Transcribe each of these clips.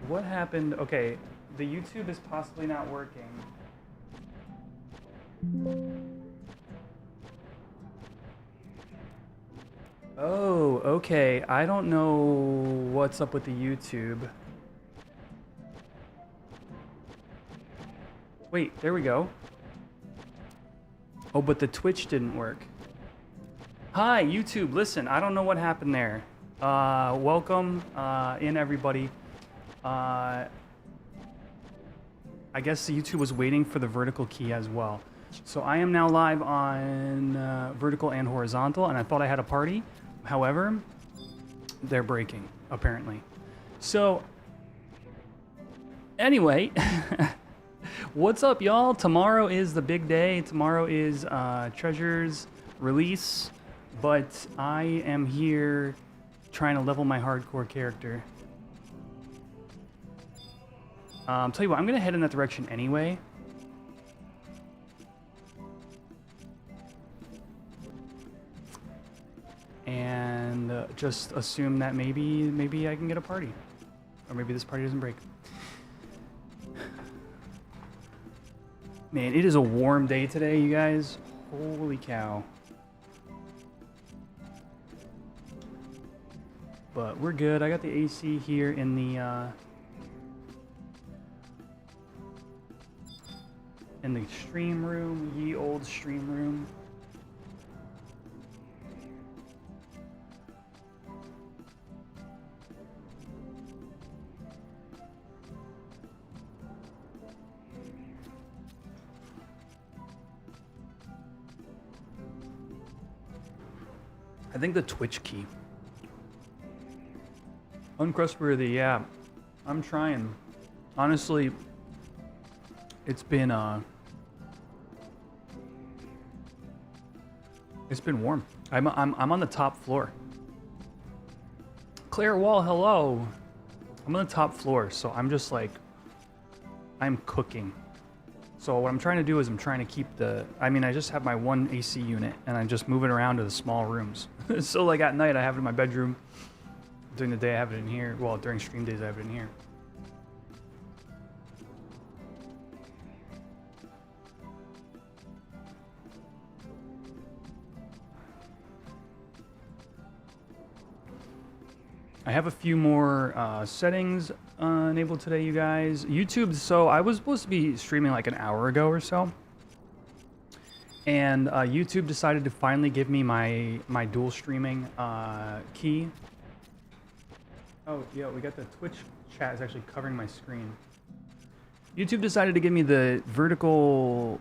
What happened? Okay, the YouTube is possibly not working. Oh, okay. I don't know what's up with the YouTube. Wait, there we go. Oh, but the Twitch didn't work. Hi, YouTube. Listen, I don't know what happened there. Welcome in, everybody. I guess the YouTube was waiting for the vertical key as well. So I am now live on vertical and horizontal, and I thought I had a party. However, they're breaking, apparently. So, anyway, what's up, y'all? Tomorrow is the big day. Tomorrow is Treasure's release, but I am here trying to level my hardcore character. Tell you what, I'm gonna head in that direction anyway. And just assume that maybe I can get a party, or maybe this party doesn't break. Man, it is a warm day today, you guys. Holy cow! But we're good. I got the AC here in the stream room, ye old stream room. I think the Twitch key. Uncrustworthy, yeah. I'm trying. Honestly, it's been warm. I'm on the top floor. Claire Wall, hello. I'm on the top floor, so I'm just like, I'm cooking. So what I'm trying to do is I'm trying to keep I just have my one AC unit and I'm just moving around to the small rooms. So like at night I have it in my bedroom. During the day I have it in here. Well, during stream days I have it in here. I have a few more settings enabled today, you guys. YouTube, so I was supposed to be streaming like an hour ago or so. And YouTube decided to finally give me my dual streaming key. Oh, yeah, we got the Twitch chat is actually covering my screen. YouTube decided to give me the vertical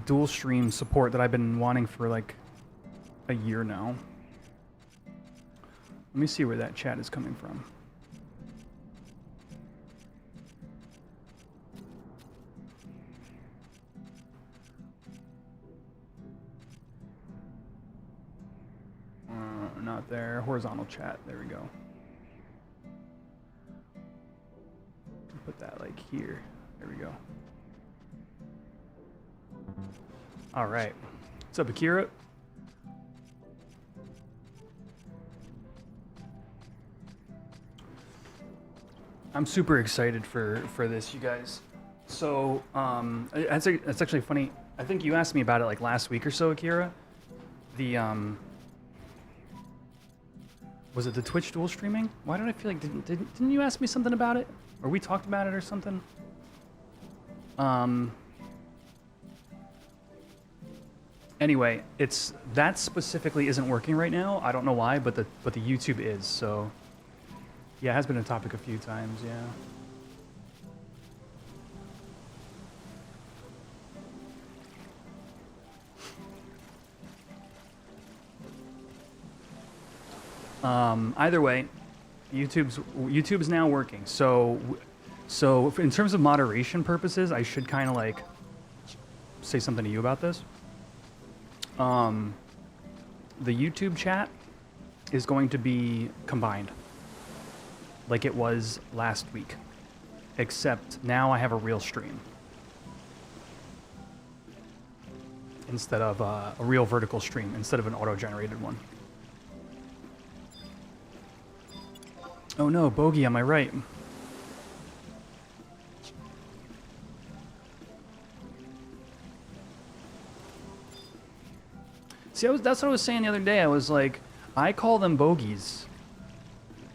dual stream support that I've been wanting for like a year now. Let me see where that chat is coming from. Not there. Horizontal chat. There we go. Put that like here. There we go. All right. What's up, Akira? I'm super excited for this, you guys. So, that's actually funny. I think you asked me about it like last week or so, Akira. The was it the Twitch dual streaming? Why did I feel like didn't you ask me something about it? Or we talked about it or something? Anyway, that specifically isn't working right now. I don't know why, but the YouTube is. So yeah, it has been a topic a few times, yeah. Either way, YouTube's now working. So in terms of moderation purposes, I should kind of like say something to you about this. The YouTube chat is going to be combined, like it was last week, except now I have a real stream instead of a real vertical stream instead of an auto-generated one. Oh no, Bogey, am I right? See, that's what I was saying the other day. I was like, I call them bogeys.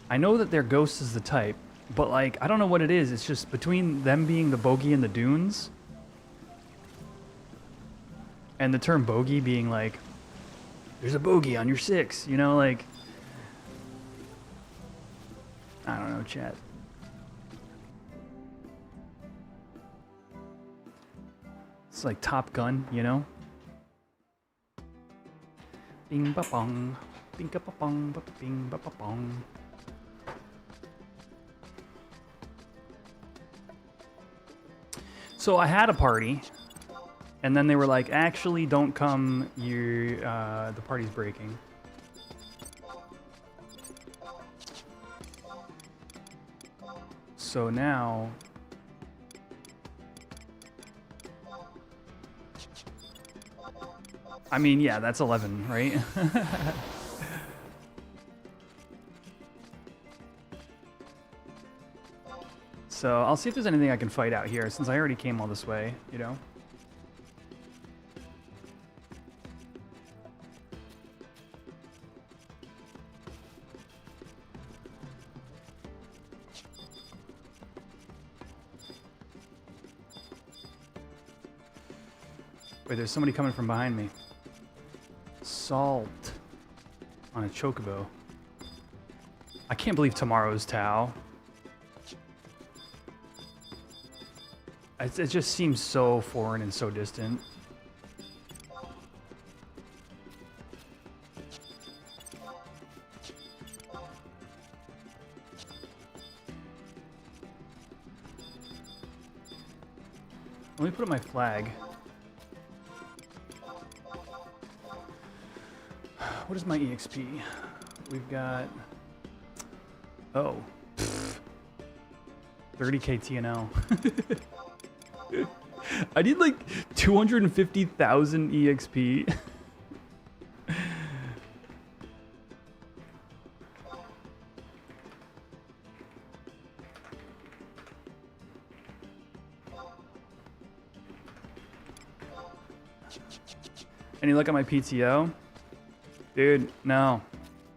I know that their ghost is the type, but like, I don't know what it is. It's just between them being the bogey and the dunes, and the term bogey being like, there's a bogey on your 6, you know, like, I don't know, chat. It's like Top Gun, you know? Bing ba bong, bing ba bong, bing ba bong. So I had a party, and then they were like, actually, don't come, the party's breaking. So now... I mean, yeah, that's 11, right? So I'll see if there's anything I can fight out here, since I already came all this way, you know? Wait, there's somebody coming from behind me. Salt on a chocobo. I can't believe tomorrow's Tau. It just seems so foreign and so distant. Let me put up my flag. What is my EXP? We've got... Oh. 30k TNL. I need like 250,000 EXP. Any look at my PTO? Dude, no.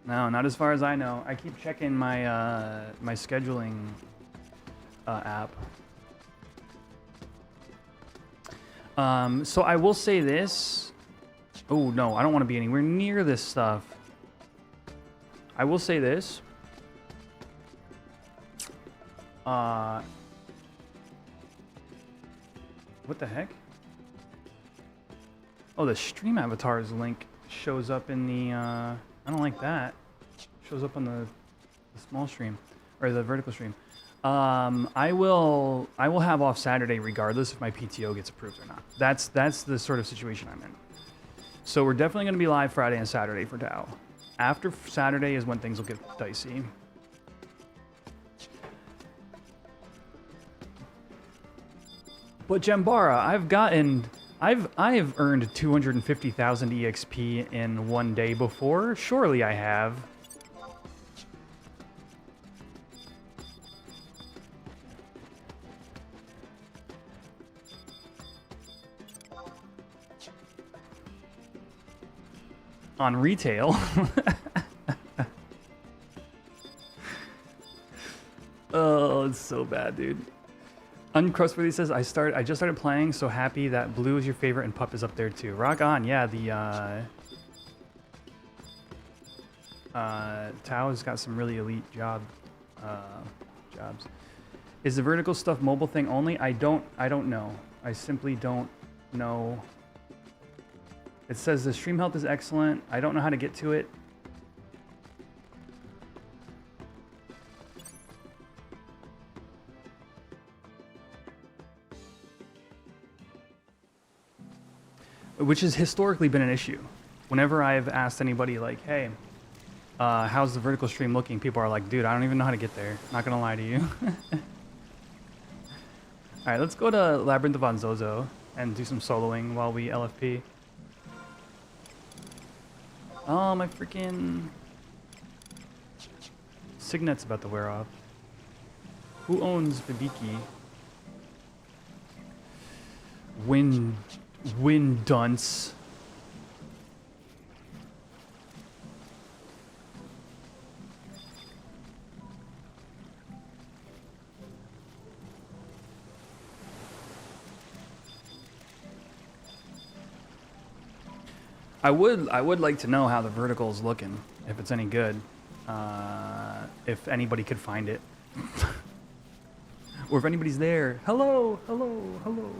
No, not as far as I know. I keep checking my my scheduling app. So I will say this. Oh, no, I don't want to be anywhere near this stuff. I will say this. What the heck? Oh, the stream avatars link shows up in the, I don't like that. Shows up on the small stream, or the vertical stream. I will have off Saturday regardless if my PTO gets approved or not. That's the sort of situation I'm in. So we're definitely going to be live Friday and Saturday for Tau. After Saturday is when things will get dicey. But Jambara, I've earned 250,000 EXP in one day before. Surely I have. On retail. Oh, it's so bad, dude. Uncrustworthy says, I just started playing, so happy that blue is your favorite and pup is up there too. Rock on, yeah, the Tau has got some really elite jobs. Is the vertical stuff mobile thing only? I don't know. I simply don't know. It says the stream health is excellent. I don't know how to get to it. Which has historically been an issue. Whenever I've asked anybody like, hey, how's the vertical stream looking? People are like, dude, I don't even know how to get there. Not gonna lie to you. All right, let's go to Labyrinth of Anzozo and do some soloing while we LFP. Oh, my freaking Signet's about to wear off. Who owns Bibiki? Wind Dunce. I would like to know how the vertical is looking, if it's any good. If anybody could find it. Or if anybody's there. Hello, hello, hello.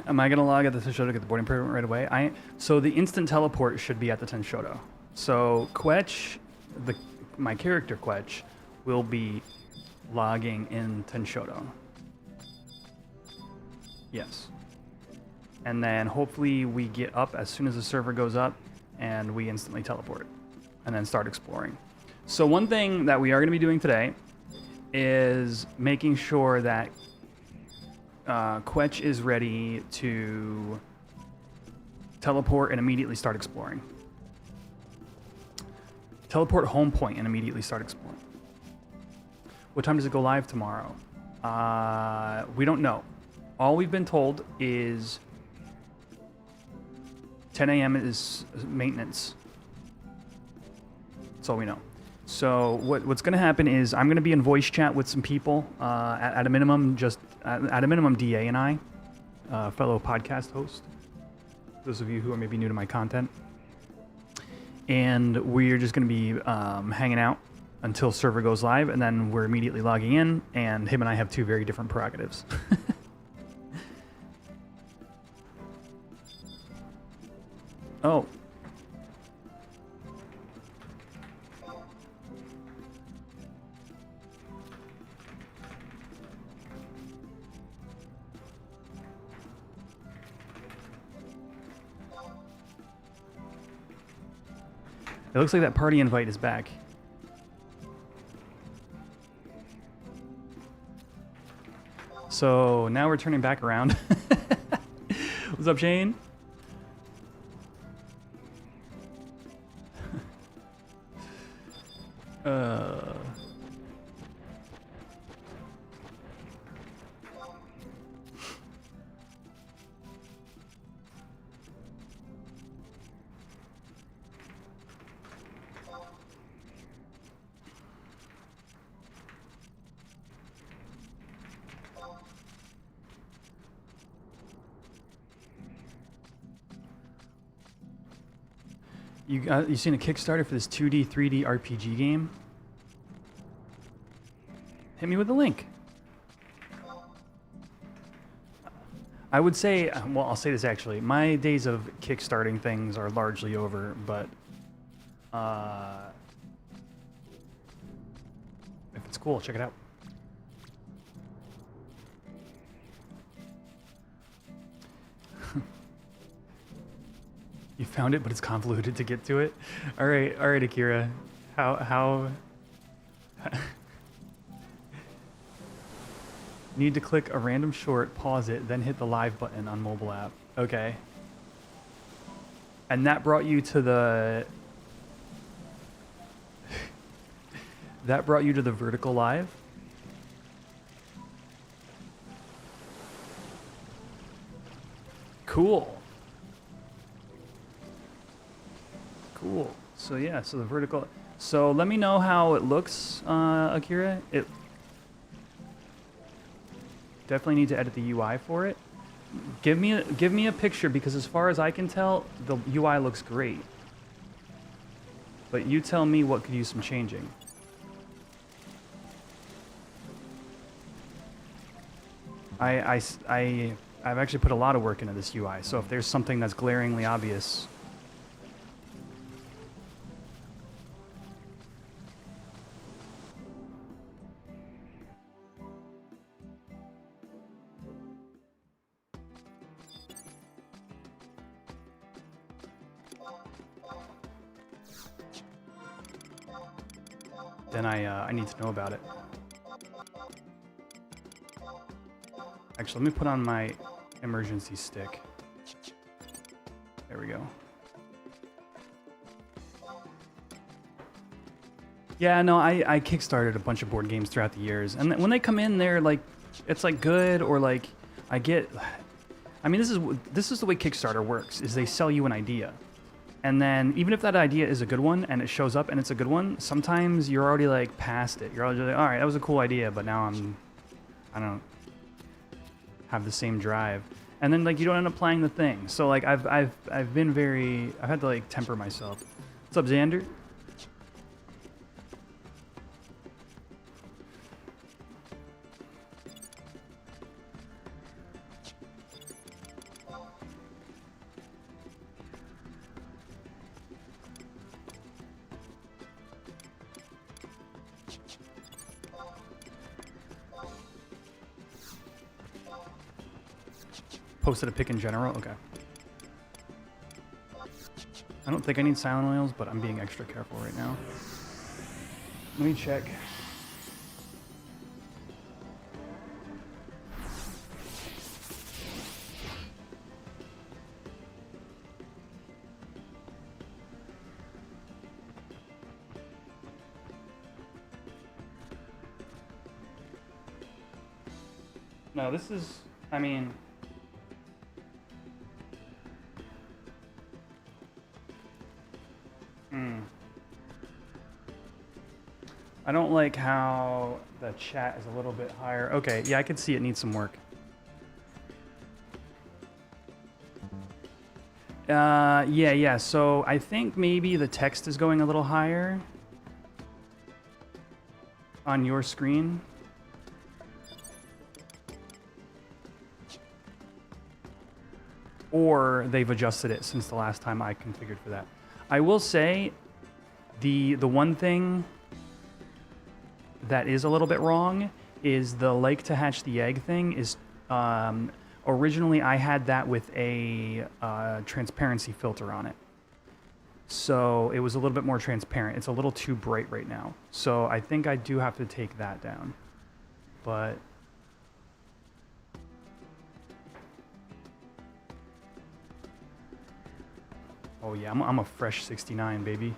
Am I gonna log at the Tenshoto to get the boarding permit right away? So the instant teleport should be at the Tenshoto. So Quetch, my character Quetch, will be logging in Tenshoto. Yes. And then hopefully we get up as soon as the server goes up and we instantly teleport and then start exploring. So one thing that we are gonna be doing today is making sure that Quetch is ready to teleport and immediately start exploring. Teleport home point and immediately start exploring. What time does it go live tomorrow? We don't know. All we've been told is 10 a.m. is maintenance. That's all we know. So what's going to happen is I'm going to be in voice chat with some people at a minimum, DA and I, fellow podcast host. Those of you who are maybe new to my content. And we're just going to be hanging out until server goes live, and then we're immediately logging in, and him and I have two very different prerogatives. Oh. It looks like that party invite is back. So now we're turning back around. What's up, Shane? You seen a Kickstarter for this 2D, 3D RPG game? Hit me with the link. I would say, well, I'll say this actually. My days of kickstarting things are largely over, but if it's cool, check it out. You found it, but it's convoluted to get to it. All right, Akira. How? Need to click a random short, pause it, then hit the live button on mobile app. Okay. And that brought you to the. That brought you to the vertical live. Cool. Cool. So yeah, so the vertical. So let me know how it looks, Akira. It definitely need to edit the UI for it. Give me a picture, because as far as I can tell, the UI looks great. But you tell me what could use some changing. I've actually put a lot of work into this UI, so if there's something that's glaringly obvious. Then I need to know about it. Actually, let me put on my emergency stick. There we go. Yeah, no, I kickstarted a bunch of board games throughout the years, and when they come in, they're like, it's like good, or like I get I mean, this is the way Kickstarter works, is they sell you an idea. And then even if that idea is a good one and it shows up and it's a good one, sometimes you're already like past it. You're already like, all right, that was a cool idea, but now I don't have the same drive. And then like you don't end up playing the thing. So like I've had to like temper myself. What's up, Xander? Posted a pick in general? Okay. I don't think I need silent oils, but I'm being extra careful right now. Let me check. No, this is, I mean... I don't like how the chat is a little bit higher. Okay, yeah, I can see it needs some work. Yeah, so I think maybe the text is going a little higher on your screen. Or they've adjusted it since the last time I configured for that. I will say the one thing that is a little bit wrong is the like to hatch the egg thing is originally I had that with a transparency filter on it. So it was a little bit more transparent. It's a little too bright right now. So I think I do have to take that down. But oh yeah, I'm a fresh 69, baby.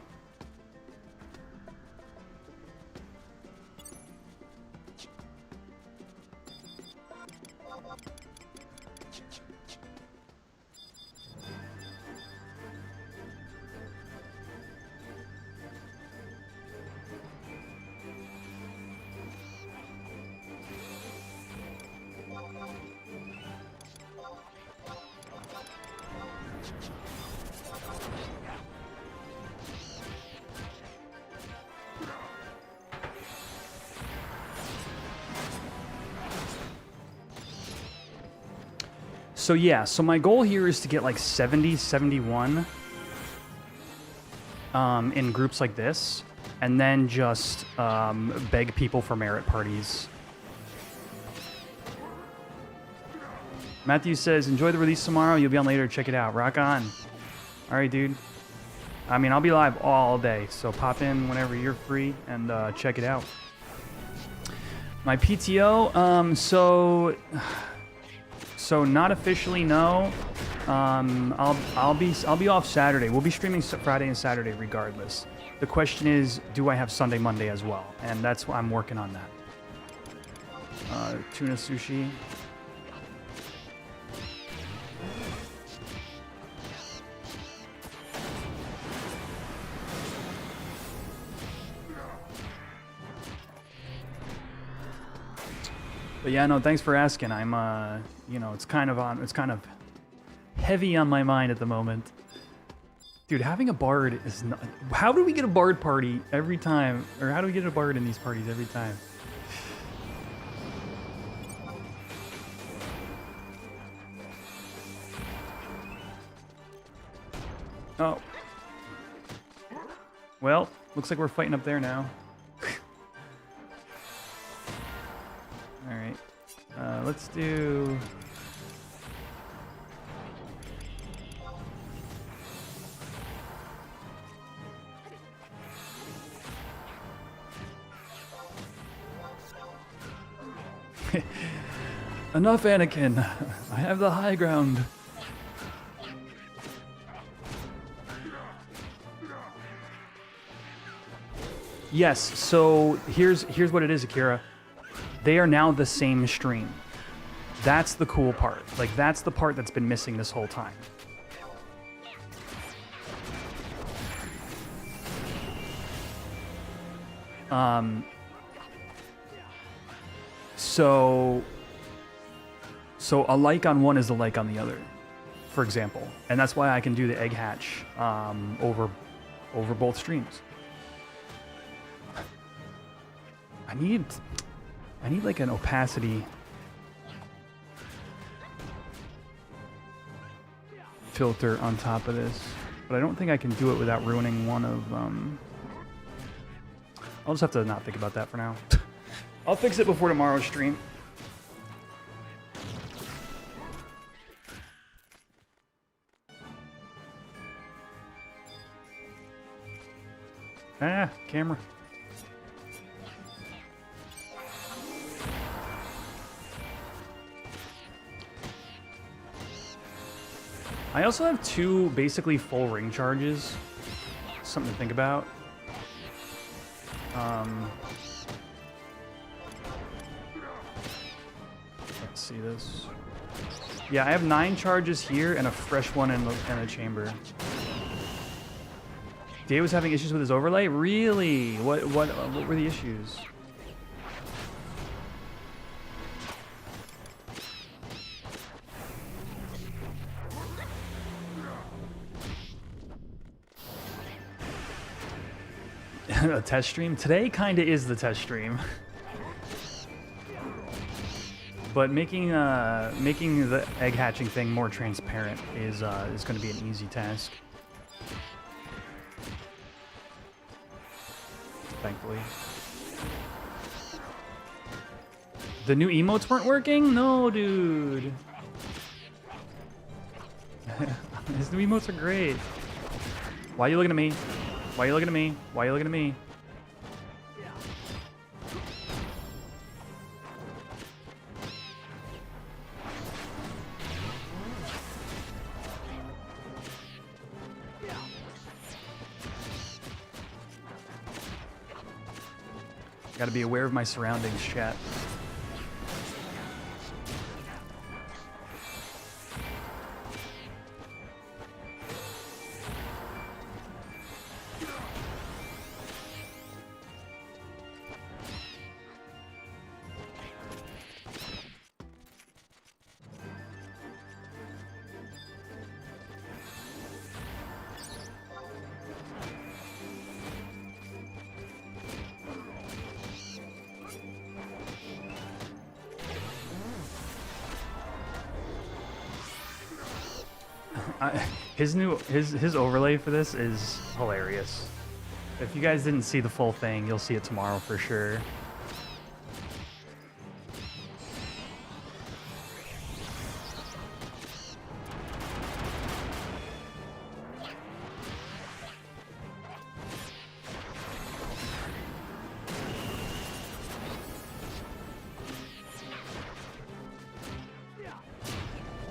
So yeah, so my goal here is to get like 70, 71 in groups like this, and then just beg people for merit parties. Matthew says, enjoy the release tomorrow. You'll be on later. Check it out. Rock on. All right, dude. I mean, I'll be live all day, so pop in whenever you're free and check it out. My PTO, so not officially, no. I'll be off Saturday. We'll be streaming Friday and Saturday regardless. The question is, do I have Sunday, Monday as well? And that's why I'm working on that. Tuna sushi. But yeah, no, thanks for asking. I'm, you know, it's kind of heavy on my mind at the moment. Dude, having a bard is not... How do we get a bard party every time? Or how do we get a bard in these parties every time? Oh. Well, looks like we're fighting up there now. Alright. Let's do... Enough, Anakin. I have the high ground. Yes, so here's what it is, Akira. They are now the same stream. That's the cool part. Like, that's the part that's been missing this whole time. So a like on one is a like on the other, for example. And that's why I can do the egg hatch over both streams. I need like an opacity filter on top of this, but I don't think I can do it without ruining one of I'll just have to not think about that for now. I'll fix it before tomorrow's stream. Ah, camera. I also have 2 basically full ring charges. Something to think about. Let's see this. Yeah, I have 9 charges here and a fresh one in the chamber. Day was having issues with his overlay? Really? What were the issues? A test stream? Today kind of is the test stream. But making the egg hatching thing more transparent is going to be an easy task. Thankfully. The new emotes weren't working? No, dude. His new emotes are great. Why are you looking at me? Why are you looking at me? Why are you looking at me? Gotta be aware of my surroundings, chat. His overlay for this is hilarious. If you guys didn't see the full thing, you'll see it tomorrow for sure.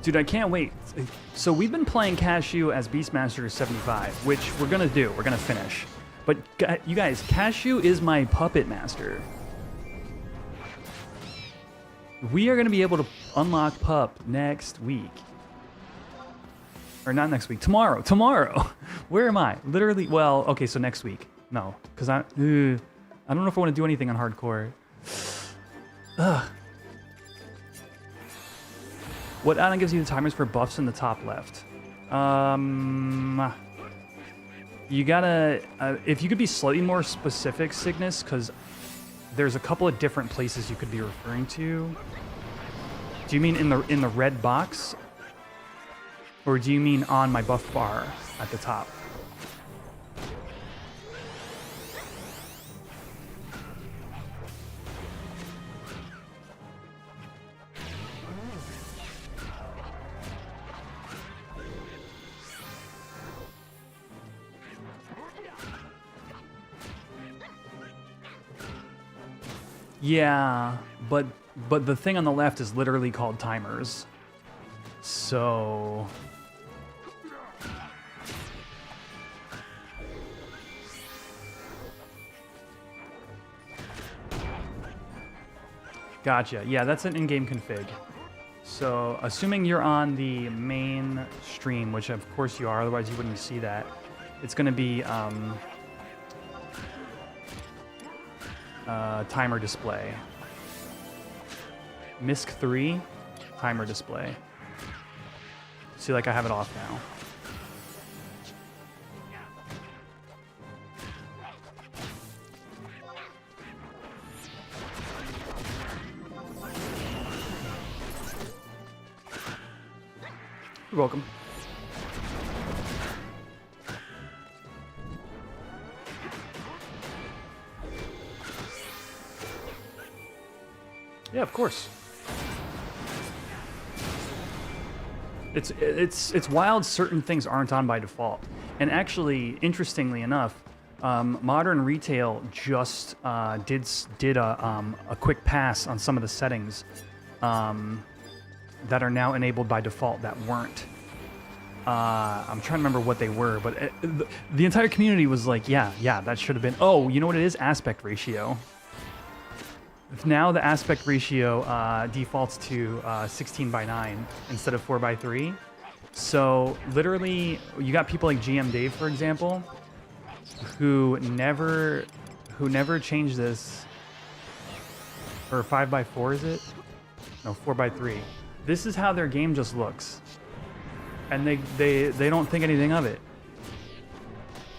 Dude, I can't wait. So we've been playing Cashew as Beastmaster 75, which we're gonna do. We're gonna finish. But you guys, Cashew is my puppet master. We are gonna be able to unlock Pup next week. Or not next week, tomorrow. Tomorrow. Where am I? Literally, well, okay, so next week. No, because I don't know if I want to do anything on hardcore. Ugh. What add-on gives you the timers for buffs in the top left? You gotta, if you could be slightly more specific, Cygnus, because there's a couple of different places you could be referring to. Do you mean in the red box? Or do you mean on my buff bar at the top? Yeah, but the thing on the left is literally called timers. So gotcha. Yeah, that's an in-game config. So, assuming you're on the main stream, which of course you are, otherwise you wouldn't see that, it's going to be timer display. MISC 3, timer display. See, like I have it off now. You're welcome. Yeah, of course. It's wild. Certain things aren't on by default, and actually, interestingly enough, modern retail just did a quick pass on some of the settings that are now enabled by default that weren't. I'm trying to remember what they were, but the entire community was like, yeah, that should have been. Oh, you know what it is? Aspect ratio. Now the aspect ratio defaults to 16:9 instead of 4:3. So literally, you got people like GM Dave, for example, who never changed this. Or 5:4 is it? No, 4:3. This is how their game just looks, and they don't think anything of it.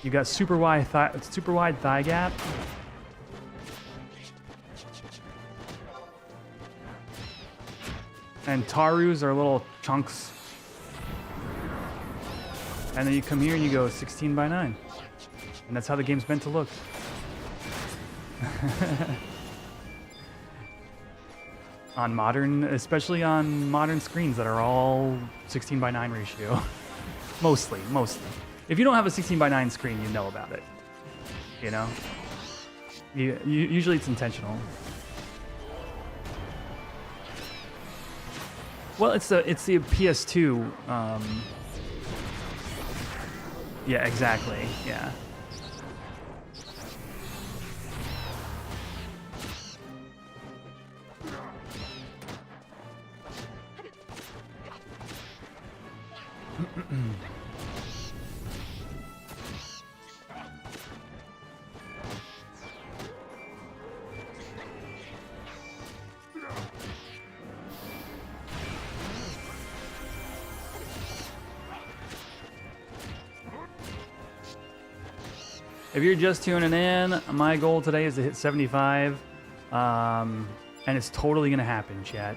You got super wide thigh gap. And Tarus are little chunks. And then you come here and you go 16:9. And that's how the game's meant to look. On modern, especially on modern screens that are all 16:9 ratio. Mostly. If you don't have a 16:9 screen, you know about it. You know? Usually it's intentional. Well, it's the PS2. Yeah, exactly. Yeah. If you're just tuning in, my goal today is to hit 75, and it's totally gonna happen, chat.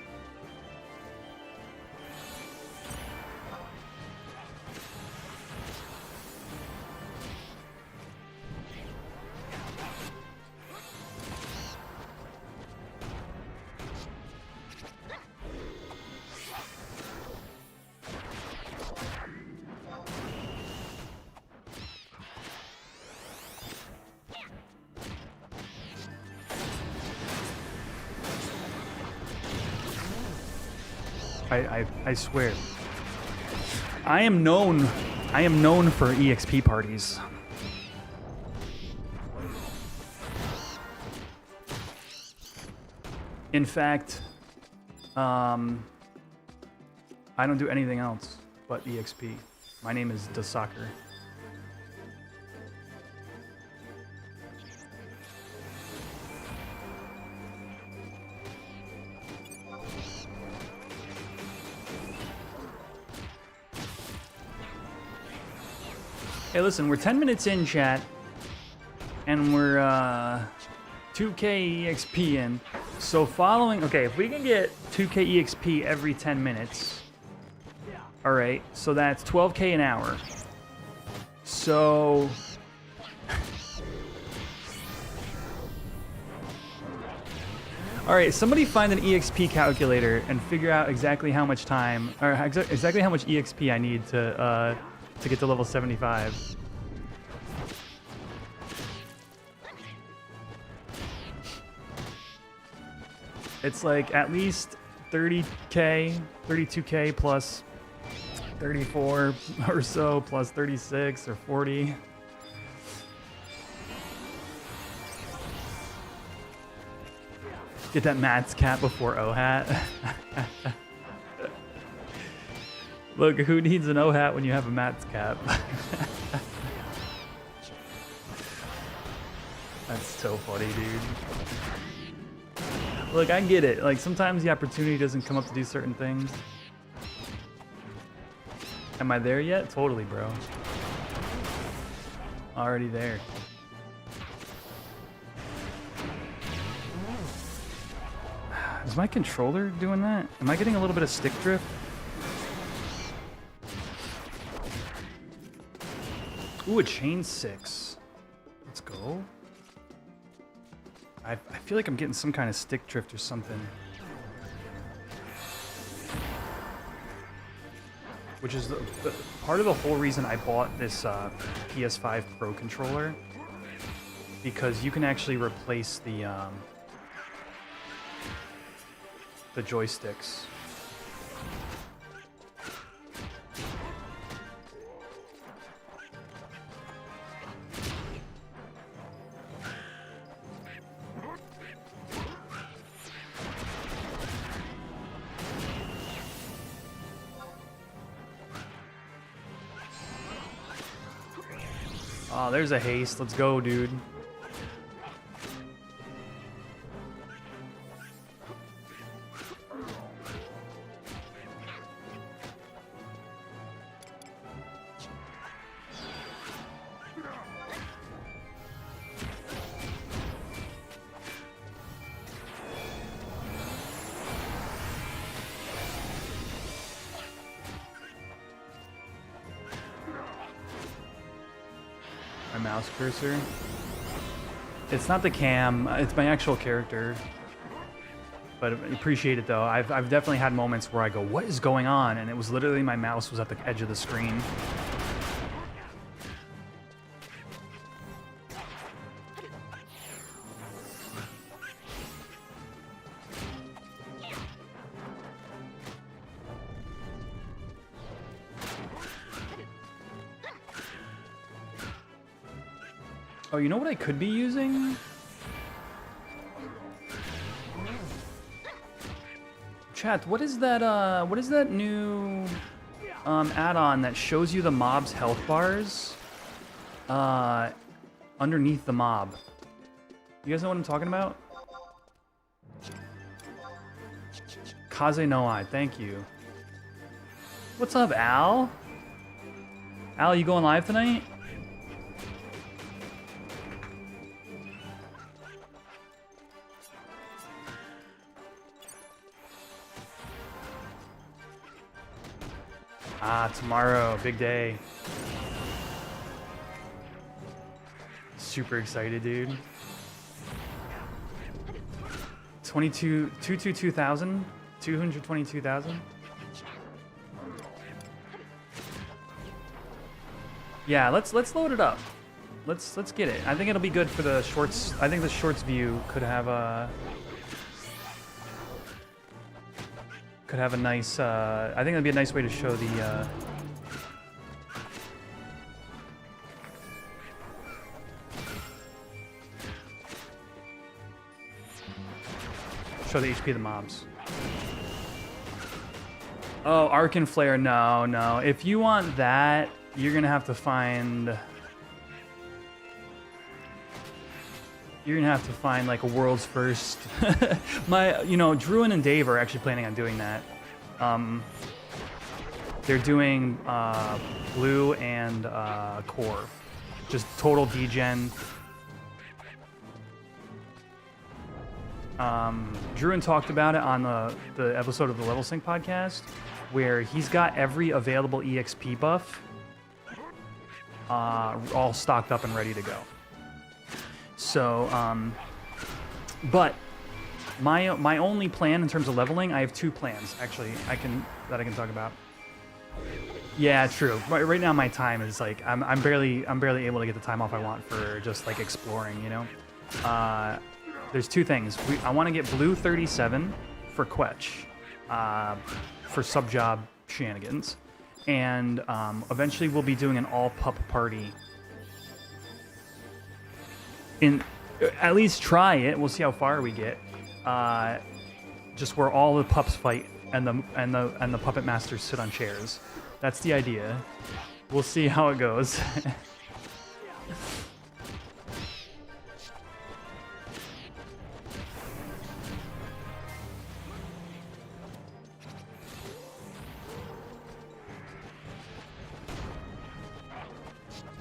I swear. I am known for EXP parties. In fact, I don't do anything else but EXP. My name is The Soccer. Hey, listen, we're 10 minutes in, chat, and we're 2K EXP in. So following, okay, if we can get 2K EXP every 10 minutes, all right, so that's 12K an hour. So, all right, somebody find an EXP calculator and figure out exactly how much time, or exactly how much EXP I need to get to level 75. It's like at least 30K, 32K plus 34 or so, plus 36 or 40. Get that Matt's cap before O-Hat. Look, who needs an O hat when you have a Matt's cap? That's so funny, dude. Look, I get it. Like, sometimes the opportunity doesn't come up to do certain things. Am I there yet? Totally, bro. Already there. Is my controller doing that? Am I getting a little bit of stick drift? Ooh, a chain 6. Let's go. I feel like I'm getting some kind of stick drift or something. Which is the part of the whole reason I bought this PS5 Pro controller. Because you can actually replace the joysticks. Oh, there's a haste. Let's go, dude. My mouse cursor. It's not the cam, it's my actual character. But I appreciate it though. I've definitely had moments where I go, what is going on? And it was literally my mouse was at the edge of the screen. Oh, you know what I could be using? Chat, what is that new add-on that shows you the mob's health bars underneath the mob? You guys know what I'm talking about? Kaze no I, thank you. What's up, Al? Al, you going live tonight? Ah, tomorrow, big day. Super excited, dude. 222,000? 222,000? Yeah, let's load it up. Let's get it. I think it'll be good for the shorts. I think the shorts view could have a nice, I think it'd be a nice way to show the, show the HP of the mobs. Oh, Arc and Flare, no. If you want that, you're gonna have to find like a world's first. Druin and Dave are actually planning on doing that. They're doing blue and core, just total degen. Druin talked about it on the episode of the Level Sync podcast, where he's got every available EXP buff all stocked up and ready to go. So, but my only plan in terms of leveling, I have two plans actually. I can talk about. Yeah, true. Right now my time is like I'm barely able to get the time off I want for just like exploring. You know, there's two things. I want to get blue 37 for Quetch, for sub job shenanigans, and eventually we'll be doing an all pup party. At least try it. We'll see how far we get. Just where all the pups fight and the puppet masters sit on chairs. That's the idea. We'll see how it goes.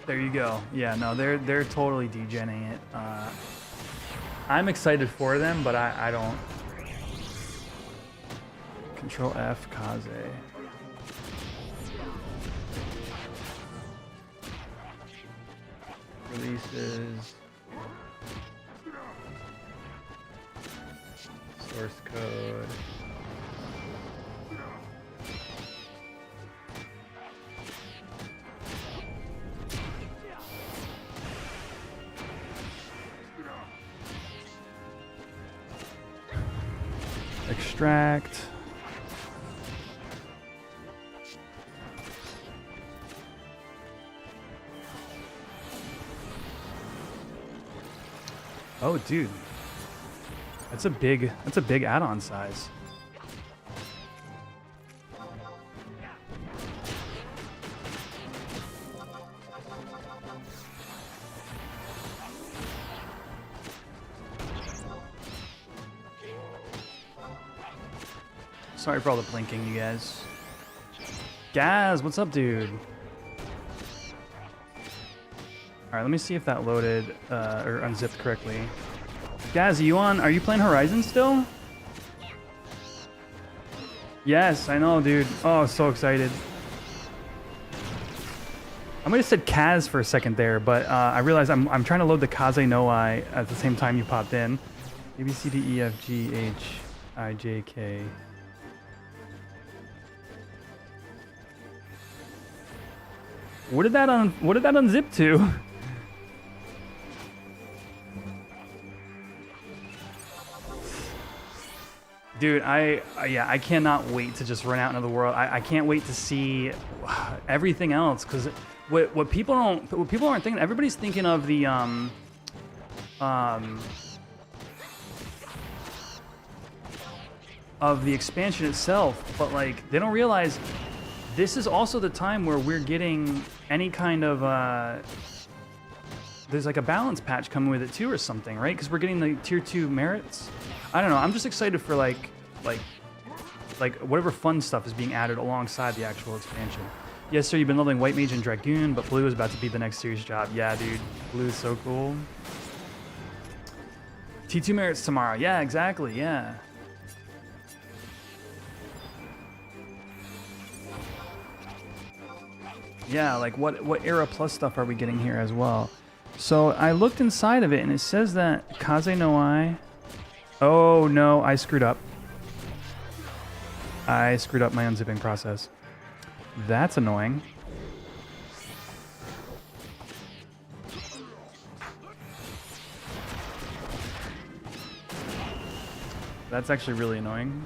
There you go. Yeah, no, they're totally degenning it. I'm excited for them, but I don't. Control F, Kaze. Releases. Source code. Extract. Oh, dude. That's a big add-on size. Sorry for all the blinking, you guys. Gaz, what's up, dude? Alright, let me see if that loaded or unzipped correctly. Gaz, are you playing Horizon still? Yes, I know, dude. Oh, so excited. I might have said Kaz for a second there, but I realized I'm trying to load the Kaze no I at the same time you popped in. A, B, C, D, E, F, G, H, I, J, K. What did that unzip to? Dude, I cannot wait to just run out into the world. I can't wait to see everything else, because what people aren't thinking. Everybody's thinking of the expansion itself, but like they don't realize this is also the time where we're getting any kind of there's like a balance patch coming with it too or something, right? Because we're getting the tier 2 merits. I don't know. I'm just excited for like whatever fun stuff is being added alongside the actual expansion. Yes, sir. You've been leveling White Mage and Dragoon, but Blue is about to be the next serious job. Yeah, dude. Blue is so cool. T2 merits tomorrow. Yeah, exactly. Yeah. Yeah, like what era plus stuff are we getting here as well? So I looked inside of it and it says that Kaze no I. Oh no, I screwed up. I screwed up my unzipping process. That's annoying. That's actually really annoying.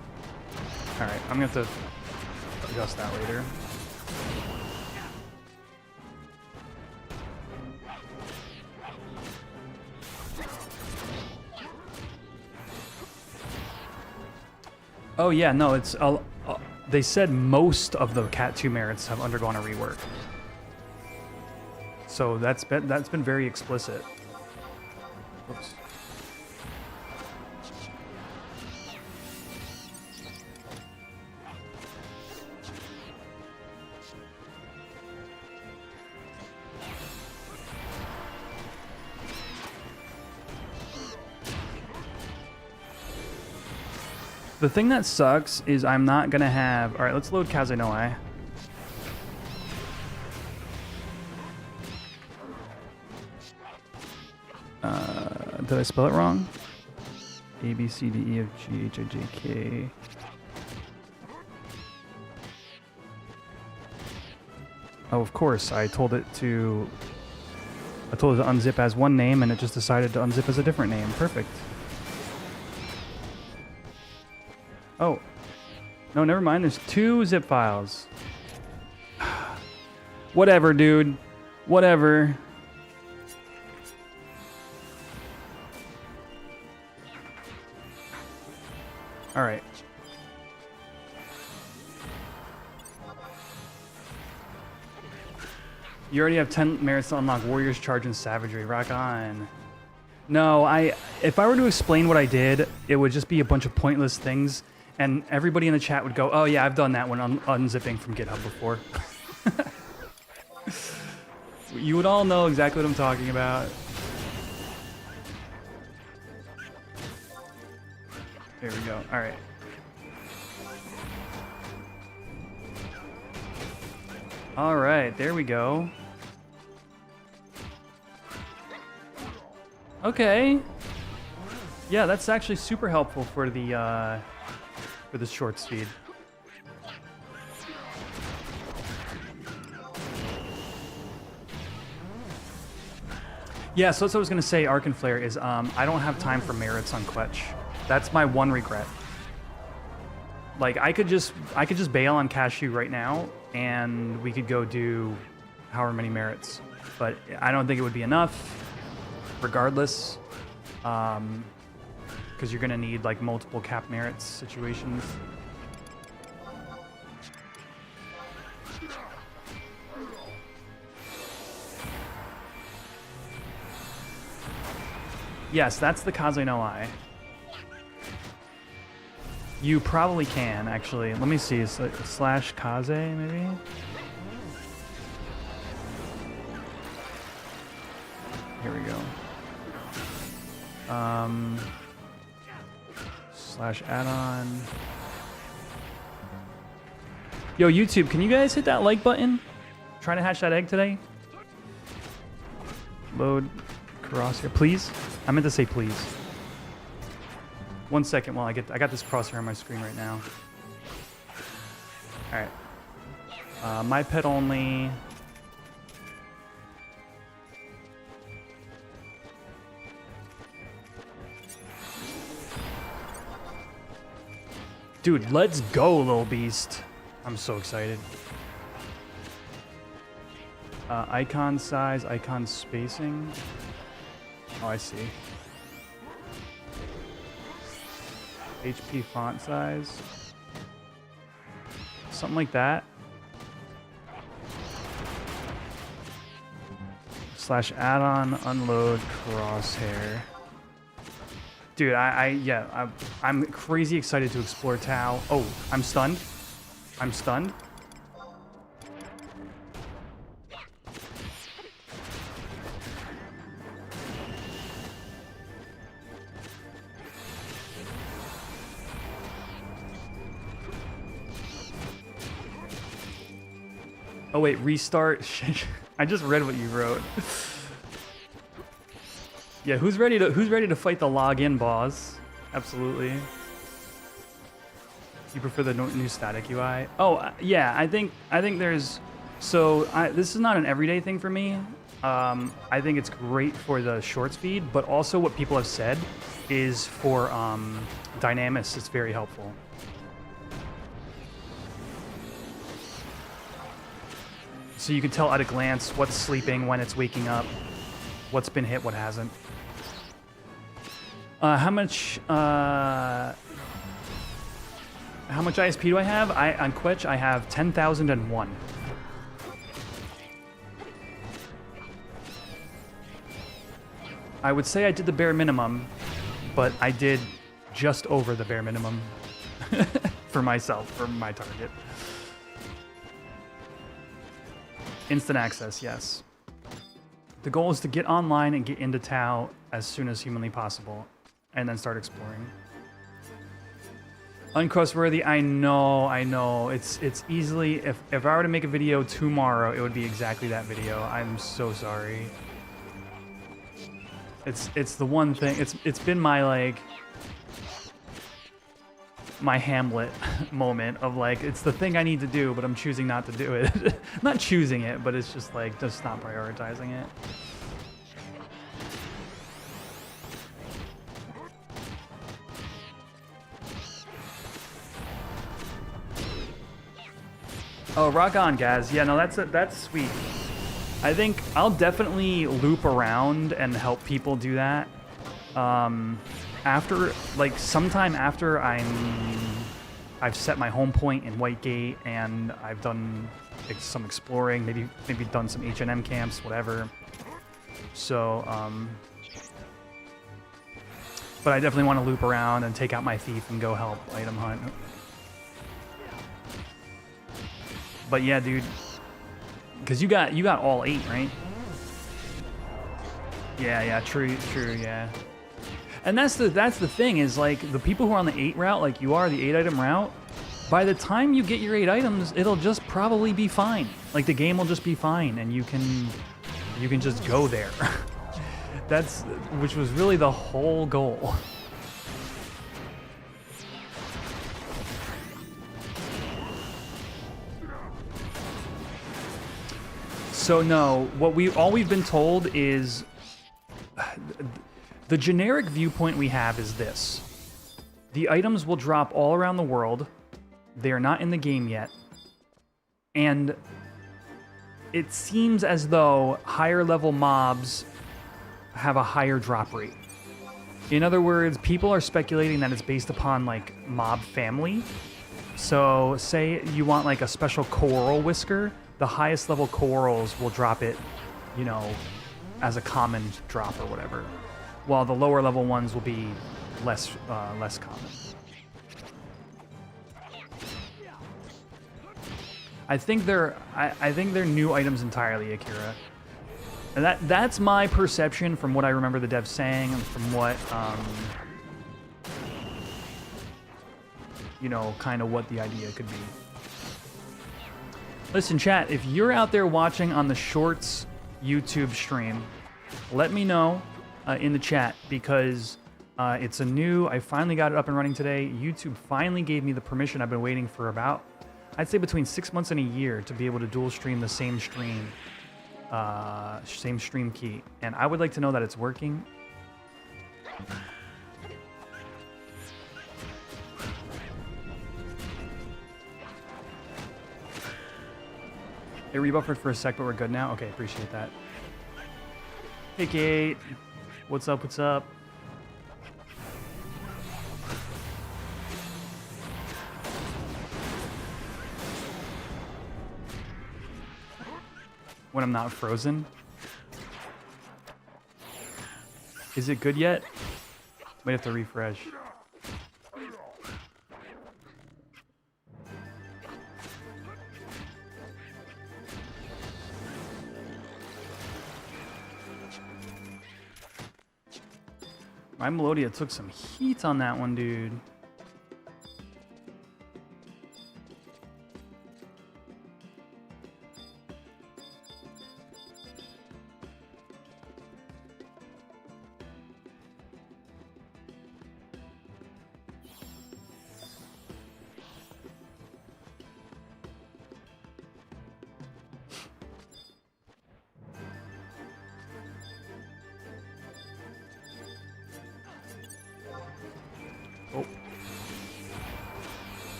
Alright, I'm gonna have to adjust that later. Oh yeah, no, it's they said most of the Cat 2 merits have undergone a rework. So that's been very explicit. Oops. The thing that sucks is I'm not gonna have. All right, let's load Kaze no I. Did I spell it wrong? A, B, C, D, E, F, G, H, I, J, K. Oh, of course. I told it to unzip as one name, and it just decided to unzip as a different name. Perfect. Oh. No, never mind. There's 2 zip files. Whatever, dude. Whatever. All right. You already have 10 merits to unlock Warriors, Charge, and Savagery. Rock on. No, if I were to explain what I did, it would just be a bunch of pointless things, and everybody in the chat would go, oh yeah, I've done that when unzipping from GitHub before. You would all know exactly what I'm talking about. There we go. All right. All right, there we go. Okay. Yeah, that's actually super helpful for the short speed. Yeah, so that's what I was gonna say. Arc and Flare is I don't have time for merits on Quetch. That's my one regret. Like I could just bail on Cashew right now, and we could go do however many merits. But I don't think it would be enough. Regardless, because you're gonna need like multiple cap merits situations. Yes, that's the Kaze no Ai. You probably can, actually. Let me see, slash Kaze, maybe? Here we go. Slash add-on. Yo, YouTube, can you guys hit that like button? Trying to hatch that egg today? Load crosshair, please? I meant to say please. 1 second while I got this crosshair on my screen right now. Alright. My pet only. Dude, let's go, little beast. I'm so excited. Icon size, icon spacing. Oh, I see. HP font size. Something like that. Slash add-on unload crosshair. Dude, I'm crazy excited to explore ToAU. Oh, I'm stunned. I'm stunned. Oh wait, restart. I just read what you wrote. Yeah, who's ready to fight the login boss? Absolutely. You prefer the new static UI? Oh yeah, I think there's. So this is not an everyday thing for me. I think it's great for the short speed, but also what people have said is for Dynamis, it's very helpful. So you can tell at a glance what's sleeping, when it's waking up, what's been hit, what hasn't. How much ISP do I have? On Quetch, I have 10,001. I would say I did the bare minimum, but I did just over the bare minimum for myself, for my target. Instant access, yes. The goal is to get online and get into ToAU as soon as humanly possible, and then start exploring. Uncrustworthy, I know. It's easily, if I were to make a video tomorrow, it would be exactly that video. I'm so sorry. It's the one thing, it's been my like, my Hamlet moment of like, it's the thing I need to do, but I'm choosing not to do it. Not choosing it, but it's just like, just not prioritizing it. Oh, rock on, Gaz. Yeah, no, that's sweet. I think I'll definitely loop around and help people do that. After, like, sometime after I've set my home point in Whitegate and I've done some exploring, maybe done some H&M camps, whatever. So, but I definitely want to loop around and take out my thief and go help item hunt. But yeah, dude, because you got all 8, right? Yeah, true, yeah. And that's the thing is, like, the people who are on the 8 route, like you are, the 8 item route, by the time you get your 8 items, it'll just probably be fine. Like, the game will just be fine, and you can just go there. Which was really the whole goal. So no, all we've been told is the generic viewpoint we have is this. The items will drop all around the world. They are not in the game yet. And it seems as though higher level mobs have a higher drop rate. In other words, people are speculating that it's based upon like mob family. So say you want like a special coral whisker, the highest level corals will drop it, you know, as a common drop or whatever, while the lower level ones will be less common. I think they're new items entirely, Akira. And that's my perception from what I remember the devs saying and from what you know, kind of what the idea could be. Listen, chat, if you're out there watching on the Shorts YouTube stream, let me know in the chat, because it's I finally got it up and running today. YouTube finally gave me the permission I've been waiting for about, I'd say between 6 months and a year, to be able to dual stream the same stream key. And I would like to know that it's working. It rebuffered for a sec, but we're good now. Okay, appreciate that. Hey, Kate. What's up? What's up? When I'm not frozen? Is it good yet? Might have to refresh. My Melodia took some heat on that one, dude.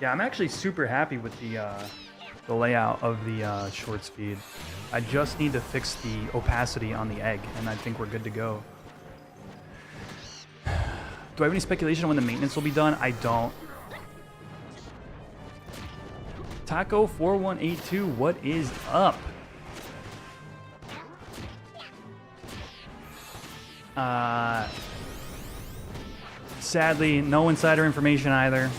Yeah, I'm actually super happy with the layout of the Shorts feed. I just need to fix the opacity on the egg, and I think we're good to go. Do I have any speculation on when the maintenance will be done? I don't. Taco4182, what is up? Sadly, no insider information either.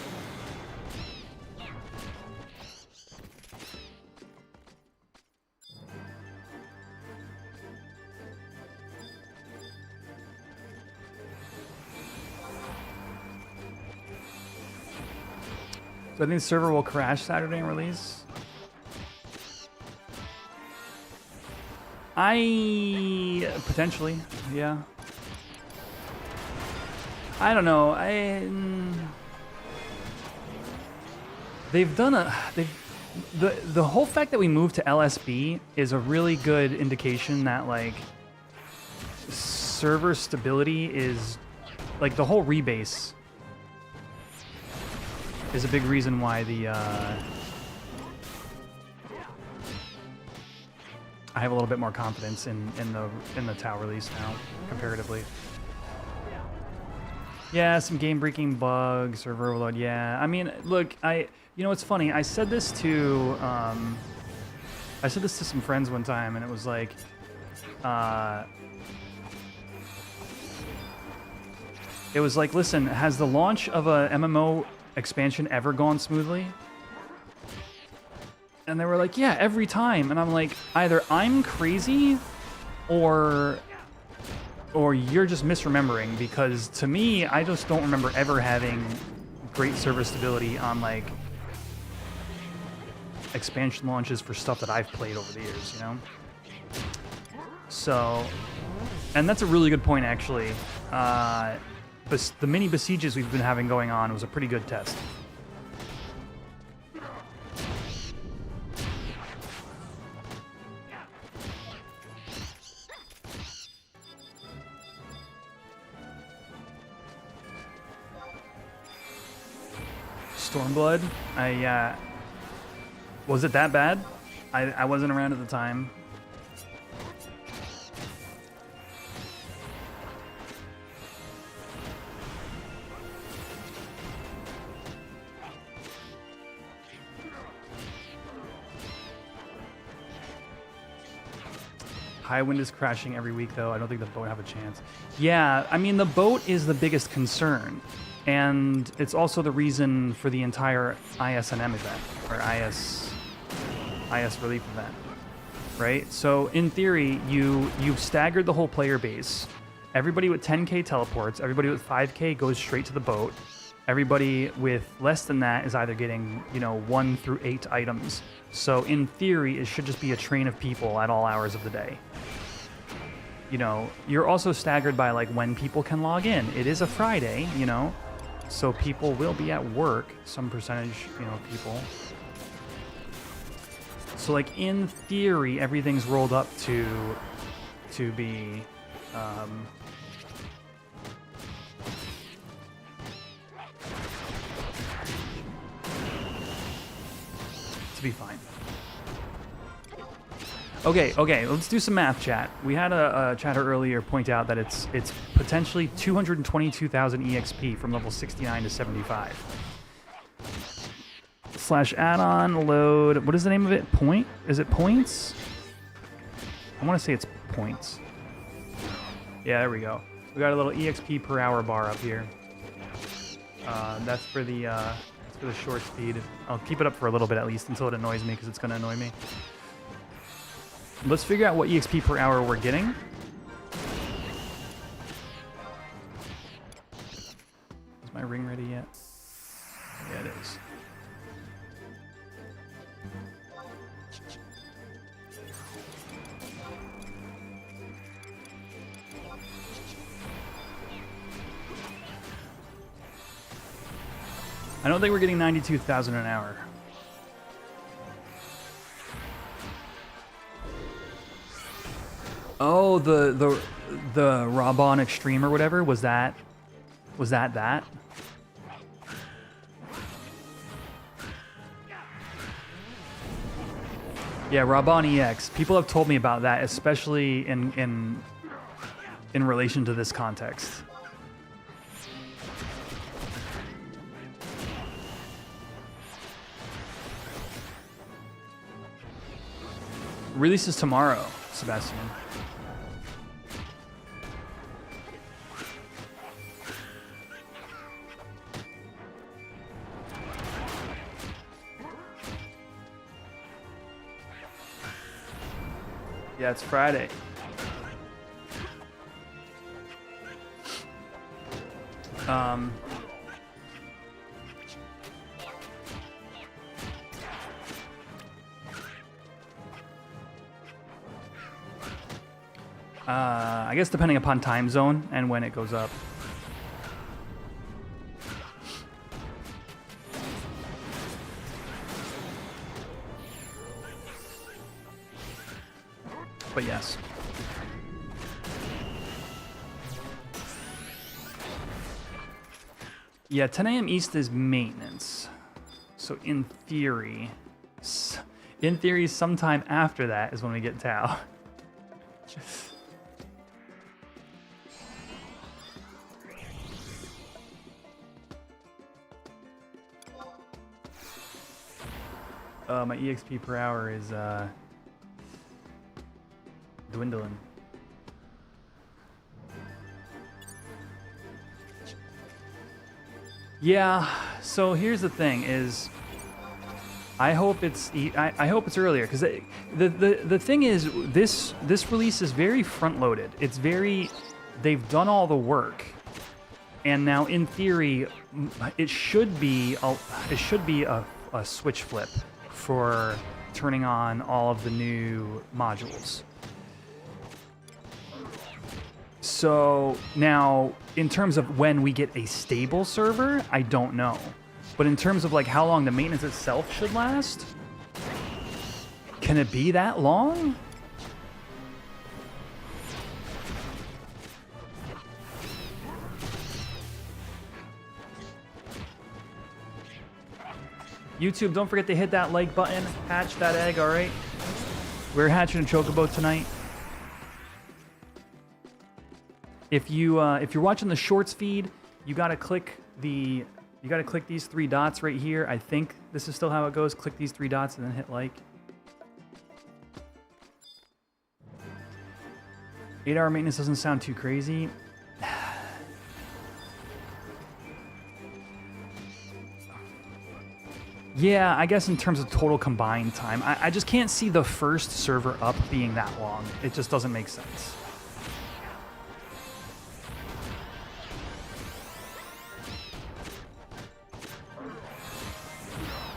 So I think the server will crash Saturday and release. Potentially, yeah. I don't know. The whole fact that we moved to LSB is a really good indication that like server stability is like the whole rebase is a big reason why I have a little bit more confidence in the ToAU release now, comparatively. Yeah, some game-breaking bugs, server overload. Yeah, I mean, look, you know, it's funny. I said this to some friends one time, and it was like, listen, has the launch of a MMO expansion ever gone smoothly? And they were like, yeah, every time. And I'm like, either I'm crazy, or you're just misremembering, because to me, I just don't remember ever having great server stability on like expansion launches for stuff that I've played over the years, you know? So, and that's a really good point, actually. But the mini besieges we've been having going on was a pretty good test. Stormblood? Was it that bad? I wasn't around at the time. High wind is crashing every week, though. I don't think the boat have a chance. Yeah, I mean, the boat is the biggest concern. And it's also the reason for the entire ISNM event, or IS Relief event, right? So in theory, you've staggered the whole player base. Everybody with 10k teleports. Everybody with 5k goes straight to the boat. Everybody with less than that is either getting, 1 through 8 items. So in theory, it should just be a train of people at all hours of the day. You're also staggered by like when people can log in. It is a Friday, so people will be at work, some percentage, of people. So like in theory, everything's rolled up to be fine. Okay, let's do some math, chat. We had a chatter earlier point out that it's potentially 222,000 EXP from level 69 to 75. / add-on load. What is the name of it? Point? Is it points? I want to say it's points. Yeah, there we go. We got a little EXP per hour bar up here. That's for the short speed. I'll keep it up for a little bit at least until it annoys me, because it's going to annoy me. Let's figure out what EXP per hour we're getting. Is my ring ready yet? Yeah, it is. I don't think we're getting 92,000 an hour. Oh, the Rabon Extreme or whatever, was that? Yeah, Rabon EX. People have told me about that, especially in relation to this context. Releases tomorrow, Sebastian. Yeah, it's Friday. I guess depending upon time zone and when it goes up. But yes. Yeah, 10 a.m. East is maintenance. So in theory, sometime after that is when we get Tau. My EXP per hour is dwindling. Yeah, so here's the thing is I hope it's earlier because the thing is this release is very front loaded. It's very they've done all the work, and now in theory it should be a switch flip for turning on all of the new modules. So now in terms of when we get a stable server, I don't know. But in terms of like how long the maintenance itself should last, can it be that long? YouTube, don't forget to hit that like button, hatch that egg, all right? We're hatching a chocobo tonight. If you're watching the shorts feed, you gotta click these 3 dots right here. I think this is still how it goes. Click these 3 dots and then hit like. 8-hour maintenance doesn't sound too crazy. Yeah, I guess in terms of total combined time, I just can't see the first server up being that long. It just doesn't make sense.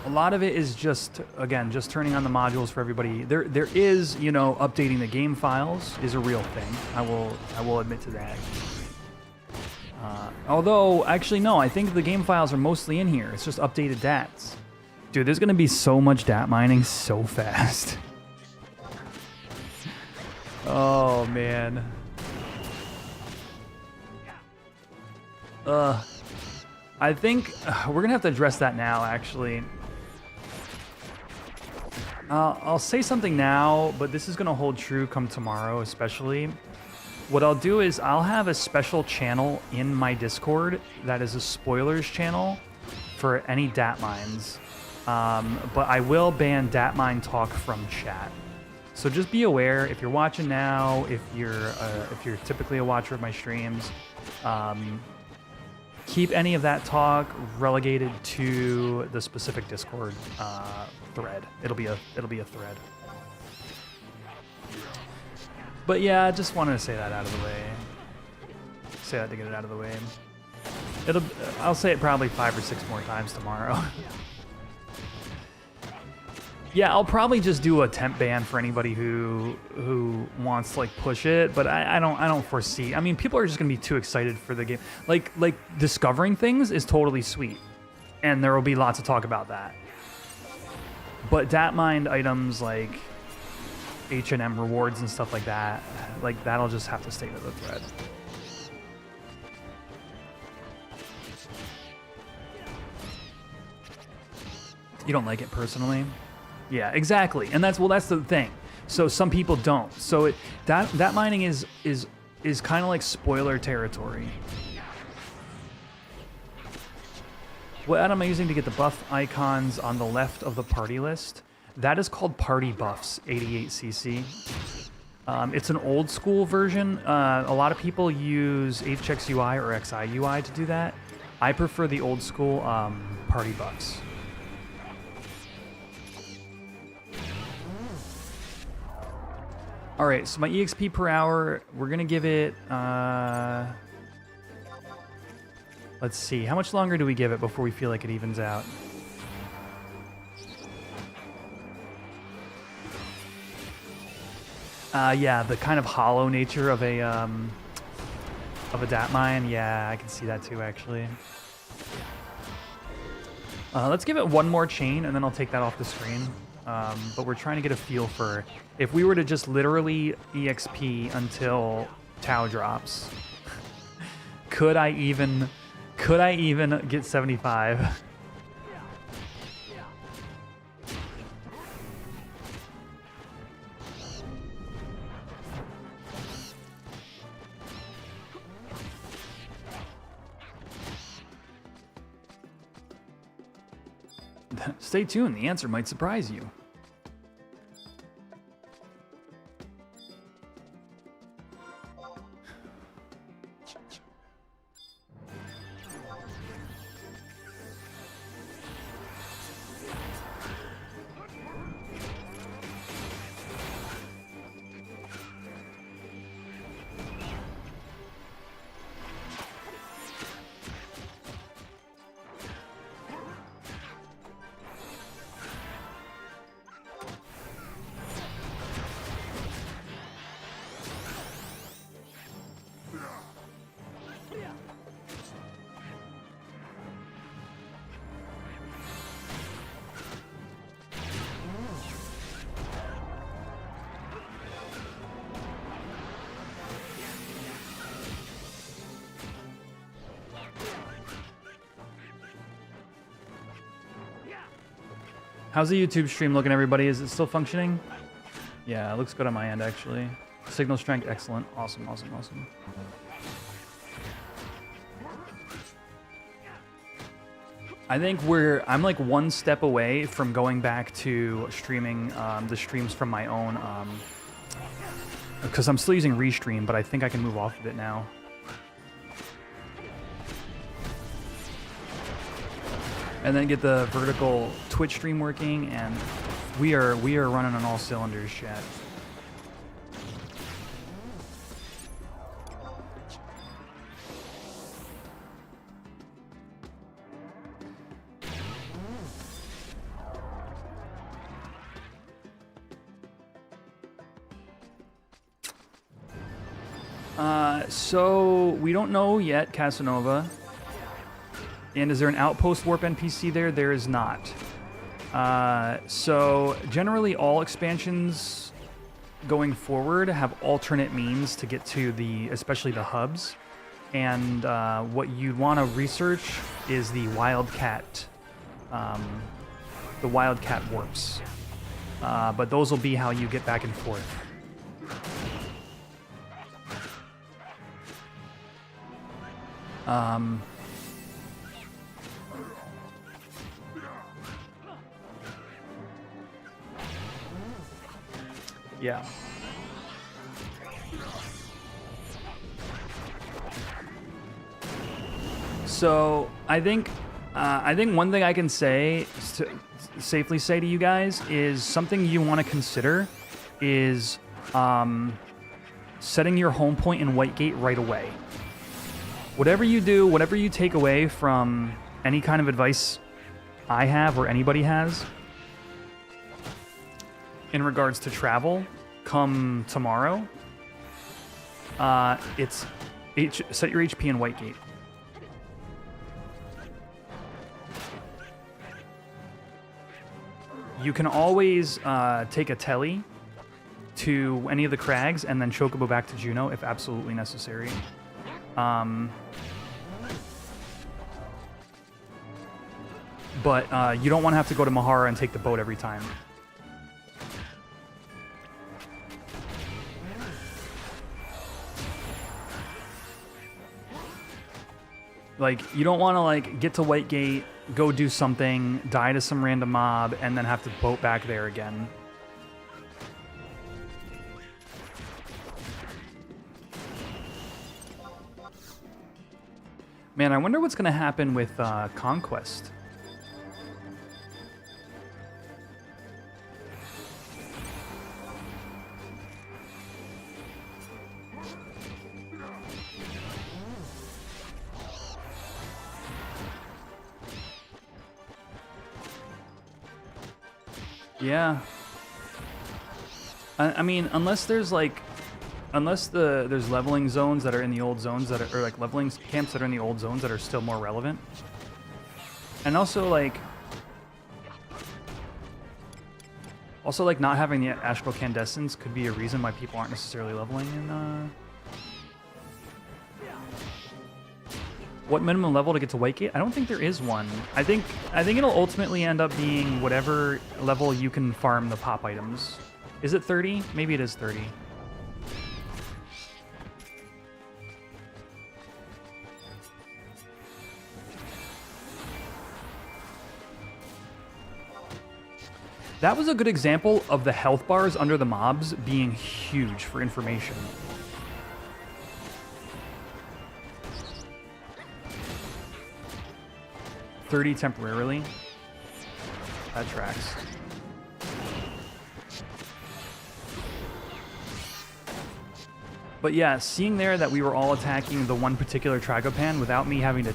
A lot of it is just, again, just turning on the modules for everybody. There is, you know, updating the game files is a real thing. I will admit to that. Although, actually, no, I think the game files are mostly in here. It's just updated DATs. Dude, there's going to be so much DAT mining so fast. Oh, man. I think we're going to have to address that now, actually. I'll say something now, but this is going to hold true come tomorrow, especially. What I'll do is I'll have a special channel in my Discord that is a spoilers channel for any DAT mines. But I will ban DAT mine talk from chat. So just be aware, if you're watching now, if you're typically a watcher of my streams, keep any of that talk relegated to the specific Discord thread. It'll be a thread. But yeah, I just wanted to say that out of the way. Say that to get it out of the way. I'll say it probably 5 or 6 more times tomorrow. Yeah, I'll probably just do a temp ban for anybody who wants to like push it, but I don't foresee. I mean, people are just gonna be too excited for the game. Like discovering things is totally sweet, and there will be lots of talk about that. But DAT mined items like H&M rewards and stuff like that'll just have to stay to the thread. You don't like it personally? Yeah, exactly, and that's the thing. So some people don't. So that mining is kind of like spoiler territory. What item am I using to get the buff icons on the left of the party list? That is called Party Buffs 88cc. It's an old school version. A lot of people use FFXI or XI to do that. I prefer the old school Party Buffs. All right, so my EXP per hour, we're gonna give it, let's see, how much longer do we give it before we feel like it evens out? Yeah, the kind of hollow nature of a DAT mine, yeah, I can see that too, actually. Let's give it 1 more chain, and then I'll take that off the screen. But we're trying to get a feel for if we were to just literally EXP until ToAU drops. Could I even get 75? Stay tuned, the answer might surprise you. How's the YouTube stream looking, everybody? Is it still functioning? Yeah, it looks good on my end, actually. Signal strength, excellent. Awesome, awesome, awesome. I think I'm like one step away from going back to streaming the streams from my own, because I'm still using Restream, but I think I can move off of it now. And then get the vertical Twitch stream working, and we are running on all cylinders, chat. So we don't know yet, Casanova. And is there an outpost warp NPC there? There is not. So generally all expansions going forward have alternate means to get to especially the hubs. And what you'd want to research is the Wildcat warps. But those will be how you get back and forth. Yeah. So I think one thing I can safely say to you guys is something you want to consider is setting your home point in Whitegate right away. Whatever you do, whatever you take away from any kind of advice I have or anybody has in regards to travel, come tomorrow, it's set your HP in Whitegate. You can always take a telly to any of the crags and then Chocobo back to Juno if absolutely necessary. But you don't want to have to go to Mahara and take the boat every time. Like, you don't want to, like, get to Whitegate, go do something, die to some random mob, and then have to boat back there again. Man, I wonder what's going to happen with Conquest. Yeah. I mean, unless there's like, there's leveling zones that are in the old zones that are, or like leveling camps that are in the old zones that are still more relevant. And also like not having the astral candescence could be a reason why people aren't necessarily leveling in, What minimum level to get to Whitegate? I don't think there is one. I think it'll ultimately end up being whatever level you can farm the pop items. Is it 30? Maybe it is 30. That was a good example of the health bars under the mobs being huge for information. $30 temporarily. That tracks. But yeah, seeing there that we were all attacking the one particular Tragopan without me having to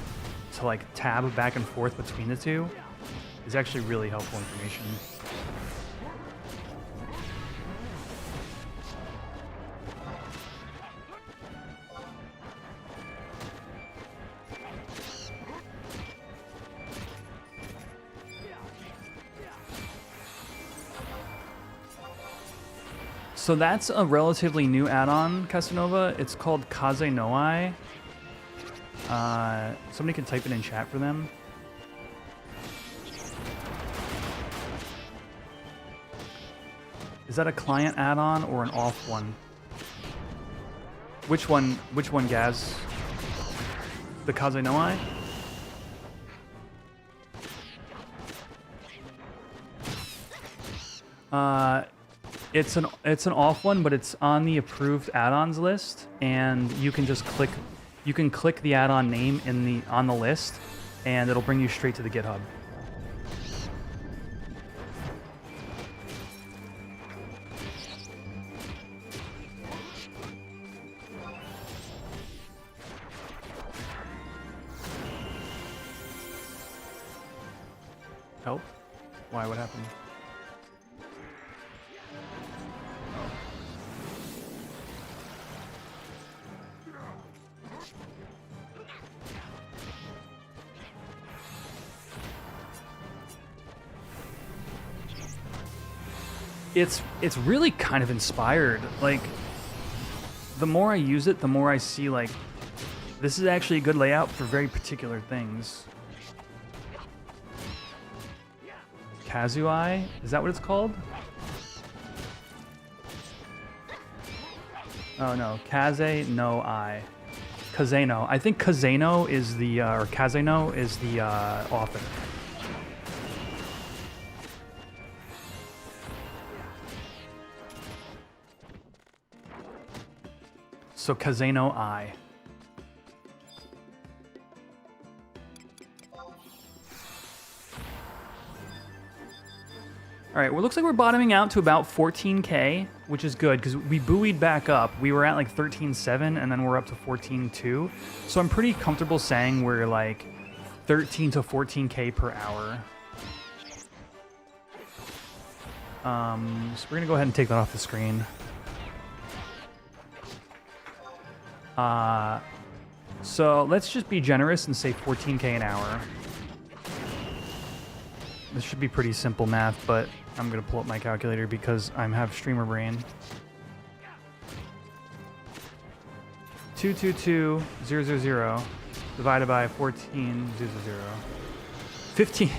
like tab back and forth between the two is actually really helpful information. So that's a relatively new add-on, Casanova. It's called Kaze no Ai. Somebody can type it in chat for them. Is that a client add-on or an off one? Which one, Gaz? The Kaze no Ai? It's an off one, but it's on the approved add-ons list, and you can just click the add-on name on the list, and it'll bring you straight to the GitHub. Help? Why? What happened? It's really kind of inspired. Like, the more I use it, the more I see, like, this is actually a good layout for very particular things. Kazuai? Is that what it's called? Oh no, Kaze no Ai. Kazeno. I think Kazeno is the, or Kazeno is the author. So Kazeno Ai. All right, well, it looks like we're bottoming out to about 14K, which is good because we buoyed back up. We were at like 13.7 and then we're up to 14.2. So I'm pretty comfortable saying we're like 13 to 14K per hour. So we're gonna go ahead and take that off the screen. So let's just be generous and say 14K an hour. This should be pretty simple math, but I'm gonna pull up my calculator because I have streamer brain. 222,000 divided by 14,000. 15.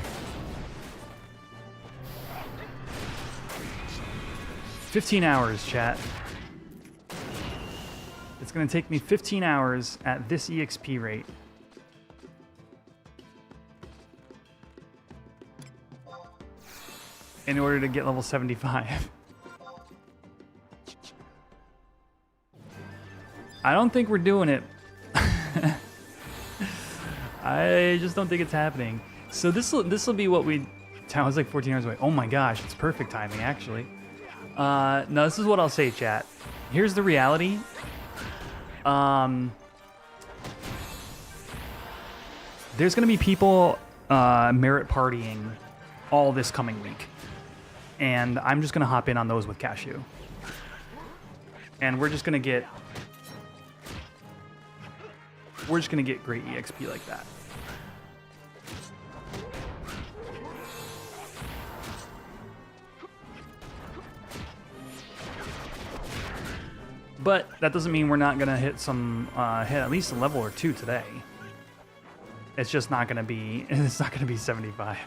15 hours, chat. It's gonna take me 15 hours at this EXP rate. In order to get level 75. I don't think we're doing it. I just don't think it's happening. So this will be what we... I was like 14 hours away. Oh my gosh, it's perfect timing, actually. No, this is what I'll say, chat. Here's the reality. There's gonna be people merit partying all this coming week. And I'm just gonna hop in on those with Cashew. And we're just gonna get great EXP like that. But that doesn't mean we're not gonna hit some hit at least a level or two today. It's just not gonna be 75.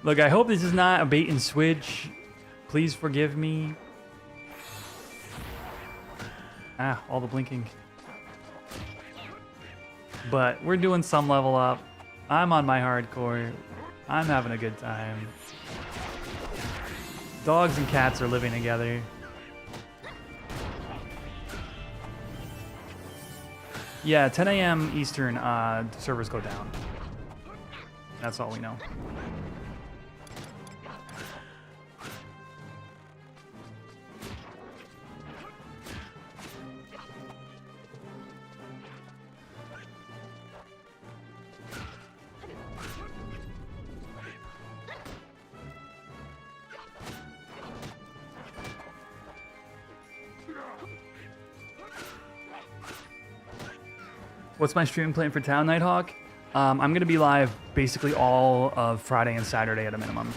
Look, I hope this is not a bait and switch. Please forgive me. Ah, all the blinking. But we're doing some level up. I'm on my hardcore. I'm having a good time. Dogs and cats are living together. Yeah, 10 a.m. Eastern, servers go down. That's all we know. What's my streaming plan for Town, Nighthawk? I'm going to be live basically all of Friday and Saturday at a minimum.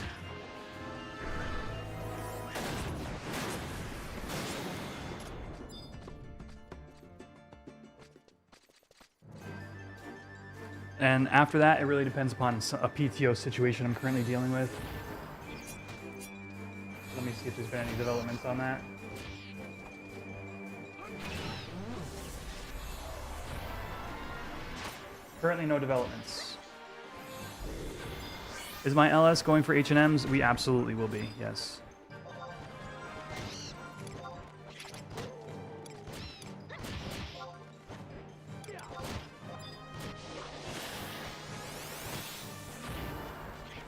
And after that, it really depends upon a PTO situation I'm currently dealing with. Let me see if there's been any developments on that. Currently no developments. Is my LS going for H&Ms? We absolutely will be, yes.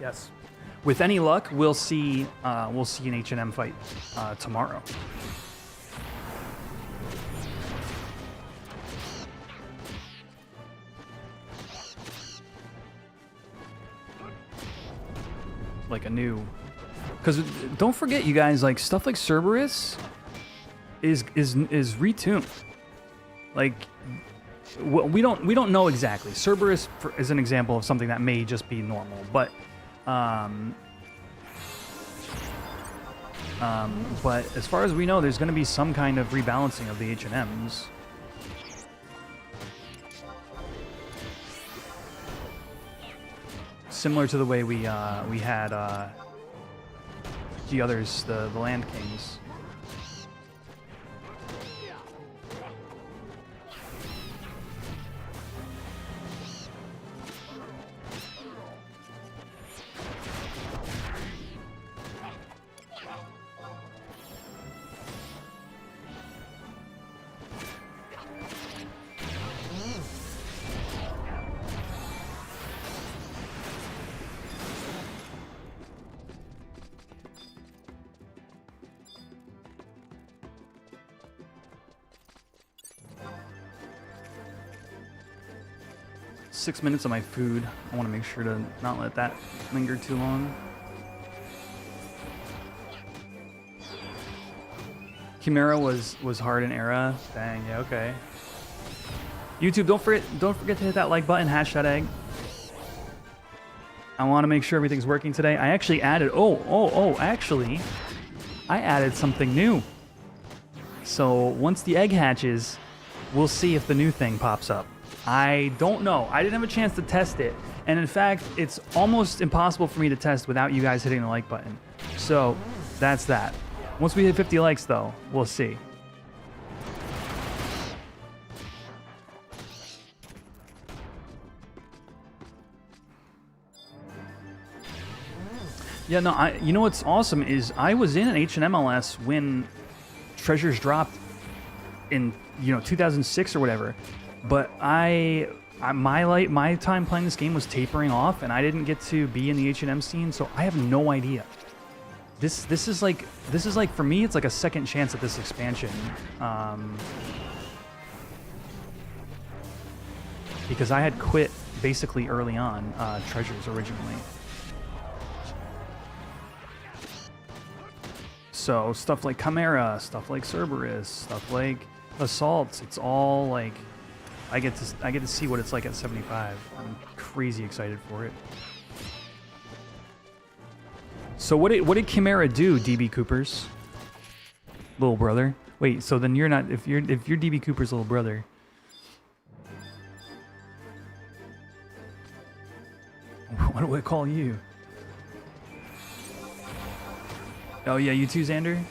Yes. With any luck, we'll see an H&M fight tomorrow. Like a new, because don't forget, you guys, like stuff like Cerberus is retuned. Like we don't know exactly. Cerberus is an example of something that may just be normal, but as far as we know, there's going to be some kind of rebalancing of the H&Ms. Similar to the way we had the others, the Land Kings. Six minutes of my food. I want to make sure to not let that linger too long. Chimera was hard in era. Dang, yeah, okay. YouTube, don't forget to hit that like button, hash that egg. I want to make sure everything's working today. I actually added actually I added something new. So once the egg hatches, we'll see if the new thing pops up. I don't know. I didn't have a chance to test it. And in fact, it's almost impossible for me to test without you guys hitting the like button. So that's that. Once we hit 50 likes though, we'll see. Yeah, no, you know what's awesome is I was in an HMLS when Treasures dropped in, 2006 or whatever. But my time playing this game was tapering off, and I didn't get to be in the H&M scene, so I have no idea. This is like for me, it's like a second chance at this expansion, because I had quit basically early on Treasures originally. So stuff like Chimera, stuff like Cerberus, stuff like Assaults, it's all like. I get to see what it's like at 75. I'm crazy excited for it. So what did Chimera do, DB Cooper's little brother? Wait, so then you're not, if you're DB Cooper's little brother. What do I call you? Oh yeah, you too, Xander?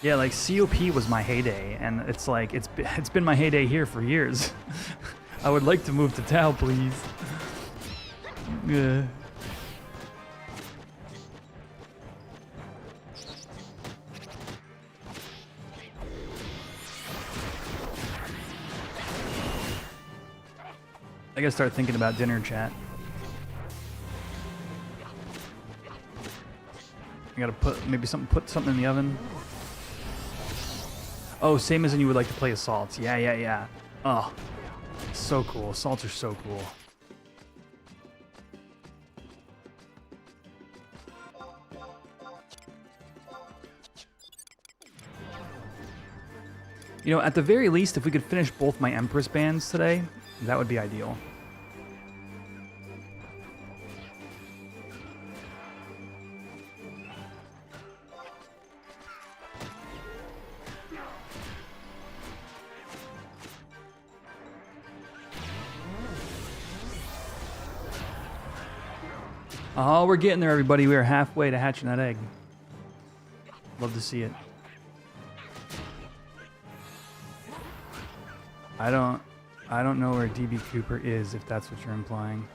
Yeah, like COP was my heyday, and it's like it's been my heyday here for years. I would like to move to ToAU, please. Yeah. I gotta start thinking about dinner, chat. I gotta put put something in the oven. Oh, same as in you would like to play assaults. Yeah, yeah, yeah. Oh, so cool. Assaults are so cool. You know, at the very least, if we could finish both my Empress bands today, that would be ideal. Oh, we're getting there, everybody. We are halfway to hatching that egg. Love to see it. I don't know where DB Cooper is, if that's what you're implying.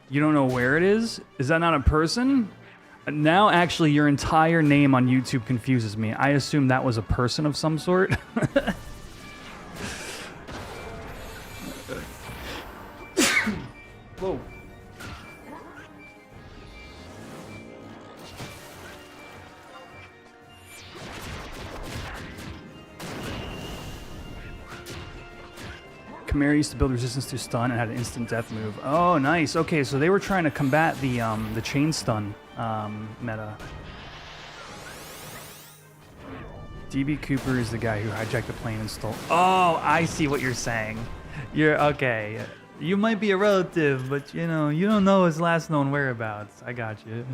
You don't know where it is? Is that not a person? Now, actually, your entire name on YouTube confuses me. I assume that was a person of some sort. Whoa. Chimera used to build resistance to stun and had an instant death move. Oh, nice. Okay, so they were trying to combat the chain stun meta. DB Cooper is the guy who hijacked the plane and stole. Oh, I see what you're saying. You're okay. You might be a relative, but you know you don't know his last known whereabouts. I got you.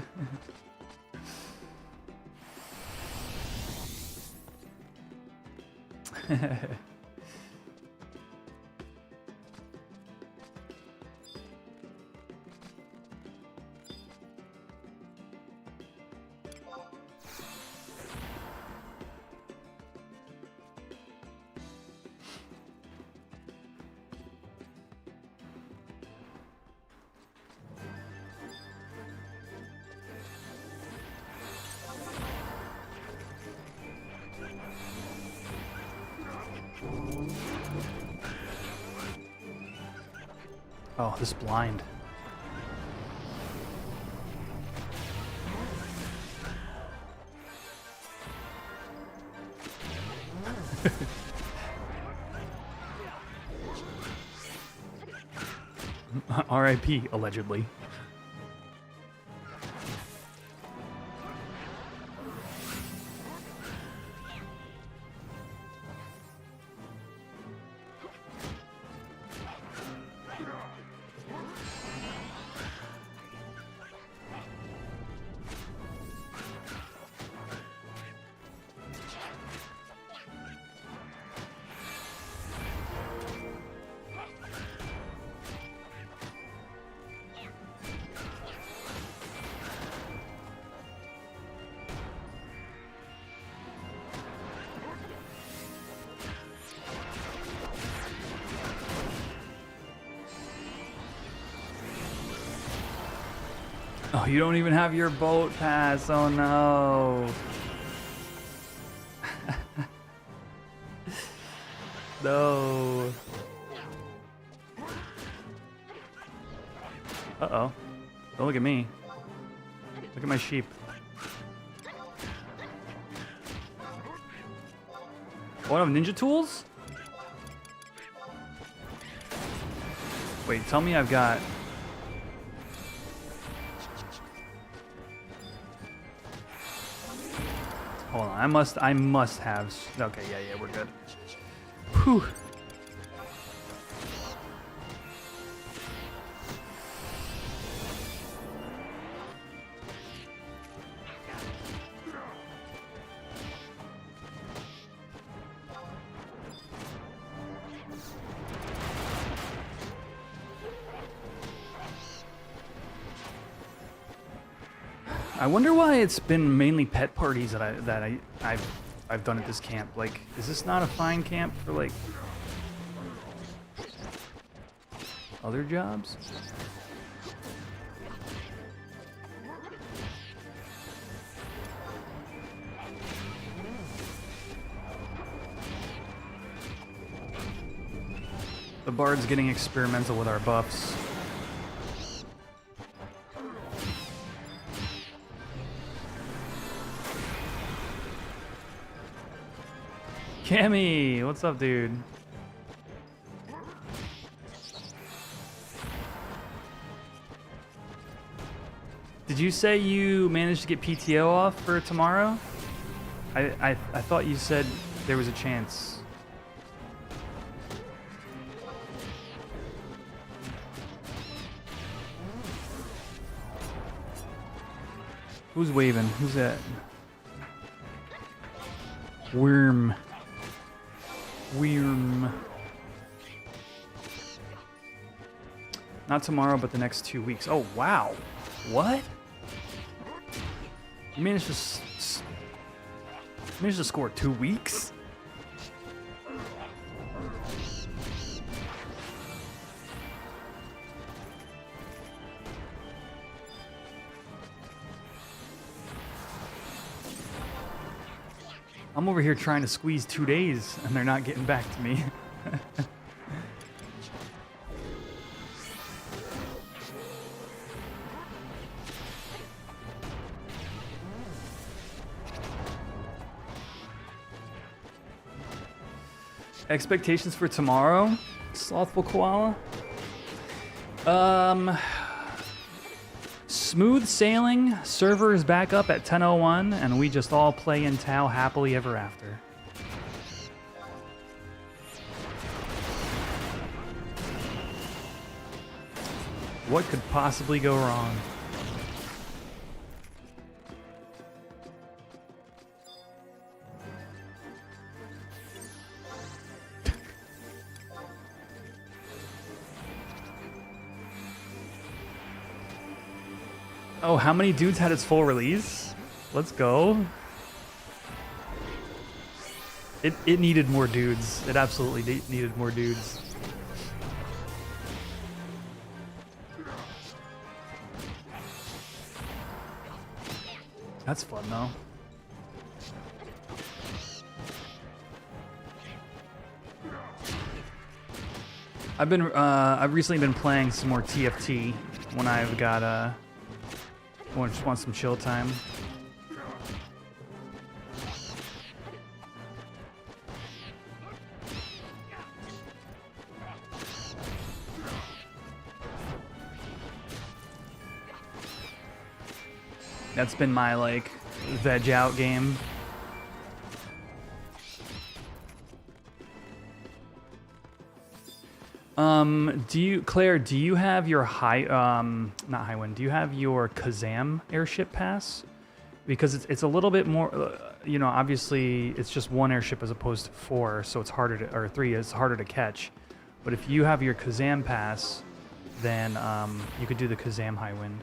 Oh, this blind. R.I.P. allegedly. Oh, you don't even have your boat pass. Oh no. No. Uh-oh. Don't look at me. Look at my sheep. Oh, I have ninja tools? Wait, tell me I've got... Hold on, I must have... Okay, yeah, we're good. Whew. I wonder why it's been mainly pet parties that I've done at this camp. Like, is this not a fine camp for like other jobs? The Bard's getting experimental with our buffs. Cammy, what's up, dude? Did you say you managed to get PTO off for tomorrow? I thought you said there was a chance. Who's waving? Who's that? Worm. Not tomorrow, but the next 2 weeks. Oh, wow. What? You managed to score 2 weeks? I'm over here trying to squeeze 2 days, and they're not getting back to me. Expectations for tomorrow, Slothful Koala? Smooth sailing, server is back up at 10:01, and we just all play in ToAU happily ever after. What could possibly go wrong? Oh, how many dudes had its full release? Let's go. It needed more dudes. It absolutely needed more dudes. That's fun though. I've recently been playing some more TFT when I've got just want some chill time. That's been my like veg out game. Claire, do you have your not Highwind, do you have your Kazam airship pass? Because it's a little bit more, you know, obviously it's just one airship as opposed to 4, so it's harder to, or 3, it's harder to catch. But if you have your Kazam pass, then you could do the Kazam Highwind.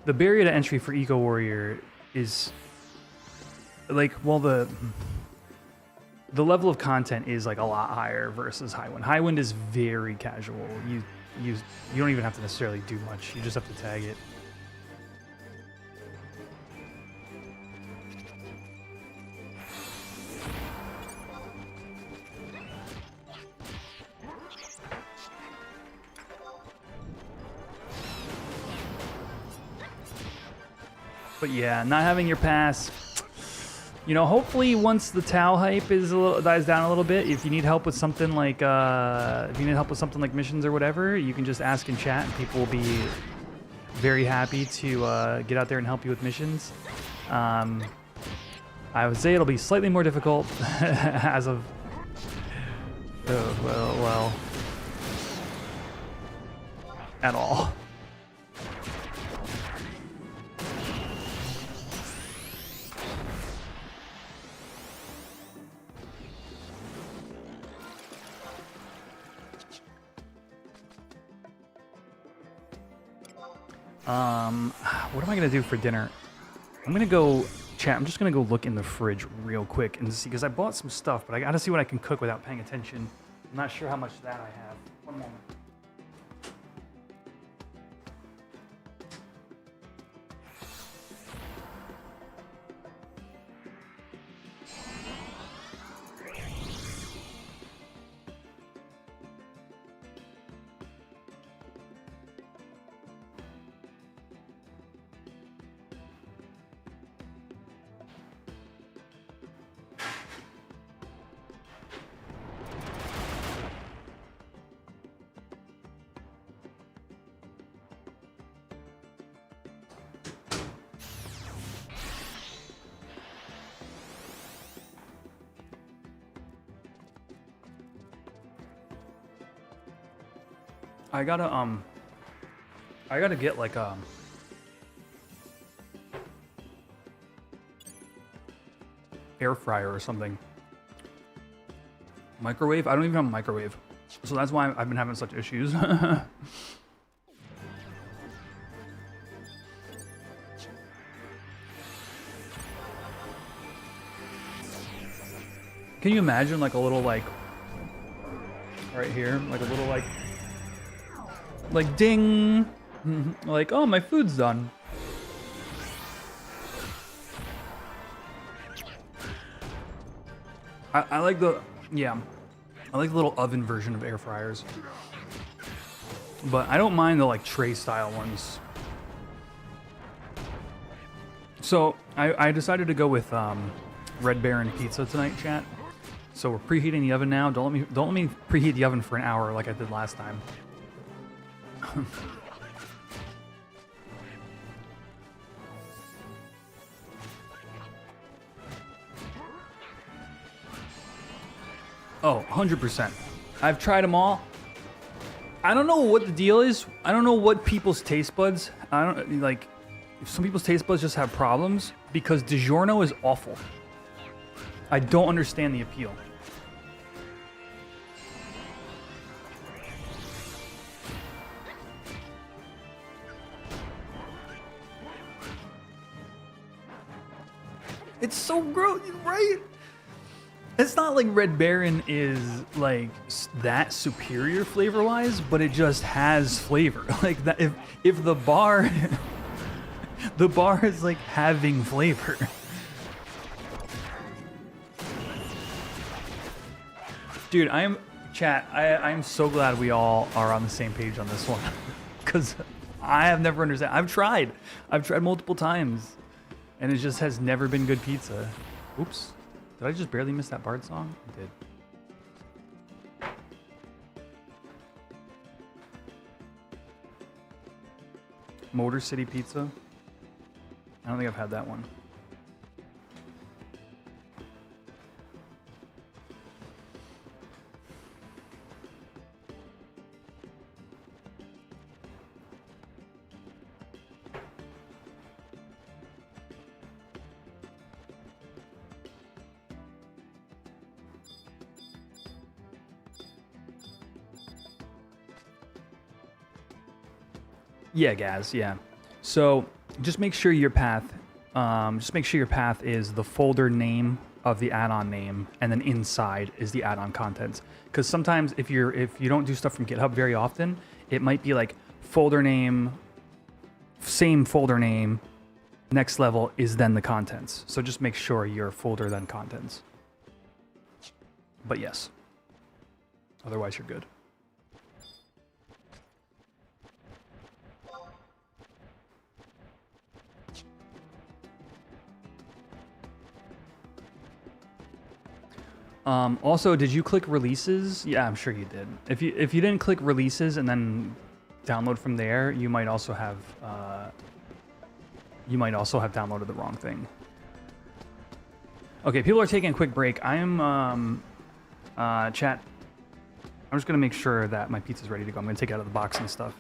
The barrier to entry for Eco Warrior is like, well, the level of content is like a lot higher versus Highwind. Highwind is very casual. You don't even have to necessarily do much. You just have to tag it. But yeah, not having your pass, you know, hopefully once the ToAU hype dies down a little bit, if you need help with something like missions or whatever, you can just ask in chat and people will be very happy to get out there and help you with missions. I would say it'll be slightly more difficult as of well, at all. What am I gonna do for dinner? I'm gonna go, chat, I'm just gonna go look in the fridge real quick and see, because I bought some stuff, but I gotta see what I can cook without paying attention. I'm not sure how much of that I have. One moment. I gotta get like air fryer or something. Microwave? I don't even have a microwave. So that's why I've been having such issues. Can you imagine like a little like right here, like a little like ding, like, oh, my food's done. I like the, yeah, I like the little oven version of air fryers. But I don't mind the like tray style ones. So I decided to go with Red Baron pizza tonight, chat. So we're preheating the oven now. Don't let me preheat the oven for an hour like I did last time. Oh, 100%. I've tried them all. I don't know what the deal is. I don't know what people's taste buds. I don't like. Some people's taste buds just have problems because DiGiorno is awful. I don't understand the appeal. It's so gross, right? It's not like Red Baron is like that superior flavor-wise, but it just has flavor. Like that, if the bar, the bar is like having flavor. Dude, I'm so glad we all are on the same page on this one, because I have never understood. I've tried multiple times, and it just has never been good pizza. Oops. Did I just barely miss that Bard song? I did. Motor City Pizza? I don't think I've had that one. Yeah, Gaz, yeah. So just make sure your path is the folder name of the add-on name, and then inside is the add-on contents. Because sometimes if you don't do stuff from GitHub very often, it might be like folder name, same folder name, next level is then the contents. So just make sure your folder then contents. But yes, otherwise you're good. Also, did you click releases? Yeah, I'm sure you did. If you didn't click releases and then download from there, you might also have downloaded the wrong thing. Okay, people are taking a quick break. I'm chat. I'm just gonna make sure that my pizza's ready to go. I'm gonna take it out of the box and stuff.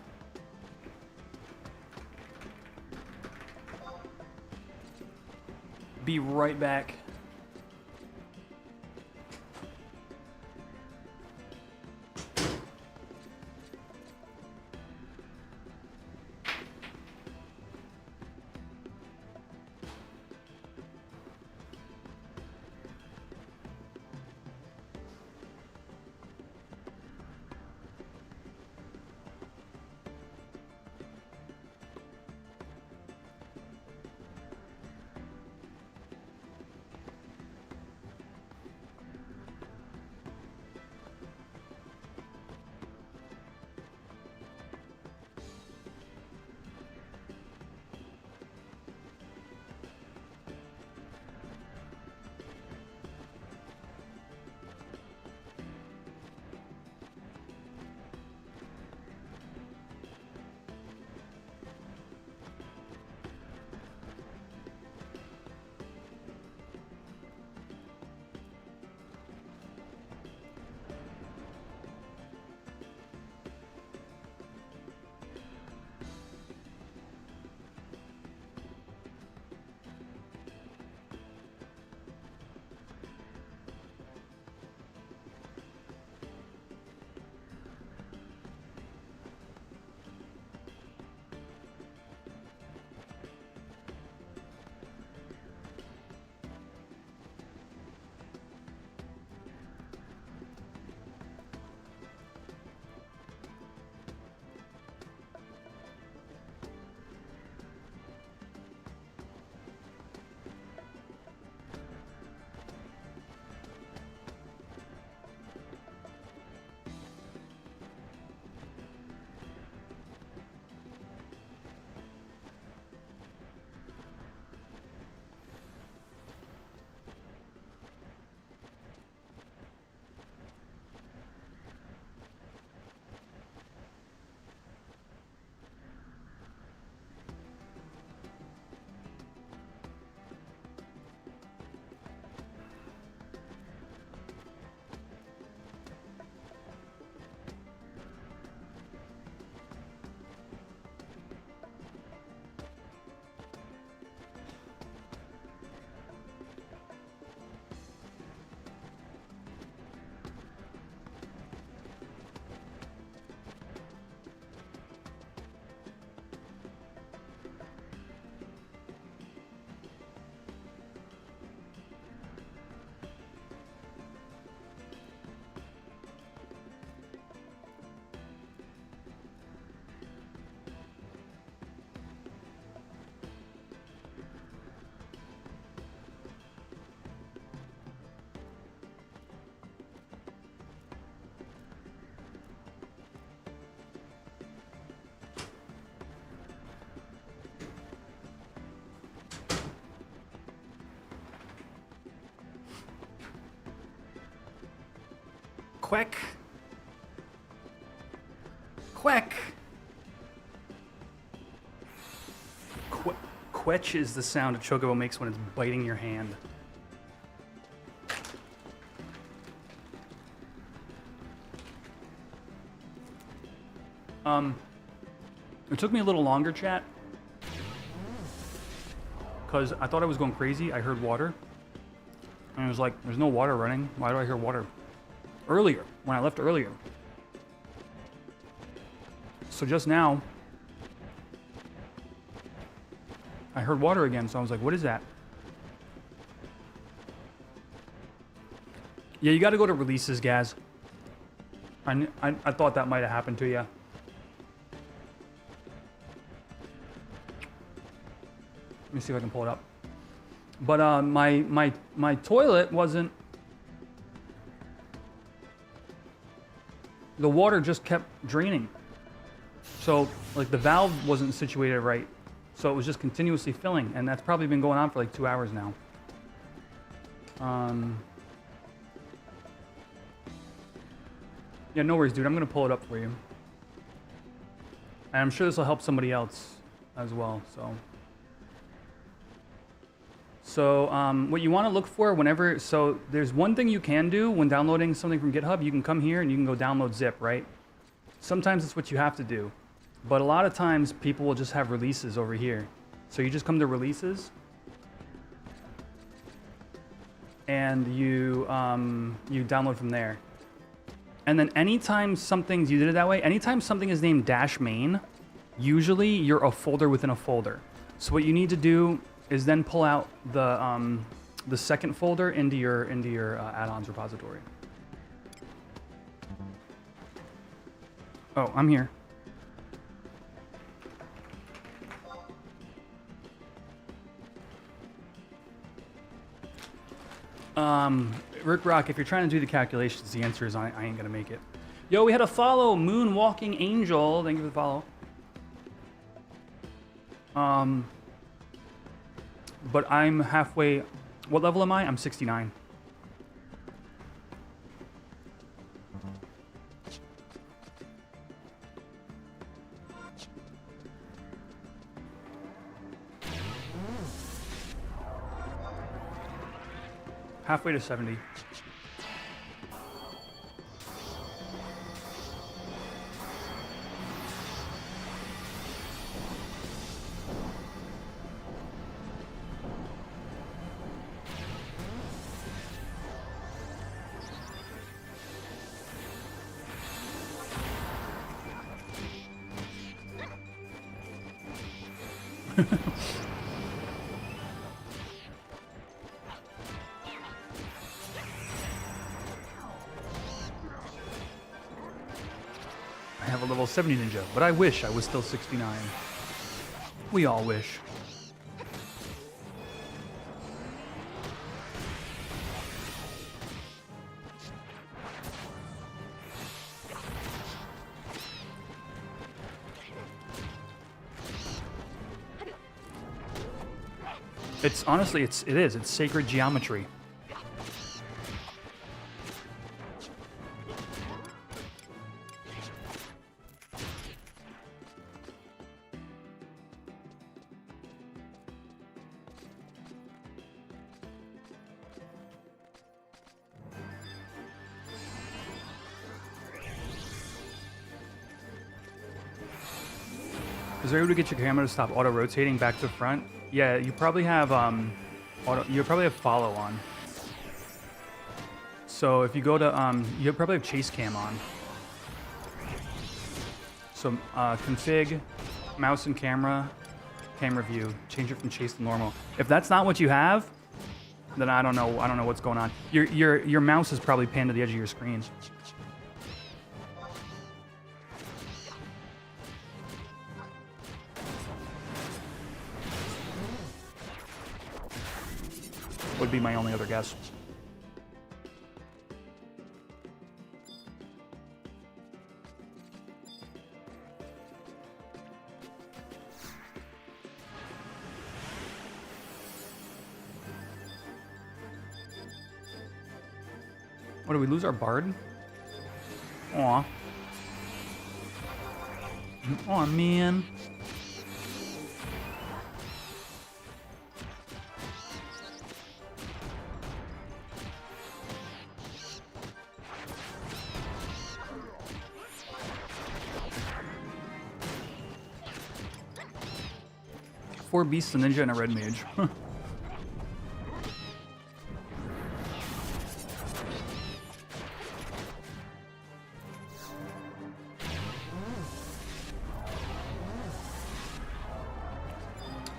Be right back. Quack. Quack. Quetch is the sound a chocobo makes when it's biting your hand. It took me a little longer, chat, because I thought I was going crazy. I heard water, and I was like, there's no water running. Why do I hear water? Earlier, when I left earlier. So just now, I heard water again, so I was like, what is that? Yeah, you got to go to releases, Gaz. I thought that might have happened to you. Let me see if I can pull it up. But my toilet wasn't. The water just kept draining. So like the valve wasn't situated right. So it was just continuously filling, and that's probably been going on for like 2 hours now. Yeah, no worries, dude. I'm gonna pull it up for you. And I'm sure this will help somebody else as well, So what you want to look for whenever, so there's one thing you can do when downloading something from GitHub. You can come here and you can go download zip, right? Sometimes it's what you have to do. But a lot of times people will just have releases over here. So you just come to releases. And you download from there. And then anytime you did it that way, anytime something is named -main, usually you're a folder within a folder. So what you need to do is then pull out the second folder into your add-ons repository. Oh, I'm here. Rick Rock, if you're trying to do the calculations, the answer is I ain't gonna make it. Yo, we had a follow, Moonwalking Angel. Thank you for the follow. But I'm halfway. What level am I? I'm 69. Halfway to 70. I have a level 70 ninja, but I wish I was still 69. We all wish. It's honestly, it is. It's sacred geometry. Is there a way to get your camera to stop auto-rotating back to front? Yeah, you probably have you probably have follow on. So if you go to you probably have chase cam on. So config, mouse and camera view, change it from chase to normal. If that's not what you have, then I don't know what's going on. Your mouse is probably panned to the edge of your screen. Would be my only other guess. What, did we lose our bard? Aw. Aw, man. Four beasts, a ninja, and a red mage. Huh.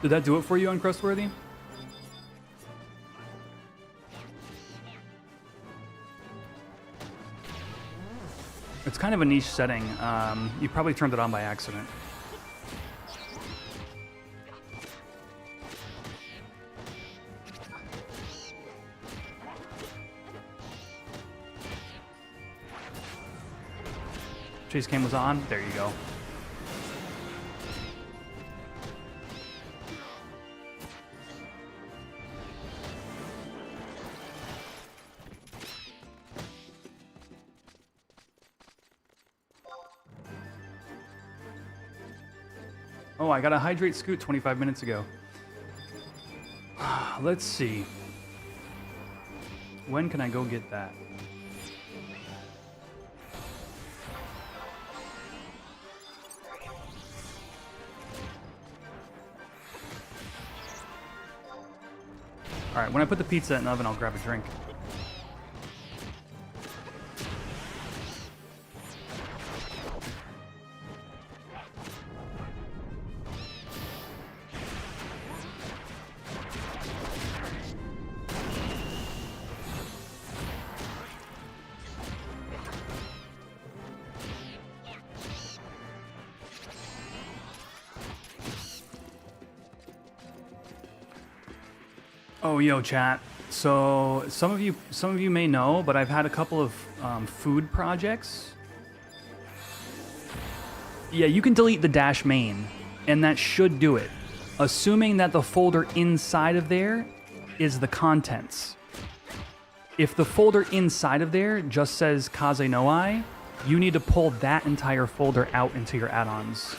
Did that do it for you, Uncrustworthy? It's kind of a niche setting. You probably turned it on by accident. Chase cam was on. There you go. Oh, I got a hydrate scoot 25 minutes ago. Let's see. When can I go get that? All right, when I put the pizza in the oven, I'll grab a drink. Oh, yo, chat. So some of you may know, but I've had a couple of food projects. Yeah, you can delete the dash main, and that should do it, assuming that the folder inside of there is the contents. If the folder inside of there just says Kaze no Ai, you need to pull that entire folder out into your add-ons.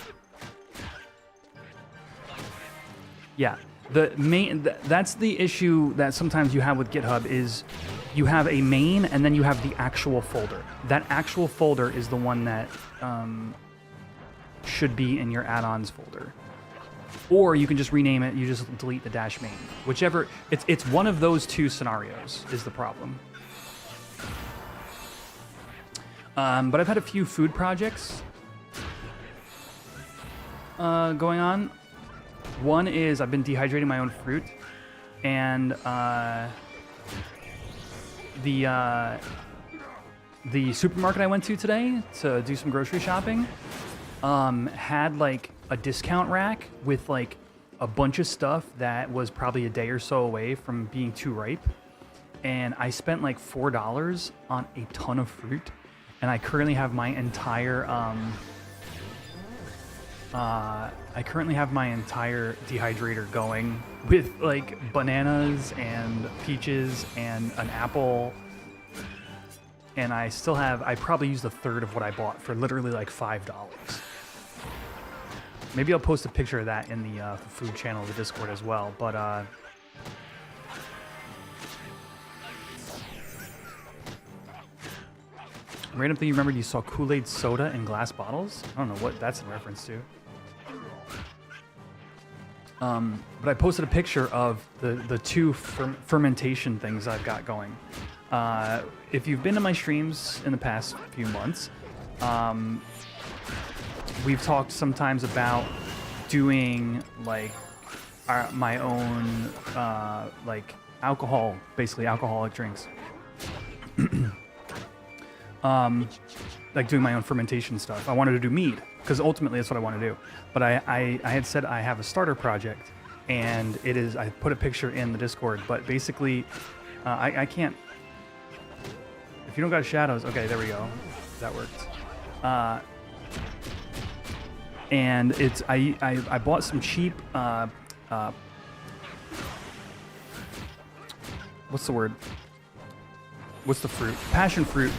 Yeah. That's the issue that sometimes you have with GitHub is you have a main and then you have the actual folder. That actual folder is the one that should be in your add-ons folder. Or you can just rename it, you just delete the dash main. Whichever, it's one of those two scenarios is the problem. But I've had a few food projects going on. One is I've been dehydrating my own fruit, and the supermarket I went to today to do some grocery shopping had like a discount rack with like a bunch of stuff that was probably a day or so away from being too ripe, and I spent like $4 on a ton of fruit, and I currently have my entire dehydrator going with like bananas and peaches and an apple. And I probably used a third of what I bought for literally like $5. Maybe I'll post a picture of that in the food channel of the Discord as well. But random thing you remembered, you saw Kool-Aid soda in glass bottles? I don't know what that's in reference to. But I posted a picture of the two fermentation things I've got going. If you've been to my streams in the past few months, we've talked sometimes about doing like my own like alcohol, basically alcoholic drinks. Like doing my own fermentation stuff. I wanted to do mead because ultimately that's what I want to do. But I had said I have a starter project, and it is, I put a picture in the Discord, but basically I can't, if you don't got shadows, okay, there we go, that worked. And it's, I bought some cheap, what's the word? What's the fruit? Passion fruit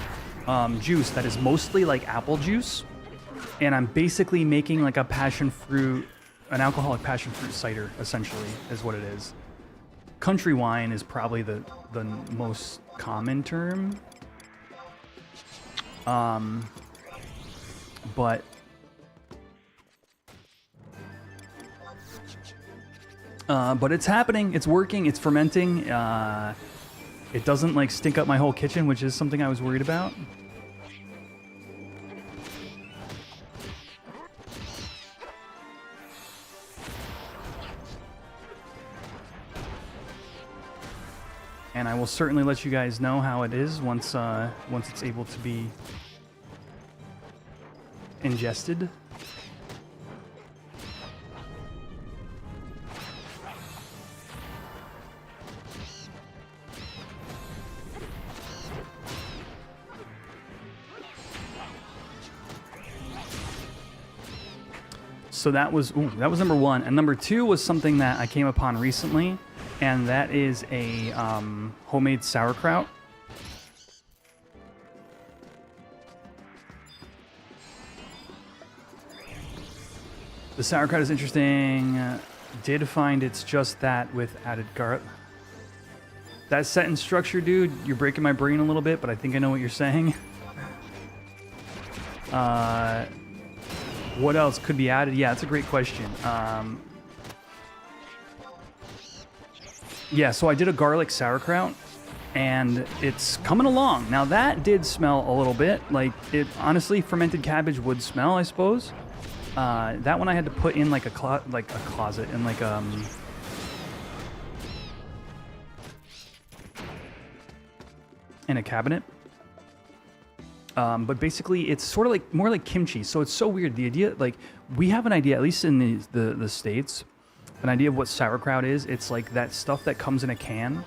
juice that is mostly like apple juice, and I'm basically making like a passion fruit, an alcoholic passion fruit cider, essentially, is what it is. Country wine is probably the most common term. But it's happening, it's working, it's fermenting. It doesn't like stink up my whole kitchen, which is something I was worried about. And I will certainly let you guys know how it is once it's able to be ingested. So that was number one, and number two was something that I came upon recently, and that is a homemade sauerkraut. The sauerkraut is interesting. Did find it's just that with added garlic. That sentence structure, dude, you're breaking my brain a little bit, but I think I know what you're saying. What else could be added? Yeah, that's a great question. Yeah, so I did a garlic sauerkraut, and it's coming along. Now, that did smell a little bit. Like, it honestly, fermented cabbage would smell, I suppose. That one I had to put in like a closet, in like in a cabinet. But basically, it's sort of like more like kimchi. So it's so weird. The idea, like, we have an idea, at least in the States, an idea of what sauerkraut is. It's like that stuff that comes in a can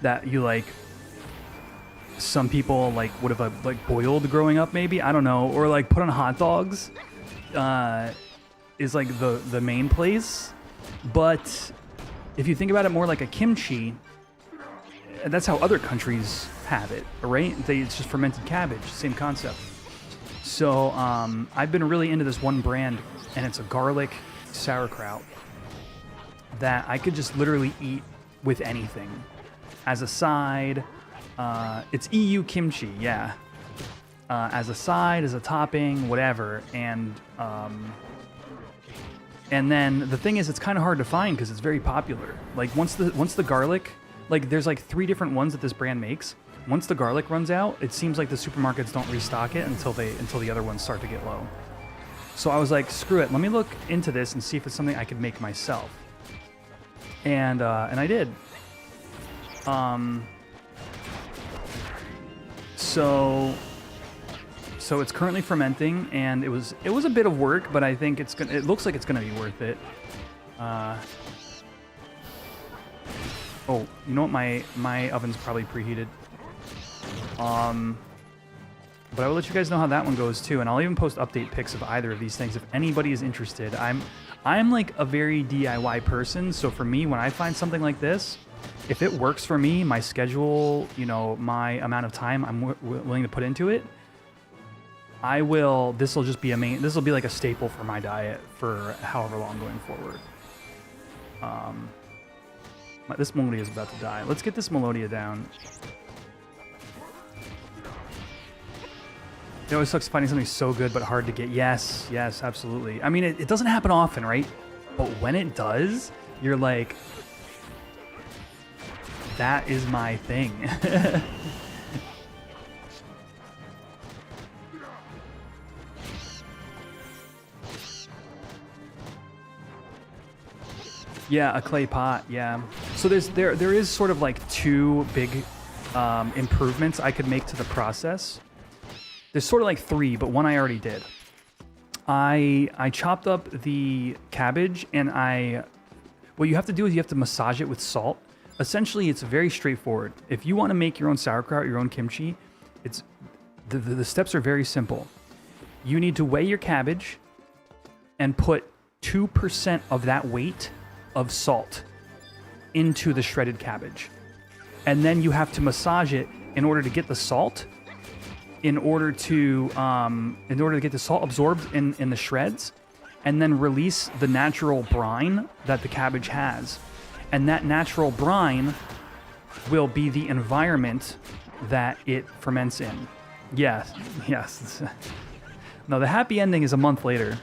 that you like. Some people like would have like boiled growing up, maybe, I don't know, or like put on hot dogs. Is like the main place. But if you think about it more like a kimchi, that's how other countries have it, right? It's just fermented cabbage, same concept. So I've been really into this one brand, and it's a garlic sauerkraut that I could just literally eat with anything as a side. It's EU kimchi, yeah. As a side, as a topping, whatever. And then the thing is, it's kind of hard to find because it's very popular. Like once the garlic, like there's like 3 different ones that this brand makes. Once the garlic runs out, it seems like the supermarkets don't restock it until the other ones start to get low. So I was like, screw it, let me look into this and see if it's something I could make myself. And I did. So it's currently fermenting, and it was a bit of work, but I think it looks like it's gonna be worth it. Oh, you know what? My oven's probably preheated. But I will let you guys know how that one goes too, and I'll even post update pics of either of these things if anybody is interested. I'm like a very DIY person, so for me, when I find something like this, if it works for me, my schedule, you know, my amount of time I'm willing to put into it, this will just be this will be like a staple for my diet for however long going forward. This Melodia is about to die. Let's get this Melodia down. It always sucks finding something so good but hard to get. Yes, absolutely. I mean, it doesn't happen often, right? But when it does, you're like, that is my thing. Yeah, a clay pot, yeah. So there is sort of like 2 big improvements I could make to the process. There's sort of like 3, but one I already did. I chopped up the cabbage, and what you have to do is you have to massage it with salt. Essentially, it's very straightforward. If you want to make your own sauerkraut, your own kimchi, the steps are very simple. You need to weigh your cabbage and put 2% of that weight of salt into the shredded cabbage. And then you have to massage it in order to get the salt in order to get the salt absorbed in the shreds, and then release the natural brine that the cabbage has. And that natural brine will be the environment that it ferments in. Yes, yes. No, the happy ending is a month later.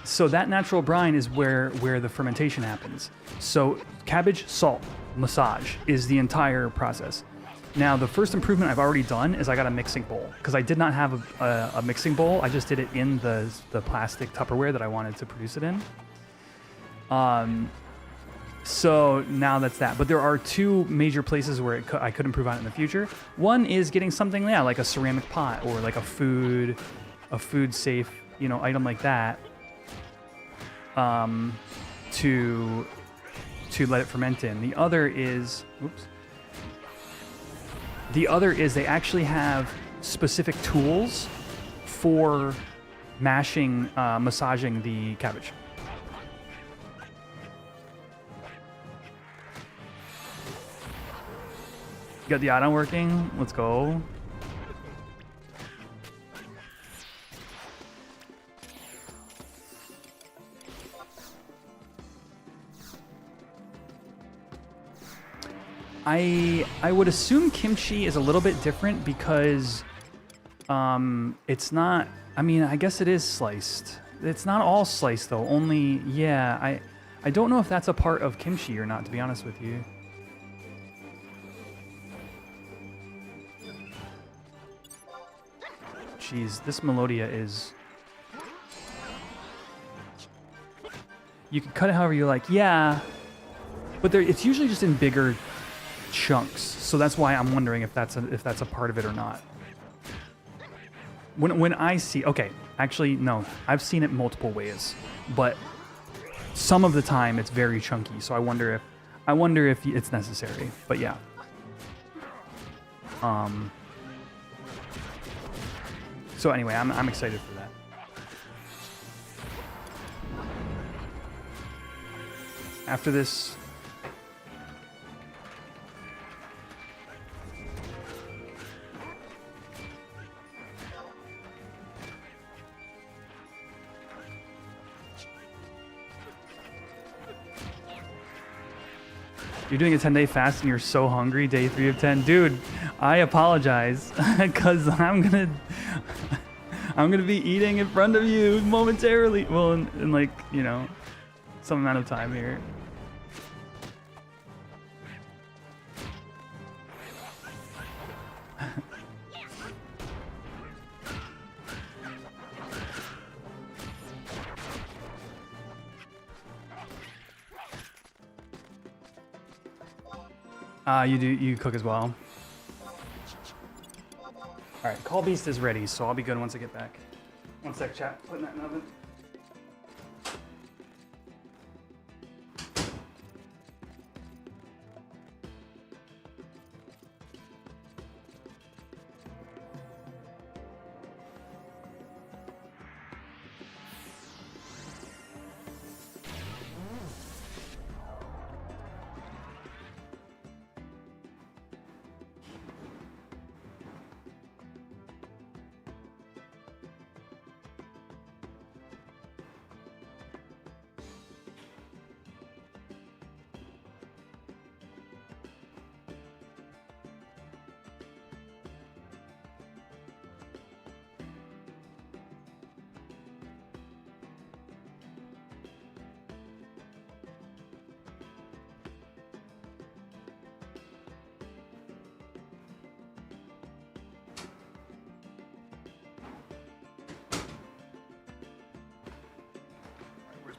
So that natural brine is where the fermentation happens. So cabbage, salt, massage is the entire process. Now, the first improvement I've already done is I got a mixing bowl, because I did not have a mixing bowl. I just did it in the plastic Tupperware that I wanted to produce it in. So now that's that. But there are two major places where I could improve on it in the future. One is getting something, like a ceramic pot or like a food safe, item like that, to let it ferment in. The other is, they actually have specific tools for massaging the cabbage. You got the add-on working? Let's go. I would assume kimchi is a little bit different because it's not, I guess it is sliced. It's not all sliced though, only, I don't know if that's a part of kimchi or not, to be honest with you. Jeez, this Melodia is... You can cut it however you like, but it's usually just in bigger chunks, so that's why I'm wondering if that's a part of it or not. When I see, okay, actually no, I've seen it multiple ways, but some of the time it's very chunky, so I wonder if it's necessary. But yeah. So anyway, I'm excited for that. After this, you're doing a 10-day fast and you're so hungry, day 3 of 10. Dude, I apologize, because I'm gonna be eating in front of you momentarily. Well, in like, some amount of time here. You cook as well. All right, Call Beast is ready, so I'll be good once I get back. One sec, chat. Putting that in the oven.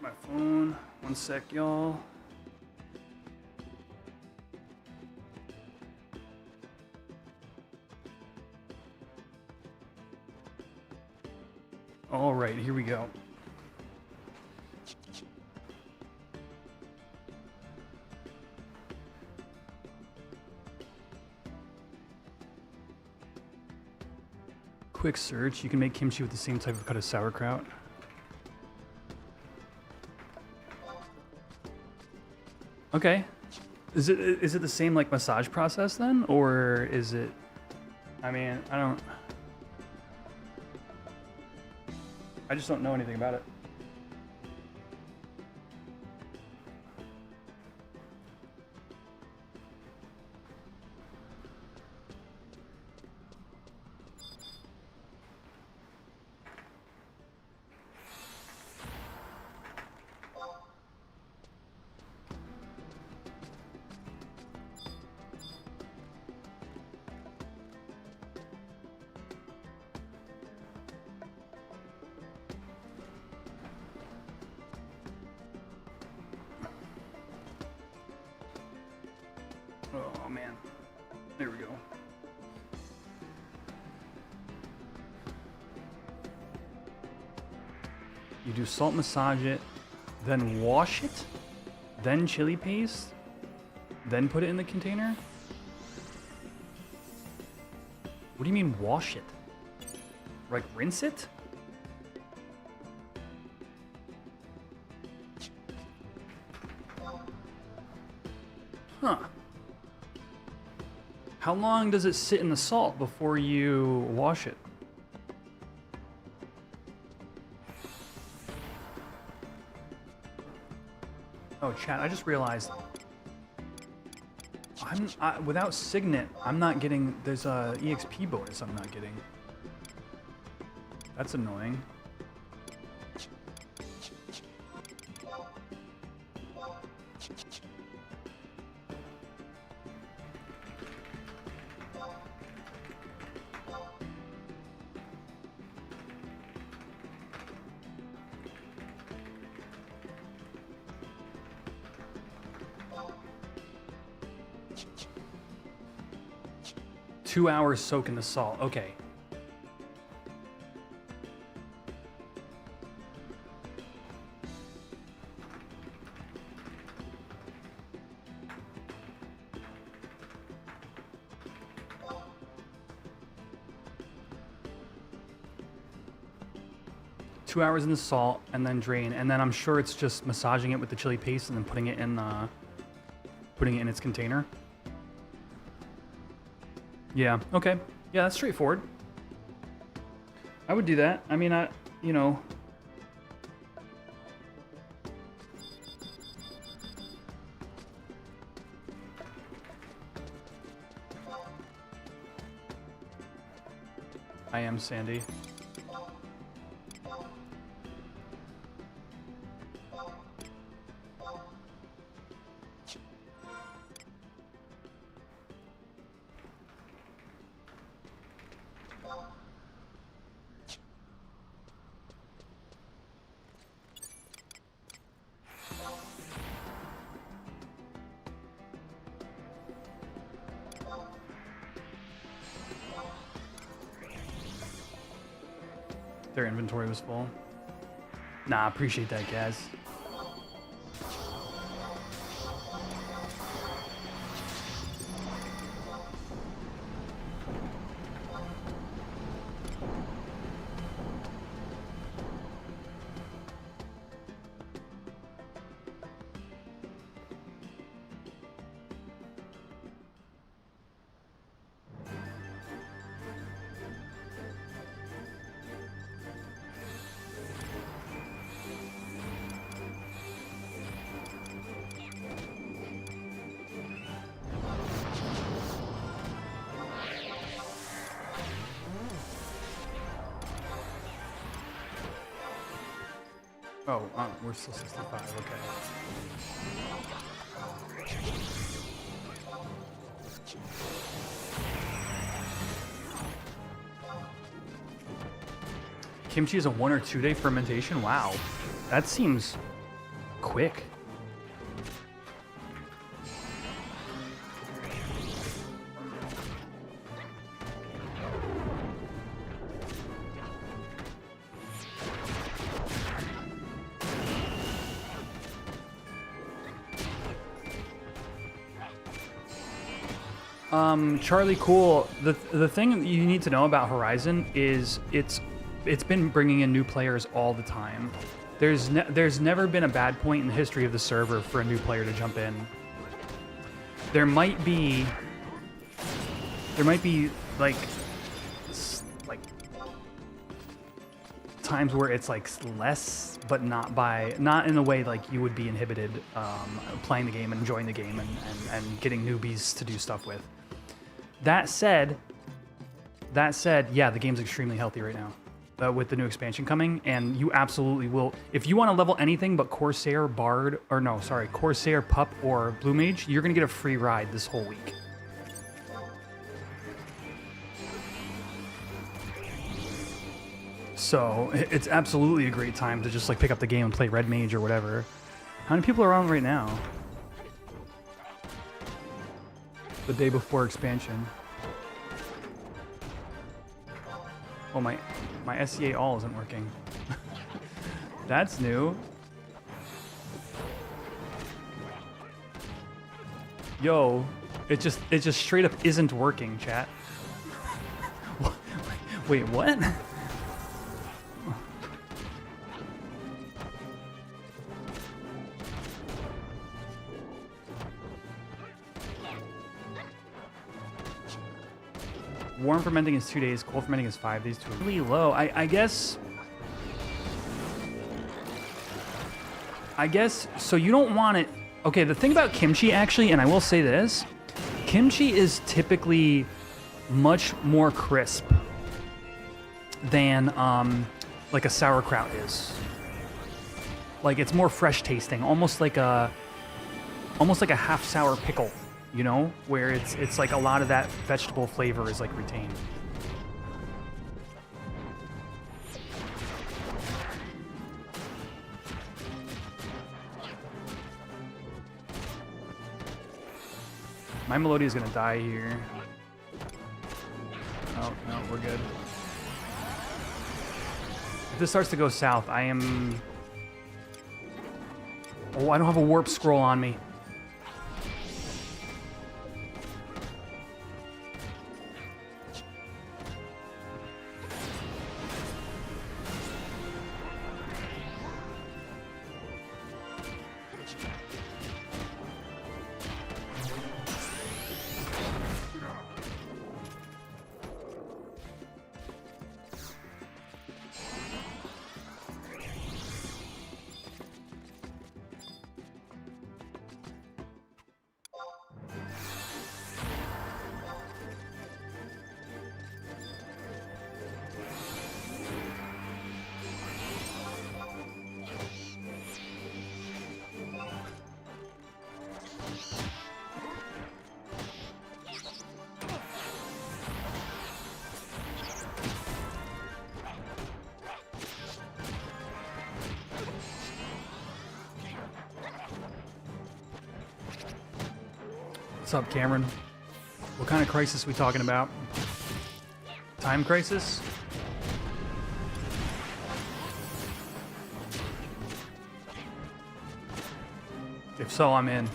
My phone. One sec, y'all. All right, here we go. Quick search. You can make kimchi with the same type of cut as sauerkraut. Okay. Is it the same like massage process then, or is it? I mean, I just don't know anything about it. Oh man, there we go. You do salt massage it, then wash it, then chili paste, then put it in the container? What do you mean wash it? Like rinse it? Huh. How long does it sit in the salt before you wash it? Oh, chat, I just realized without Signet, I'm not getting, there's a EXP bonus I'm not getting. That's annoying. Two hours soak in the salt. Okay. Two hours in the salt and then drain, and then I'm sure it's just massaging it with the chili paste and then putting it in its container. Yeah, okay. Yeah, that's straightforward. I would do that. I mean, you know. I am Sandy. Their inventory was full. Nah, appreciate that, guys. Oh, we're still 65, okay. Kimchi is a 1 or 2 day fermentation? Wow, that seems quick. Charlie Cool, the thing you need to know about Horizon is it's been bringing in new players all the time. There's never been a bad point in the history of the server for a new player to jump in. there might be like times where it's like less, but not in the way like you would be inhibited playing the game and enjoying the game and getting newbies to do stuff with. That said, yeah, the game's extremely healthy right now with the new expansion coming, and you absolutely will. If you want to level anything but Corsair, Bard, or no, sorry, Corsair, Pup, or Blue Mage, you're gonna get a free ride this whole week. So it's absolutely a great time to just like pick up the game and play Red Mage or whatever. How many people are on right now? The day before expansion. Oh, my SCA all isn't working. That's new. Yo, it just straight up isn't working, chat. Wait, what? Warm fermenting is 2 days, cold fermenting is 5 days. Really low. I guess, so you don't want it. Okay, the thing about kimchi actually, and I will say this, kimchi is typically much more crisp than like a sauerkraut is. Like it's more fresh tasting, almost like a half sour pickle. You know, where it's like a lot of that vegetable flavor is like retained. My Melodia is gonna die here. Oh no, we're good. If this starts to go south, I am. Oh, I don't have a warp scroll on me. What's up, Cameron? What kind of crisis we talking about? Time crisis? If so, I'm in.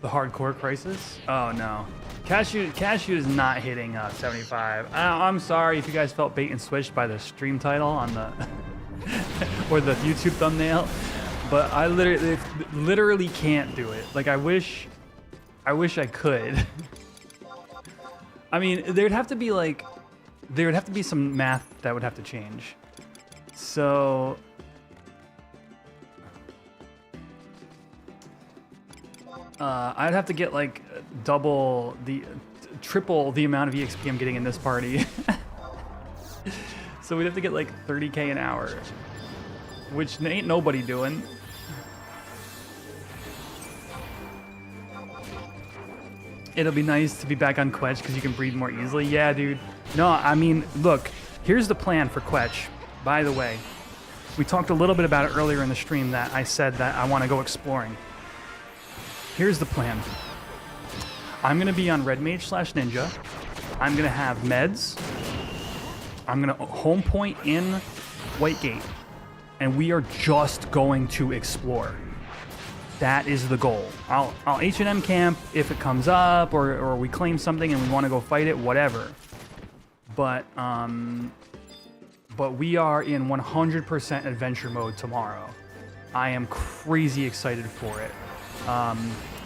The hardcore crisis? Oh no. Cashew is not hitting 75. I'm sorry if you guys felt bait and switched by the stream title on the or the YouTube thumbnail, but I literally can't do it. Like I wish I could. I mean, there'd have to be some math that would have to change. So I'd have to get like triple the amount of EXP I'm getting in this party. So we'd have to get like 30K an hour, which ain't nobody doing. It'll be nice to be back on Quetch because you can breed more easily. Yeah, dude. No, I mean, look, here's the plan for Quetch. By the way, we talked a little bit about it earlier in the stream that I said that I want to go exploring. Here's the plan. I'm gonna be on Red Mage / Ninja. I'm gonna have meds. I'm gonna home point in Whitegate, and we are just going to explore. That is the goal. I'll H&M camp if it comes up, or we claim something and we want to go fight it, whatever. But we are in 100% adventure mode tomorrow. I am crazy excited for it.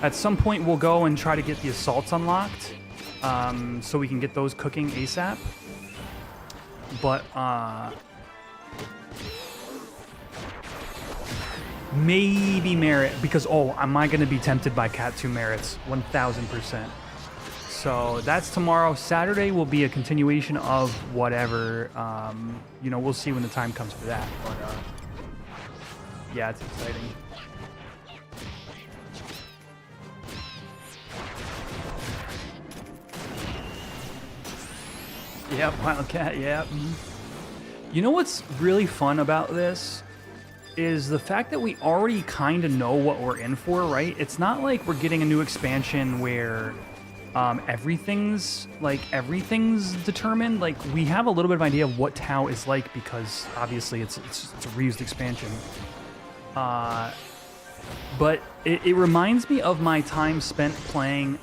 At some point, we'll go and try to get the assaults unlocked, so we can get those cooking ASAP. But maybe Merit, because am I going to be tempted by Cat 2 Merits? 1000%. So that's tomorrow. Saturday will be a continuation of whatever. You know, we'll see when the time comes for that. But yeah, it's exciting. Yep, Wildcat, yep. You know what's really fun about this? Is the fact that we already kind of know what we're in for, right? It's not like we're getting a new expansion where everything's determined. Like, we have a little bit of idea of what ToAU is like because obviously it's a reused expansion. But it reminds me of my time spent playing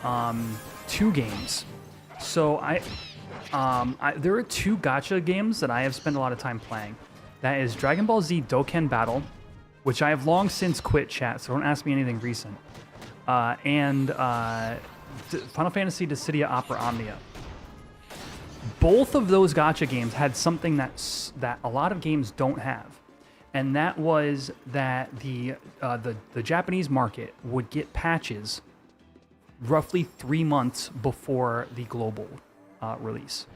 2 games. So there are 2 gacha games that I have spent a lot of time playing. That is Dragon Ball Z Dokkan Battle, which I have long since quit, chat, so don't ask me anything recent. And Final Fantasy Dissidia Opera Omnia. Both of those gacha games had something that a lot of games don't have. And that was that the Japanese market would get patches roughly 3 months before the global release.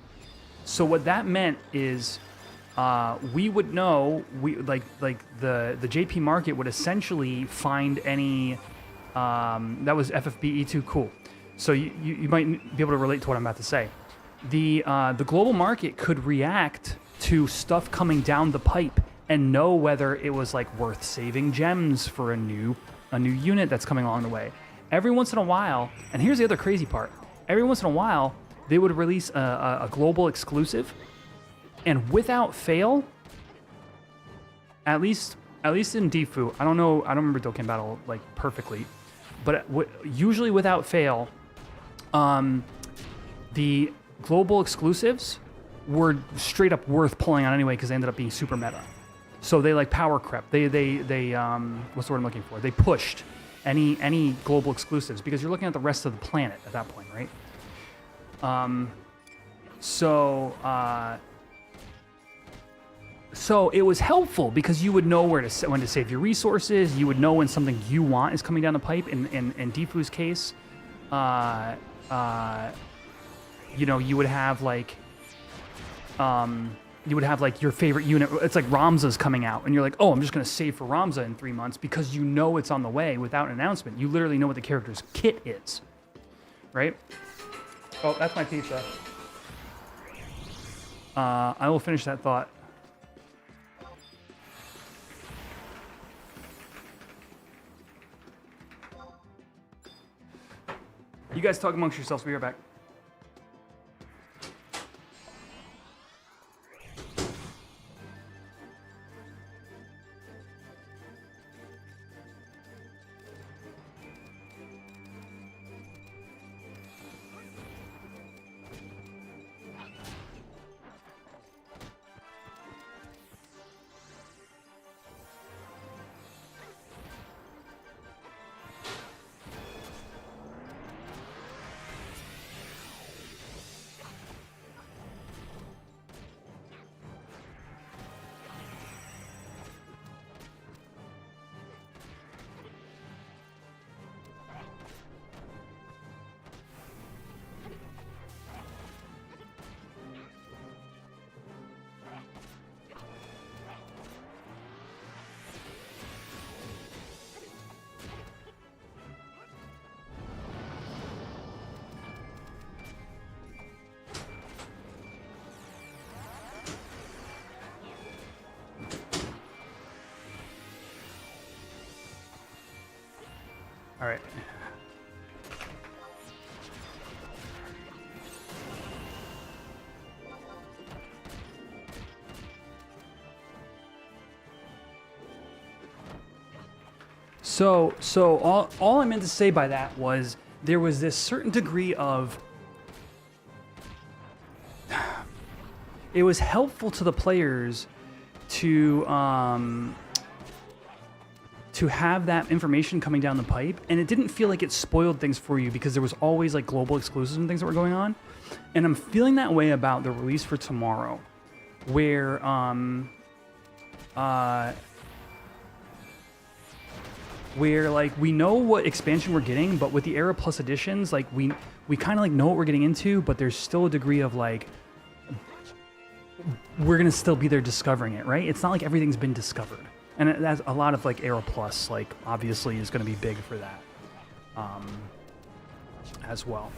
So what that meant is we would know, the JP market would essentially find any that was FFBE2, cool. So you might be able to relate to what I'm about to say. The global market could react to stuff coming down the pipe and know whether it was like worth saving gems for a new unit that's coming along the way. Every once in a while, and here's the other crazy part, every once in a while they would release a global exclusive, and without fail, at least in Defu, I don't remember Dokkan Battle like perfectly, but usually without fail, the global exclusives were straight up worth pulling on anyway because they ended up being super meta. So they like power crept. They what's the word I'm looking for? They pushed any global exclusives because you're looking at the rest of the planet at that point, right? So it was helpful because you would know when to save your resources. You would know when something you want is coming down the pipe. In Defu's case, you know, you would have like your favorite unit. It's like Ramza's coming out, and you're like, oh, I'm just gonna save for Ramza in 3 months because you know it's on the way without an announcement. You literally know what the character's kit is, right? Oh, that's my pizza. I will finish that thought. You guys talk amongst yourselves. Be right back. All right. So all I meant to say by that was there was this certain degree of it was helpful to the players to have that information coming down the pipe, and it didn't feel like it spoiled things for you because there was always like global exclusives and things that were going on. And I'm feeling that way about the release for tomorrow, where like we know what expansion we're getting, but with the Era Plus editions, like we kind of like know what we're getting into, but there's still a degree of like we're gonna still be there discovering it, right? It's not like everything's been discovered, and that's a lot of like Era Plus, like obviously is gonna be big for that as well.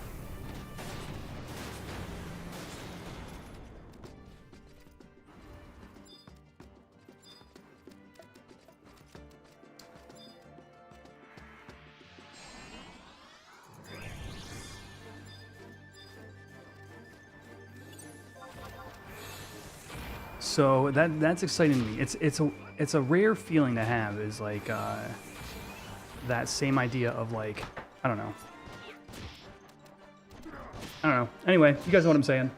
So that's exciting to me. It's a rare feeling to have, is like that same idea of like I don't know. Anyway, you guys know what I'm saying.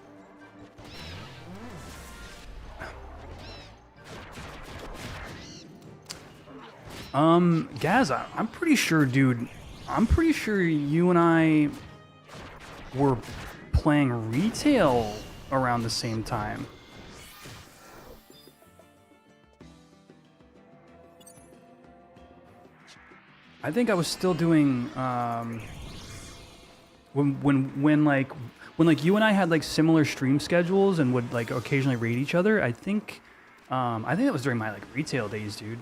Gaza, I'm pretty sure, dude. I'm pretty sure you and I were playing retail around the same time. I think I was still doing when like you and I had like similar stream schedules and would like occasionally raid each other. I think that was during my like retail days, dude.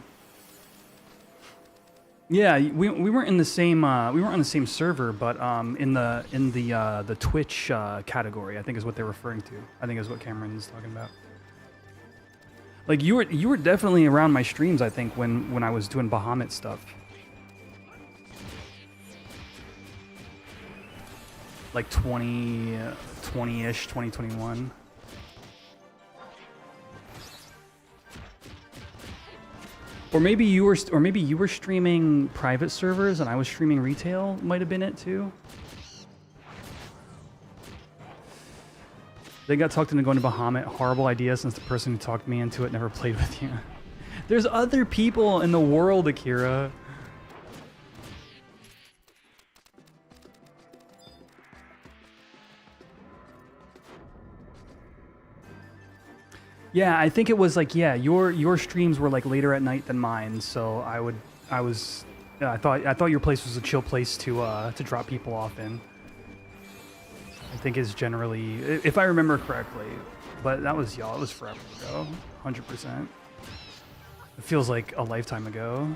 Yeah, we weren't in the same we weren't on the same server, but in the Twitch category, I think is what they're referring to. I think is what Cameron's talking about. Like you were definitely around my streams, I think, when I was doing Bahamut stuff. Like 20-ish, 2021. Or maybe you were streaming private servers and I was streaming retail, might have been it too. They got talked into going to Bahamut. Horrible idea since the person who talked me into it never played with you. There's other people in the world, Akira. Yeah, I think it was like, yeah, your streams were like later at night than mine, so I thought your place was a chill place to drop people off in. I think is generally, if I remember correctly, but that was, y'all, it was forever ago, 100%. It feels like a lifetime ago.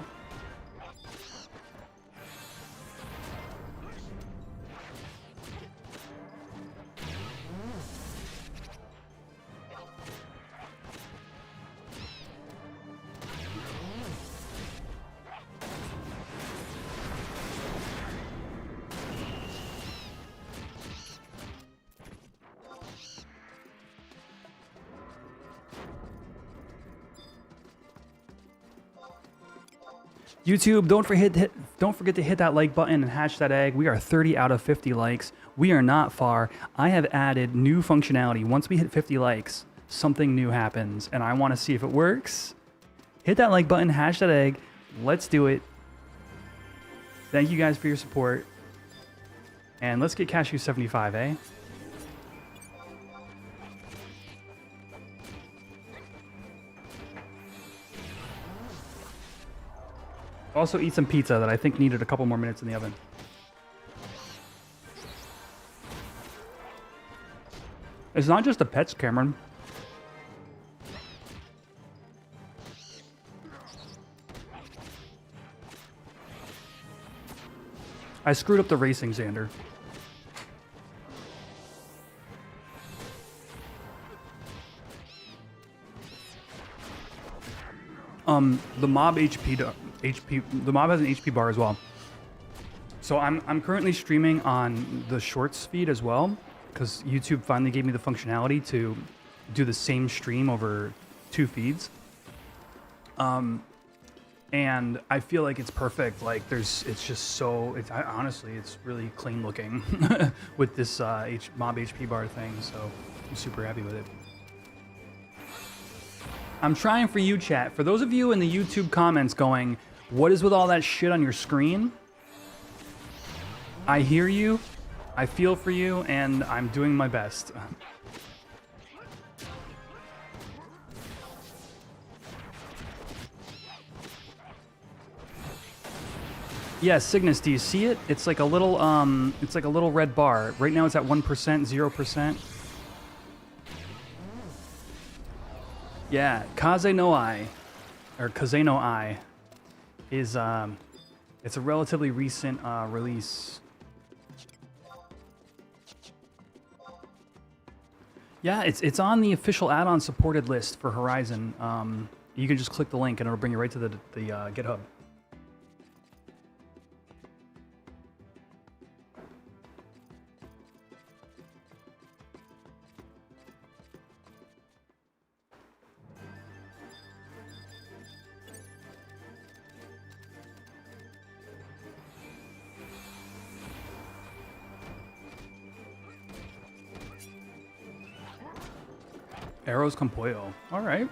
YouTube, don't forget to hit that like button and hatch that egg. We are 30 out of 50 likes. We are not far. I have added new functionality. Once we hit 50 likes, something new happens, and I want to see if it works. Hit that like button, hash that egg. Let's do it. Thank you guys for your support. And let's get Cashew 75, eh? Also eat some pizza that I think needed a couple more minutes in the oven. It's not just the pets, Cameron. I screwed up the racing, Xander. The mob the mob has an HP bar as well. So I'm currently streaming on the shorts feed as well, because YouTube finally gave me the functionality to do the same stream over 2 feeds. and I feel like it's perfect. Like it's just so. Honestly, it's really clean looking with this mob HP bar thing. So I'm super happy with it. I'm trying for you, chat. For those of you in the YouTube comments going, "What is with all that shit on your screen?" I hear you, I feel for you, and I'm doing my best. Yeah, Cygnus, do you see it? It's like a little red bar. Right now it's at 1%, 0%. Yeah, Kaze no Ai, or Kaze no Ai, is it's a relatively recent release. Yeah, it's on the official add-on supported list for Horizon. You can just click the link and it'll bring you right to the GitHub. Arrows con pollo. All right.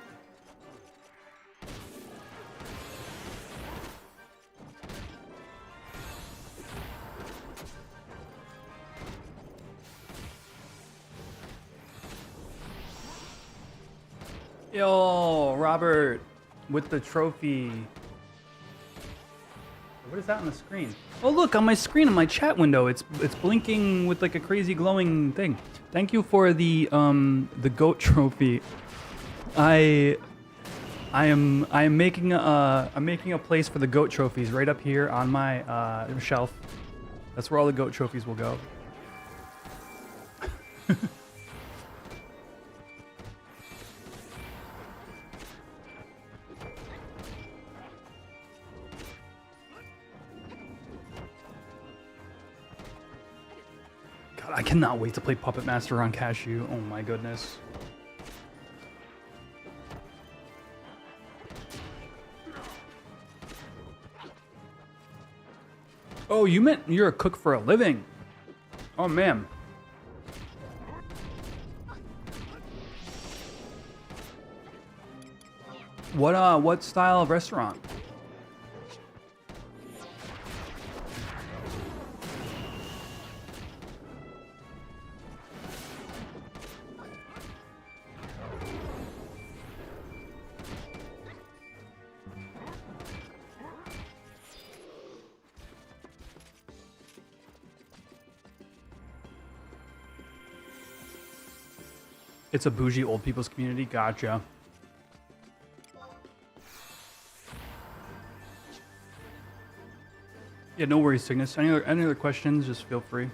Yo, Robert, with the trophy. What is that on the screen? Oh, look, on my screen, on my chat window, it's blinking with like a crazy glowing thing. Thank you for the goat trophy. I am making a place for the goat trophies right up here on my shelf. That's where all the goat trophies will go. God, I cannot wait to play Puppet Master on Cashew. Oh my goodness. Oh, you meant you're a cook for a living? Oh man. What style of restaurant? It's a bougie old people's community. Gotcha. Yeah, no worries, Cygnus. Any other questions? Just feel free.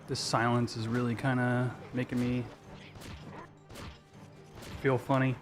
This silence is really kind of making me feel funny.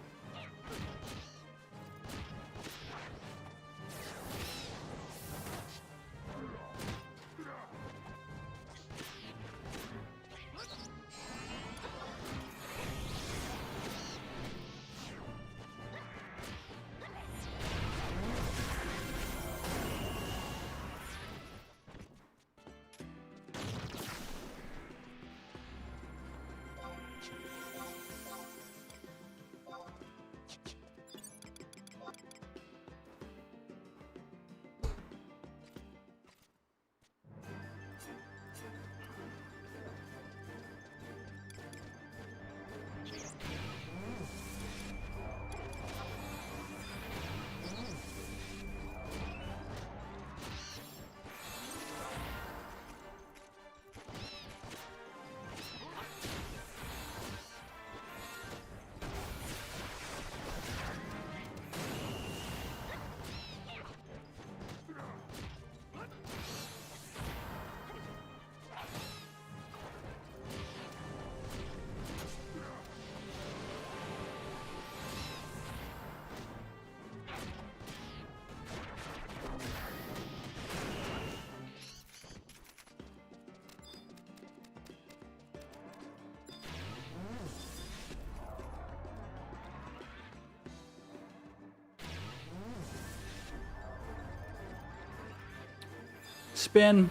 Spin.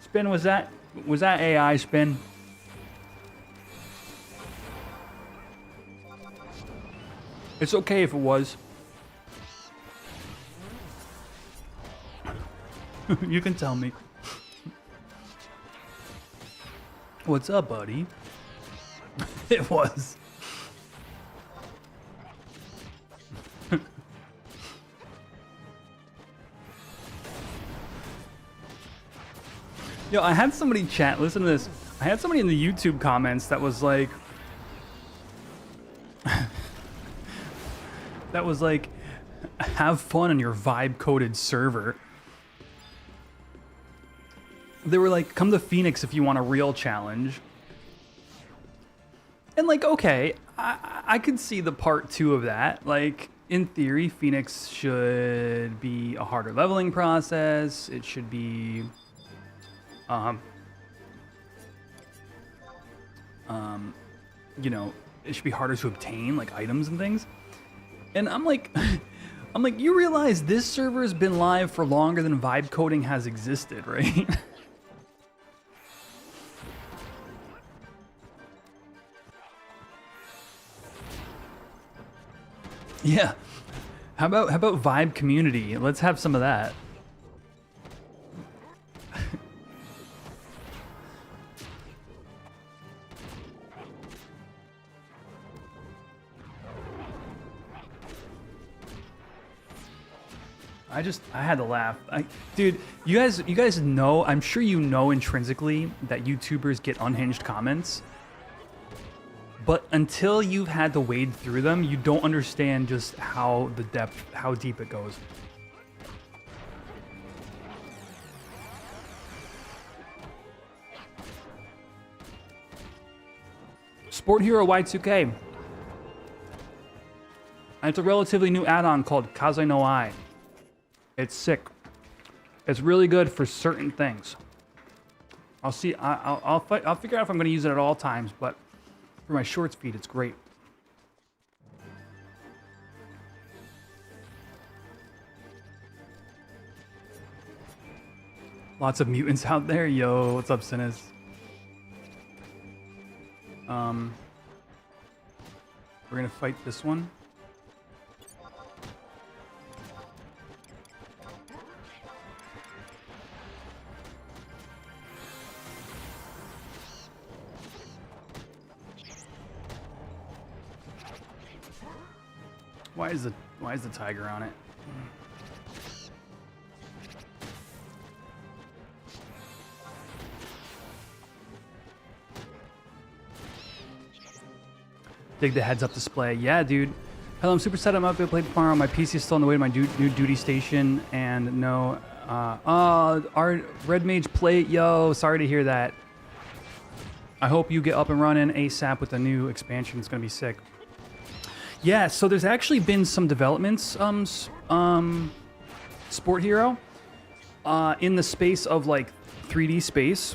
Spin, was that AI, Spin? It's okay if it was. You can tell me. What's up, buddy? It was. Yo, I had somebody chat, listen to this. I had somebody in the YouTube comments that was like, have fun on your vibe coded server. They were like, come to Phoenix if you want a real challenge. And like, okay, I could see the part 2 of that. Like, in theory, Phoenix should be a harder leveling process. It should be, you know, it should be harder to obtain like items and things. And I'm like, you realize this server has been live for longer than vibe coding has existed, right? Yeah. How about vibe community? Let's have some of that. I had to laugh. Dude, you guys know, I'm sure you know intrinsically that YouTubers get unhinged comments. But until you've had to wade through them, you don't understand just how deep it goes. Sport Hero Y2K. It's a relatively new add-on called Kaze no Ai. It's sick. It's really good for certain things. I'll see. I'll figure out if I'm going to use it at all times, but for my shorts feed, it's great. Lots of mutants out there. Yo, what's up, Sinis? We're gonna fight this one. Why is the tiger on it? Dig the heads up display. Yeah, dude. Hello, I'm super set. I'm up to play tomorrow. My PC is still on the way to my new duty station, and no. Our Red Mage play it. Yo, sorry to hear that. I hope you get up and running ASAP with the new expansion. It's gonna be sick. Yeah, so there's actually been some developments, Sport Hero, in the space of like 3D space,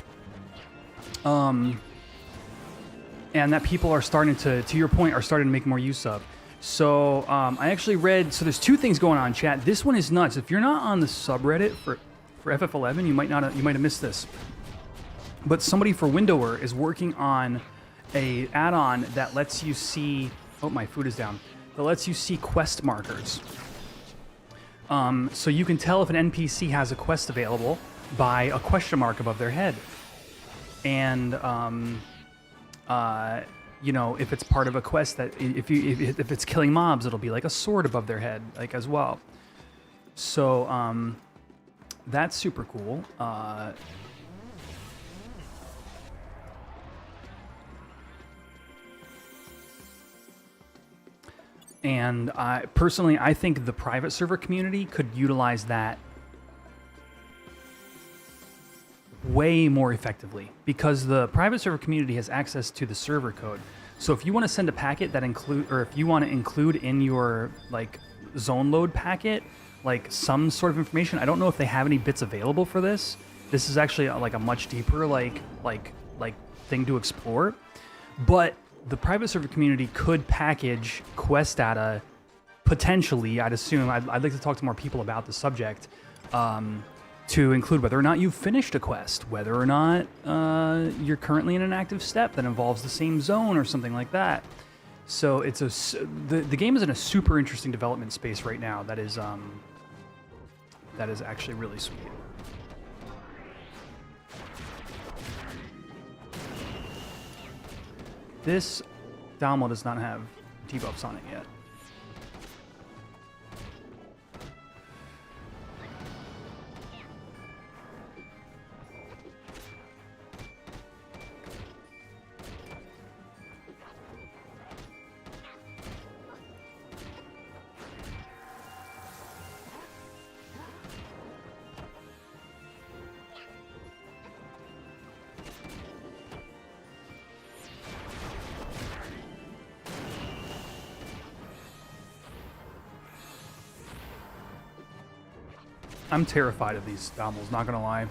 and that people are starting to your point, are starting to make more use of. So I actually read, so there's two things going on, chat. This one is nuts. If you're not on the subreddit for FF11, you might have missed this. But somebody for Windower is working on a add-on that lets you see. Oh, my food is down. That lets you see quest markers. So you can tell if an NPC has a quest available by a question mark above their head. And, you know, if it's part of a quest that, if it's killing mobs, it'll be like a sword above their head, like as well. So, that's super cool. And personally, I think the private server community could utilize that way more effectively, because the private server community has access to the server code. So if you want to send a packet that or if you want to include in your like zone load packet, like some sort of information, I don't know if they have any bits available for this. This is actually like a much deeper like thing to explore, but the private server community could package quest data, potentially, I'd assume. I'd like to talk to more people about the subject, to include whether or not you've finished a quest, whether or not you're currently in an active step that involves the same zone or something like that. So it's the game is in a super interesting development space right now. That is actually really sweet. This Dalma does not have debuffs on it yet. I'm terrified of these Dalmals, not gonna lie.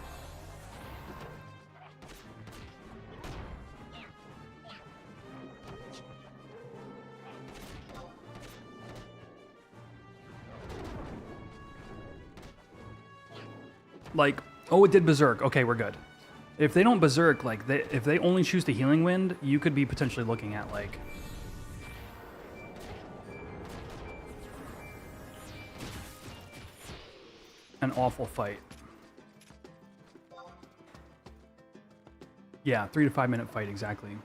Like, oh, it did Berserk. Okay, we're good. If they don't Berserk, like, if they only choose the Healing Wind, you could be potentially looking at, like, an awful fight. Yeah, 3 to 5 minute fight, exactly.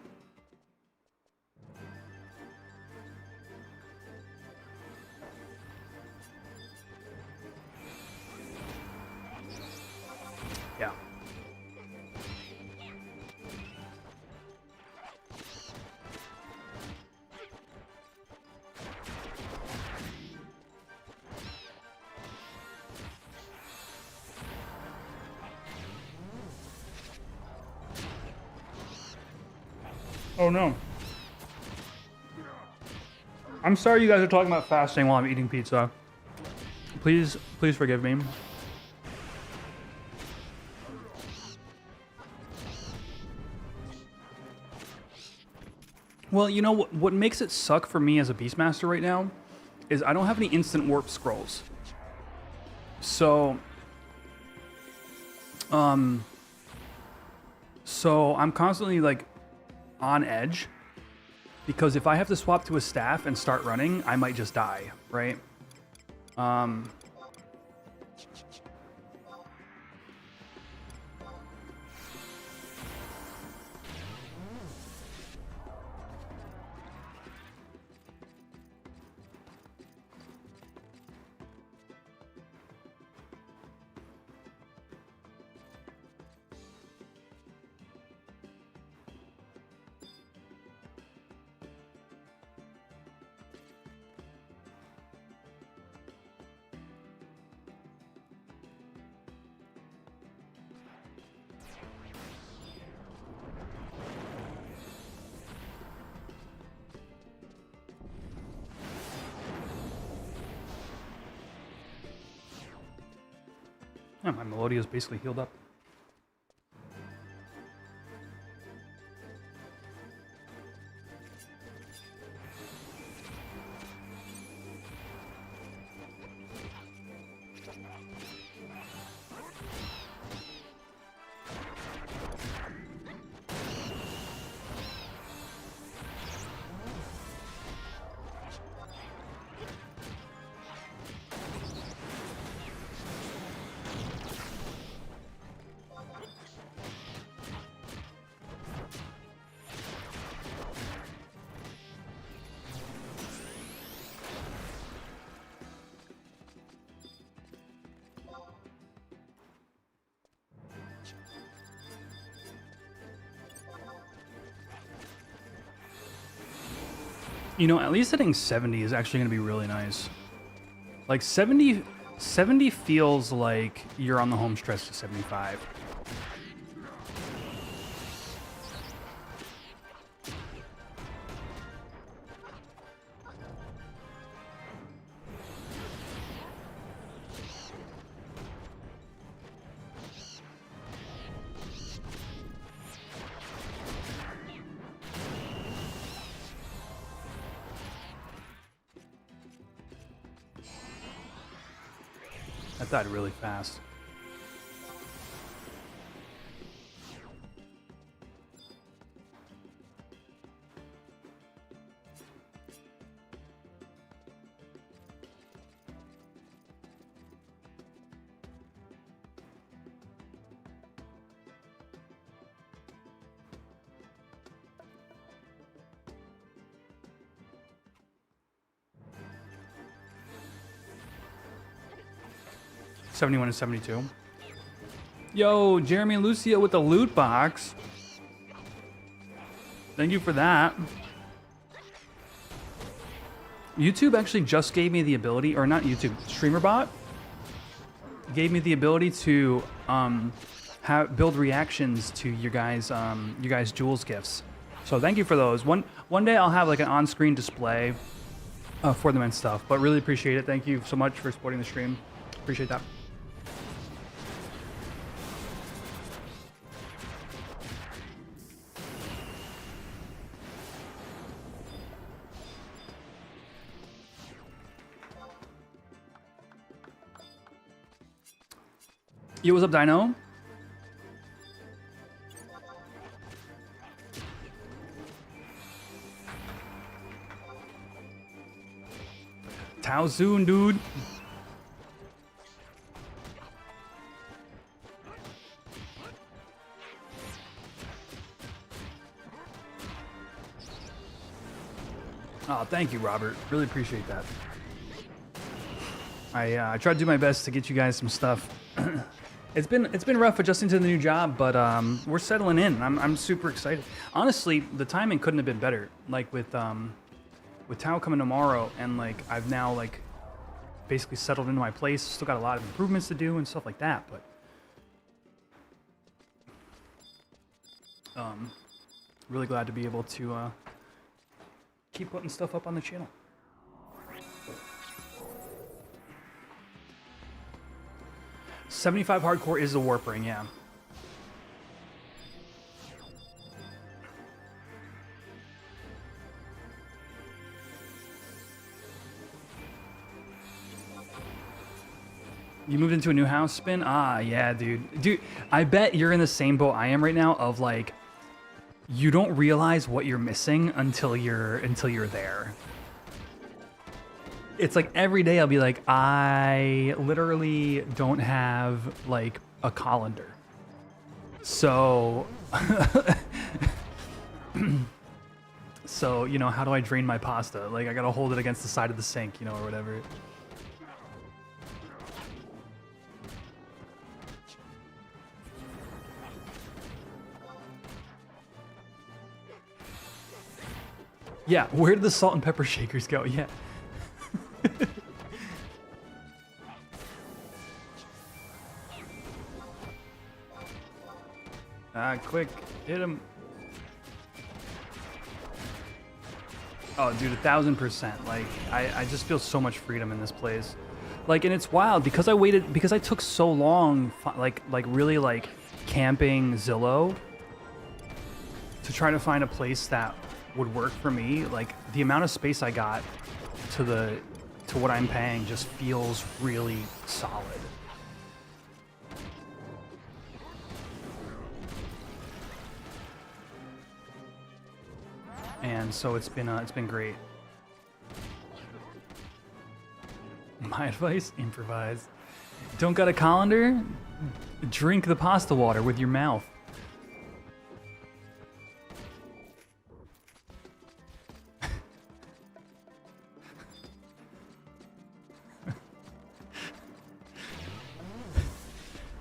Yeah. Oh no. I'm sorry you guys are talking about fasting while I'm eating pizza. Please forgive me. Well, you know what makes it suck for me as a Beastmaster right now is I don't have any instant warp scrolls. So I'm constantly like on edge because if I have to swap to a staff and start running, I might just die, right? Yeah, my Melodia's basically healed up. You know, at least hitting 70 is actually going to be really nice. Like 70 feels like you're on the home stretch to 75. That died really fast. 71 and 72. Yo, Jeremy and Lucia with the loot box. Thank you for that. YouTube actually just gave me the ability, or not YouTube, StreamerBot gave me the ability to build reactions to your guys' Jules gifts. So thank you for those. One day I'll have like an on-screen display for them and stuff. But really appreciate it. Thank you so much for supporting the stream. Appreciate that. Yo, what's up, Dino? Tao soon, dude. Oh, thank you, Robert. Really appreciate that. I tried to do my best to get you guys some stuff. It's been rough adjusting to the new job, but we're settling in. I'm super excited. Honestly, the timing couldn't have been better. Like with Tao coming tomorrow, and like I've now like basically settled into my place. Still got a lot of improvements to do and stuff like that, but really glad to be able to keep putting stuff up on the channel. $75 hardcore is the warp ring, yeah. You moved into a new house, Spin? Ah, yeah, dude. Dude, I bet you're in the same boat I am right now of like, you don't realize what you're missing until you're there. It's like every day I'll be like, I literally don't have like a colander. So, so, you know, how do I drain my pasta? Like I gotta hold it against the side of the sink, you know, or whatever. Yeah, where did the salt and pepper shakers go? Yeah. Quick, hit him. Oh, dude, 1000%. Like, I just feel so much freedom in this place. Like, and it's wild because I took so long, like really like camping Zillow to try to find a place that would work for me. Like, the amount of space I got to what I'm paying just feels really solid. And so it's been great. My advice: improvise. Don't got a colander? Drink the pasta water with your mouth.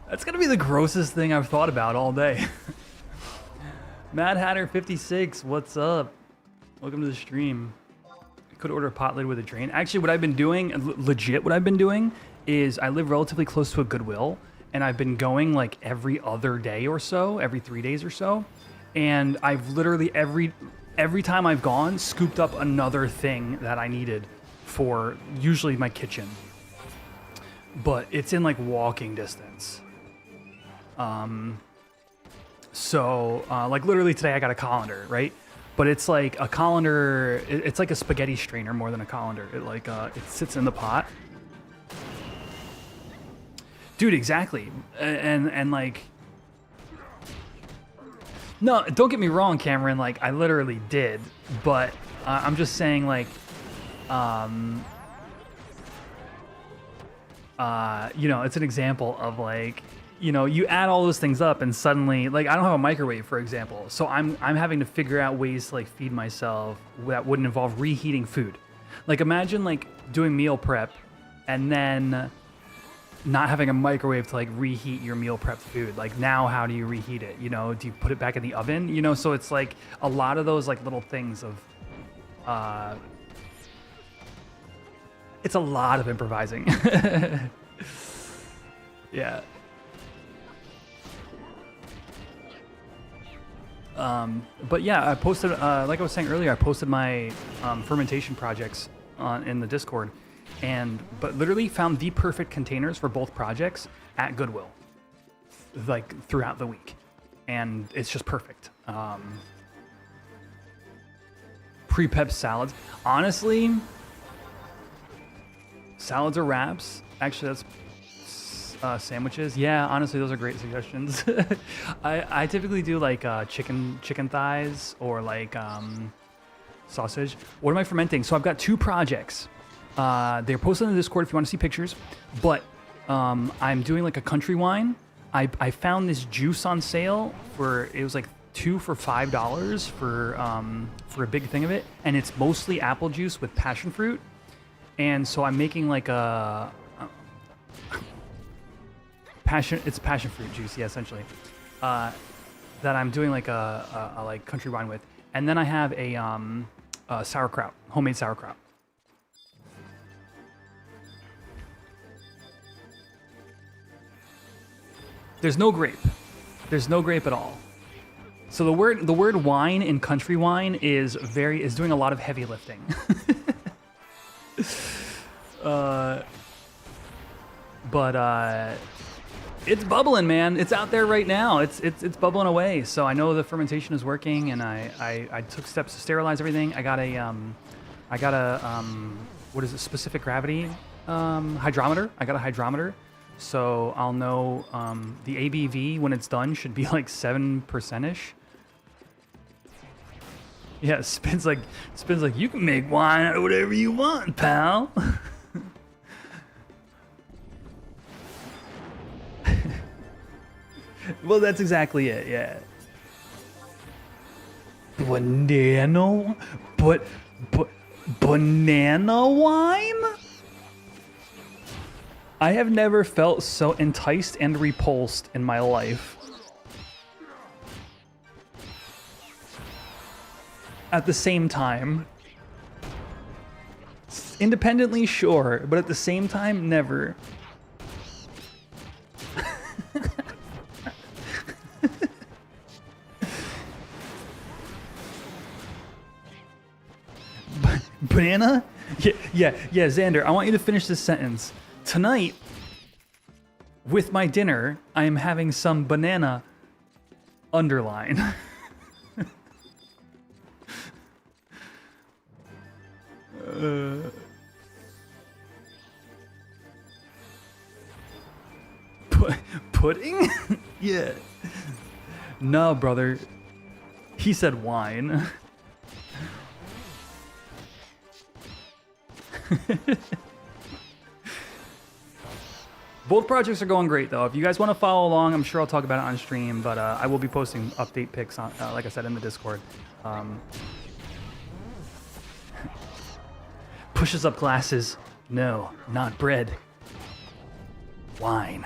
That's gonna be the grossest thing I've thought about all day. Mad Hatter 56, what's up? Welcome to the stream. I could order a pot lid with a drain. Actually, what I've been doing, legit what I've been doing, is I live relatively close to a Goodwill, and I've been going like every other day or so, every 3 days or so, and I've literally every time I've gone, scooped up another thing that I needed for usually my kitchen. But it's in like walking distance. So like literally today I got a colander, right? But it's like a colander, it's like a spaghetti strainer more than a colander. It like, it sits in the pot. Dude, exactly. And like, no, don't get me wrong, Cameron, like I literally did, but I'm just saying like, you know, it's an example of like, you know, you add all those things up and suddenly, like, I don't have a microwave, for example. So I'm having to figure out ways to like feed myself that wouldn't involve reheating food. Like imagine like doing meal prep and then not having a microwave to like reheat your meal prepped food. Like now, how do you reheat it? You know, do you put it back in the oven? You know, so it's like a lot of those like little things of, it's a lot of improvising. Yeah. But yeah, I posted, like I was saying earlier, I posted my fermentation projects in the Discord, but literally found the perfect containers for both projects at Goodwill, like throughout the week, and it's just perfect. Pre-pep salads, honestly, salads or wraps. Actually, that's sandwiches. Yeah, honestly, those are great suggestions. I typically do like chicken thighs or like sausage. What am I fermenting? So I've got 2 projects. They're posted in the Discord if you want to see pictures. But I'm doing like a country wine. I found this juice on sale it was like 2 for $5 for a big thing of it, and it's mostly apple juice with passion fruit. And so I'm making like it's passion fruit juice, yeah, essentially, that I'm doing like a like country wine with, and then I have a sauerkraut, homemade sauerkraut. There's no grape. There's no grape at all. So the word wine in country wine is doing a lot of heavy lifting. But it's bubbling, man. It's out there right now. It's bubbling away. So I know the fermentation is working, and I took steps to sterilize everything. I got a what is it? Specific gravity hydrometer. I got a hydrometer, so I'll know the ABV when it's done should be like 7%ish. Yeah, spins like you can make wine out of whatever you want, pal. Well, that's exactly it, yeah. Banana wine? I have never felt so enticed and repulsed in my life. At the same time. Independently, sure, but at the same time, never. Banana? Yeah, Xander, I want you to finish this sentence. Tonight, with my dinner, I am having some banana underline. Pudding? Yeah. No, brother. He said wine. Both projects are going great, though. If you guys want to follow along, I'm sure I'll talk about it on stream, but I will be posting update pics, on, like I said, in the Discord. Pushes up glasses. No, not bread. Wine.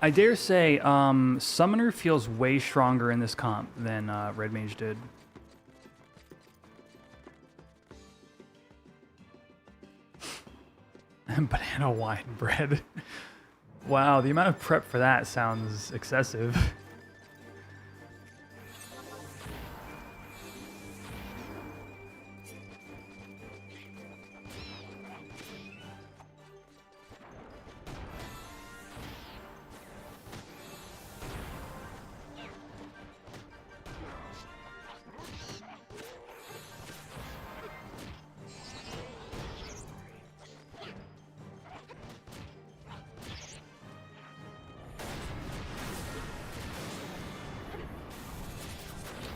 I dare say, Summoner feels way stronger in this comp than Red Mage did. Banana wine bread. Wow, the amount of prep for that sounds excessive.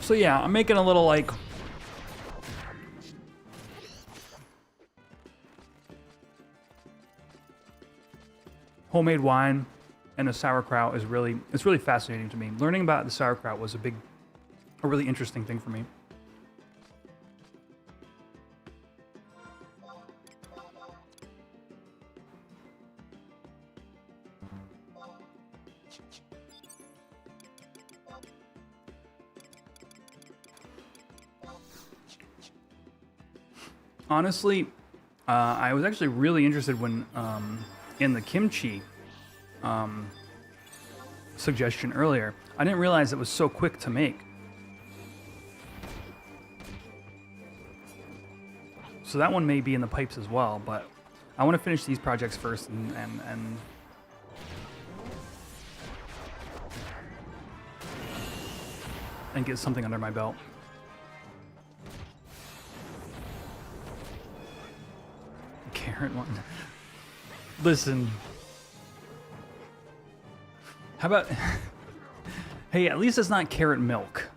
So yeah, I'm making a little like homemade wine and a sauerkraut is really fascinating to me. Learning about the sauerkraut was a really interesting thing for me. Honestly, I was actually really interested when in the kimchi suggestion earlier. I didn't realize it was so quick to make. So that one may be in the pipes as well, but I want to finish these projects first and get something under my belt. Carrot one. Listen. How about... Hey, at least it's not carrot milk.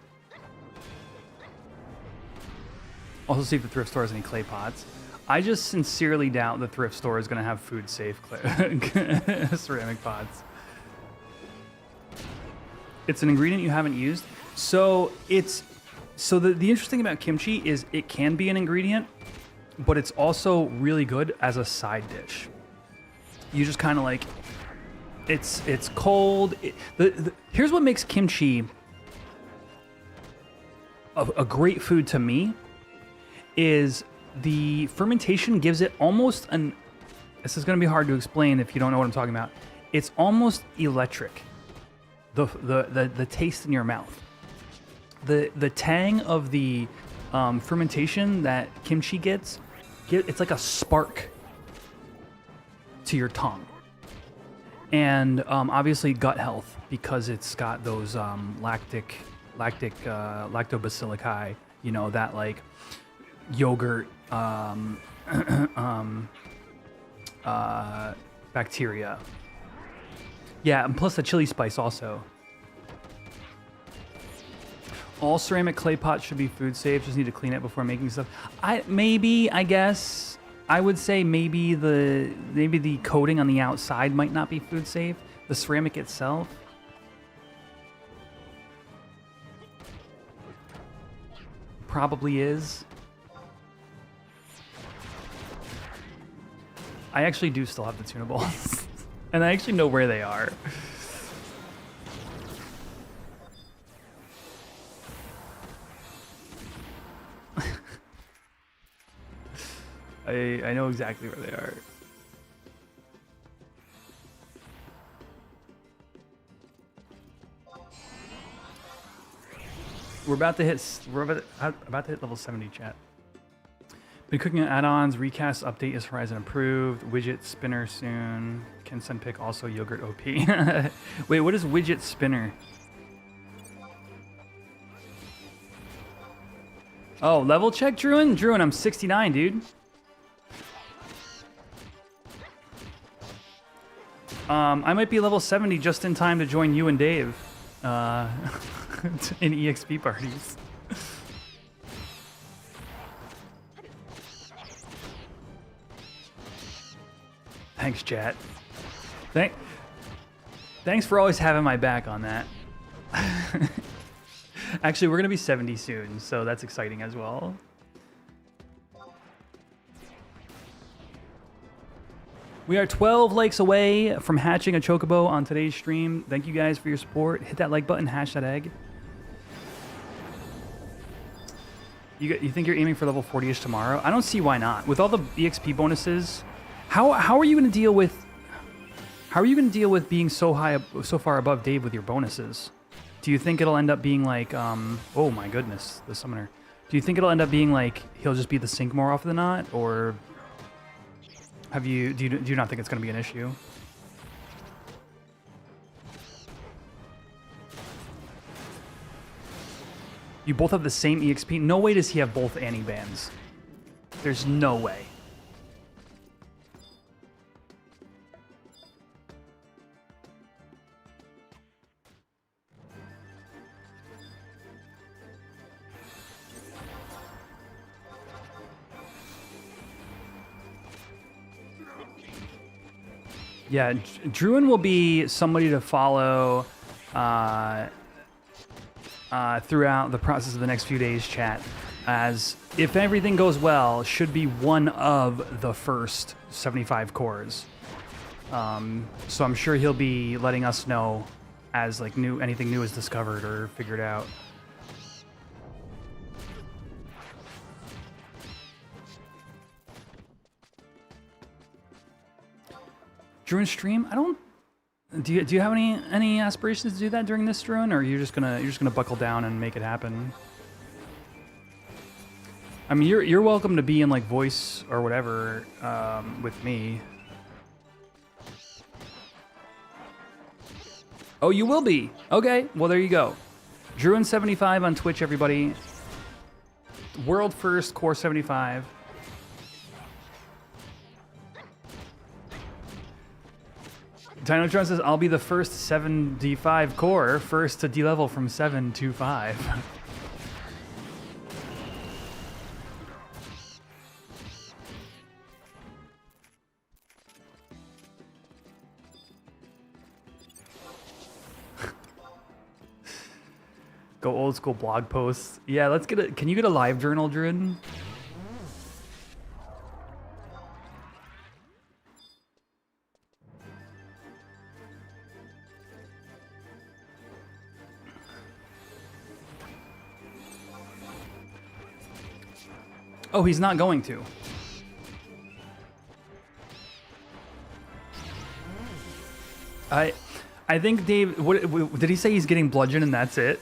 Also see if the thrift store has any clay pots. I just sincerely doubt the thrift store is going to have food safe ceramic pots. It's an ingredient you haven't used. So the interesting thing about kimchi is it can be an ingredient, but it's also really good as a side dish. You just kind of like, it's cold. Here's what makes kimchi a great food to me, is the fermentation gives it almost an, this is going to be hard to explain if you don't know what I'm talking about. It's almost electric. The taste in your mouth. The tang of the fermentation that kimchi gets, it's like a spark to your tongue. And obviously gut health, because it's got those lactobacilli, you know, that like yogurt bacteria. Yeah, and plus the chili spice also. All ceramic clay pots should be food safe. Just need to clean it before making stuff. I guess I would say maybe the coating on the outside might not be food safe. The ceramic itself. Probably is. I actually do still have the tuna balls. And I actually know where they are. I know exactly where they are. We're about to hit level 70, chat. Been cooking on add-ons, recast update is Horizon approved, widget spinner soon. Can send pick also yogurt OP. Wait, what is widget spinner? Oh, level check, Druin? Druin, I'm 69, dude. I might be level 70 just in time to join you and Dave in EXP parties. Thanks, chat. Thanks for always having my back on that. Actually, we're going to be 70 soon, so that's exciting as well. We are 12 likes away from hatching a chocobo on today's stream. Thank you guys for your support. Hit that like button, hash that egg. You think you're aiming for level 40-ish tomorrow? I don't see why not. With all the EXP bonuses, how are you going to deal with being so far above Dave with your bonuses? Do you think it'll end up being like oh my goodness, the summoner. Do you think it'll end up being like he'll just be the sync more often than not, or do you not think it's going to be an issue? You both have the same EXP? No way does he have both Annie bands. There's no way. Yeah, Druin will be somebody to follow throughout the process of the next few days, chat, as if everything goes well, should be one of the first 75 cores. So I'm sure he'll be letting us know as like anything new is discovered or figured out. Druin stream? I don't. Do you have any aspirations to do that during this, Druin, or are you just gonna buckle down and make it happen? I mean, you're welcome to be in like voice or whatever with me. Oh, you will be. Okay, well there you go. Druin75 on Twitch, everybody. World first core 75. Dinotron says, I'll be the first 7D5 core, first to D-level from 7 to 5. Go old school blog posts. Yeah, let's get it. Can you get a live journal, Druin? Oh, he's not going to. I think Dave. What did he say? He's getting bludgeoned and that's it.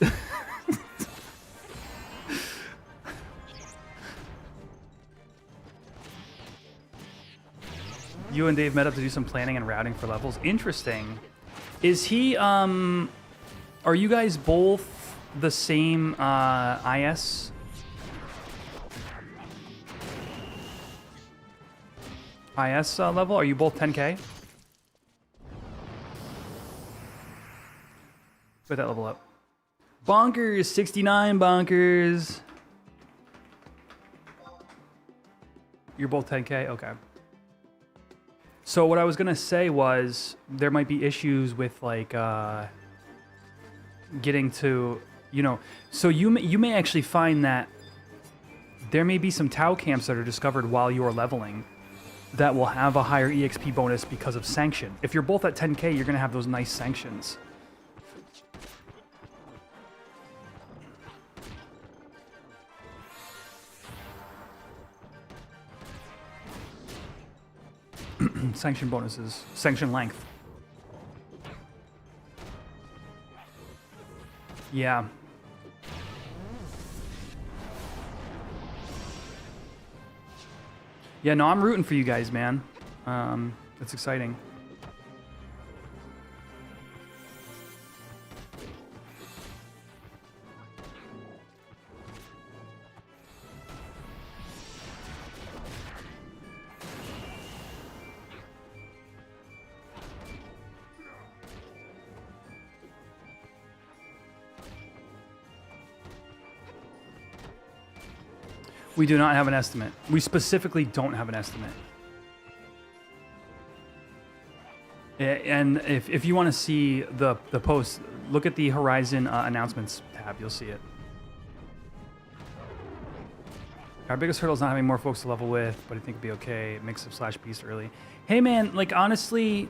You and Dave met up to do some planning and routing for levels. Interesting. Is he? Are you guys both the same IS? IS level? Are you both 10K? Put that level up. Bonkers, 69 bonkers. You're both 10K? Okay. So what I was gonna say was there might be issues with like getting to, you know, so you may actually find that there may be some ToAU camps that are discovered while you're leveling that will have a higher EXP bonus because of sanction. If you're both at 10K, you're gonna have those nice sanctions. Sanction bonuses, sanction length. Yeah. Yeah, no, I'm rooting for you guys, man. It's exciting. We do not have an estimate. We specifically don't have an estimate. And if you want to see the post, look at the Horizon announcements tab. You'll see it. Our biggest hurdle is not having more folks to level with, but I think it'd be okay. Mix of Slash Beast early. Hey man, like honestly,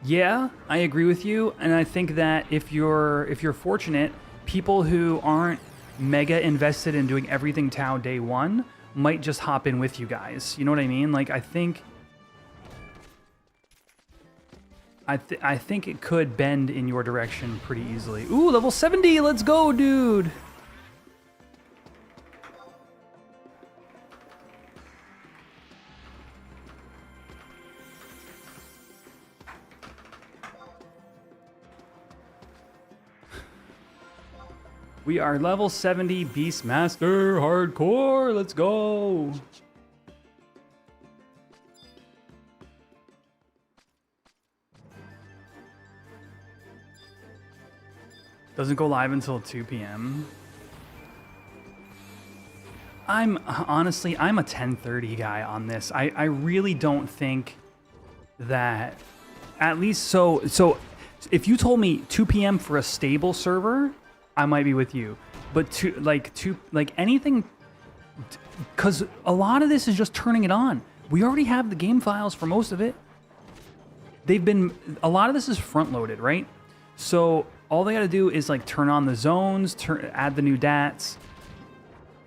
yeah, I agree with you, and I think that if you're fortunate, people who aren't mega invested in doing everything ToAU day one might just hop in with you guys. You know what I mean? Like I think it could bend in your direction pretty easily. Ooh, level 70, let's go, dude. We are level 70 Beastmaster Hardcore. Let's go. Doesn't go live until 2 p.m. Honestly, I'm a 10:30 guy on this. I really don't think that, at least so if you told me 2 p.m. for a stable server, I might be with you, but like anything, because a lot of this is just turning it on. We already have the game files for most of it. they've been, a lot of this is front loaded, right? So all they got to do is like turn on the zones, add the new DATs.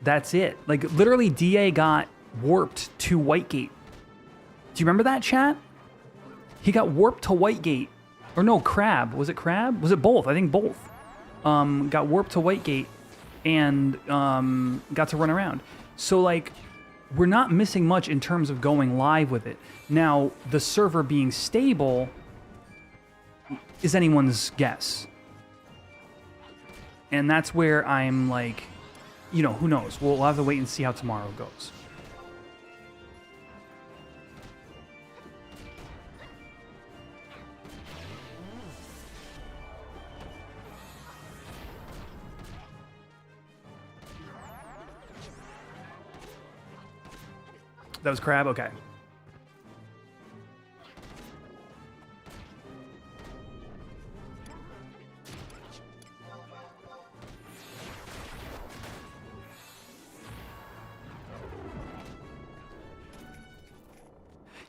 That's it. Like literally DA got warped to Whitegate. Do you remember that, chat? He got warped to Whitegate. Or no, Crab. Was it Crab? Was it both? I think both. Got warped to Whitegate and got to run around. So like, we're not missing much in terms of going live with it. Now, the server being stable is anyone's guess. And that's where I'm like, you know, who knows? We'll have to wait and see how tomorrow goes. That was Crab? Okay.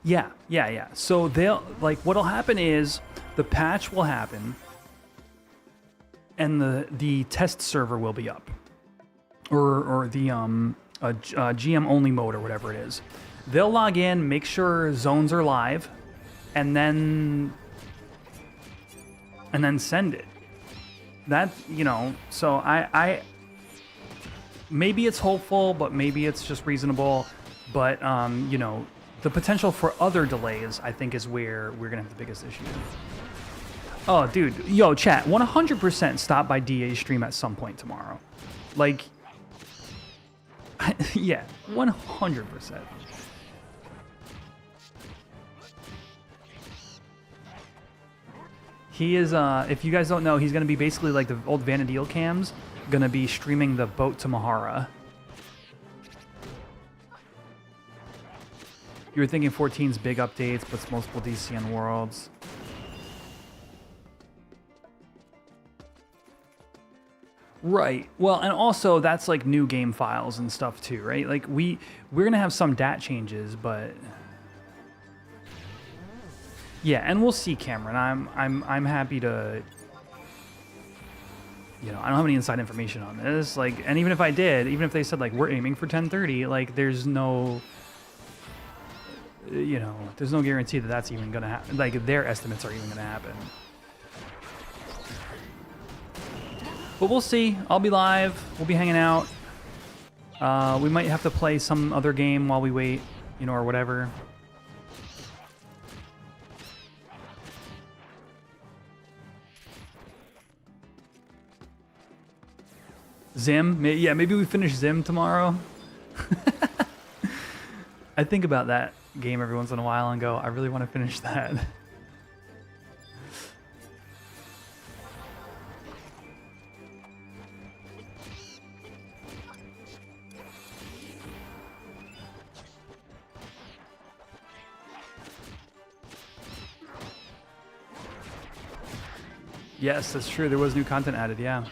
Yeah. So they'll, like, what'll happen is the patch will happen and the test server will be up. Or the GM only mode or whatever it is. They'll log in, make sure zones are live, and then send it. That, you know, so I maybe it's hopeful, but maybe it's just reasonable. But you know, the potential for other delays, I think, is where we're gonna have the biggest issue. Oh, dude, yo, chat, 100% stop by DA's stream at some point tomorrow. Like, yeah, 100%. He is, if you guys don't know, he's going to be basically like the old Vanadil cams, going to be streaming the boat to Mahara. You were thinking 14's big updates, but it's multiple DCN worlds. Right. Well, and also that's like new game files and stuff too, right? Like we're gonna have some DAT changes, but yeah, and we'll see, Cameron. I'm happy to, you know, I don't have any inside information on this. Like, and even if I did, even if they said like we're aiming for 10:30, like there's no, you know, there's no guarantee that that's even gonna happen. Like their estimates are even gonna happen. But we'll see. I'll be live. We'll be hanging out. We might have to play some other game while we wait, you know, or whatever. Zim? Yeah, maybe we finish Zim tomorrow. I think about that game every once in a while and go, I really want to finish that. Yes, that's true. There was new content added, yeah.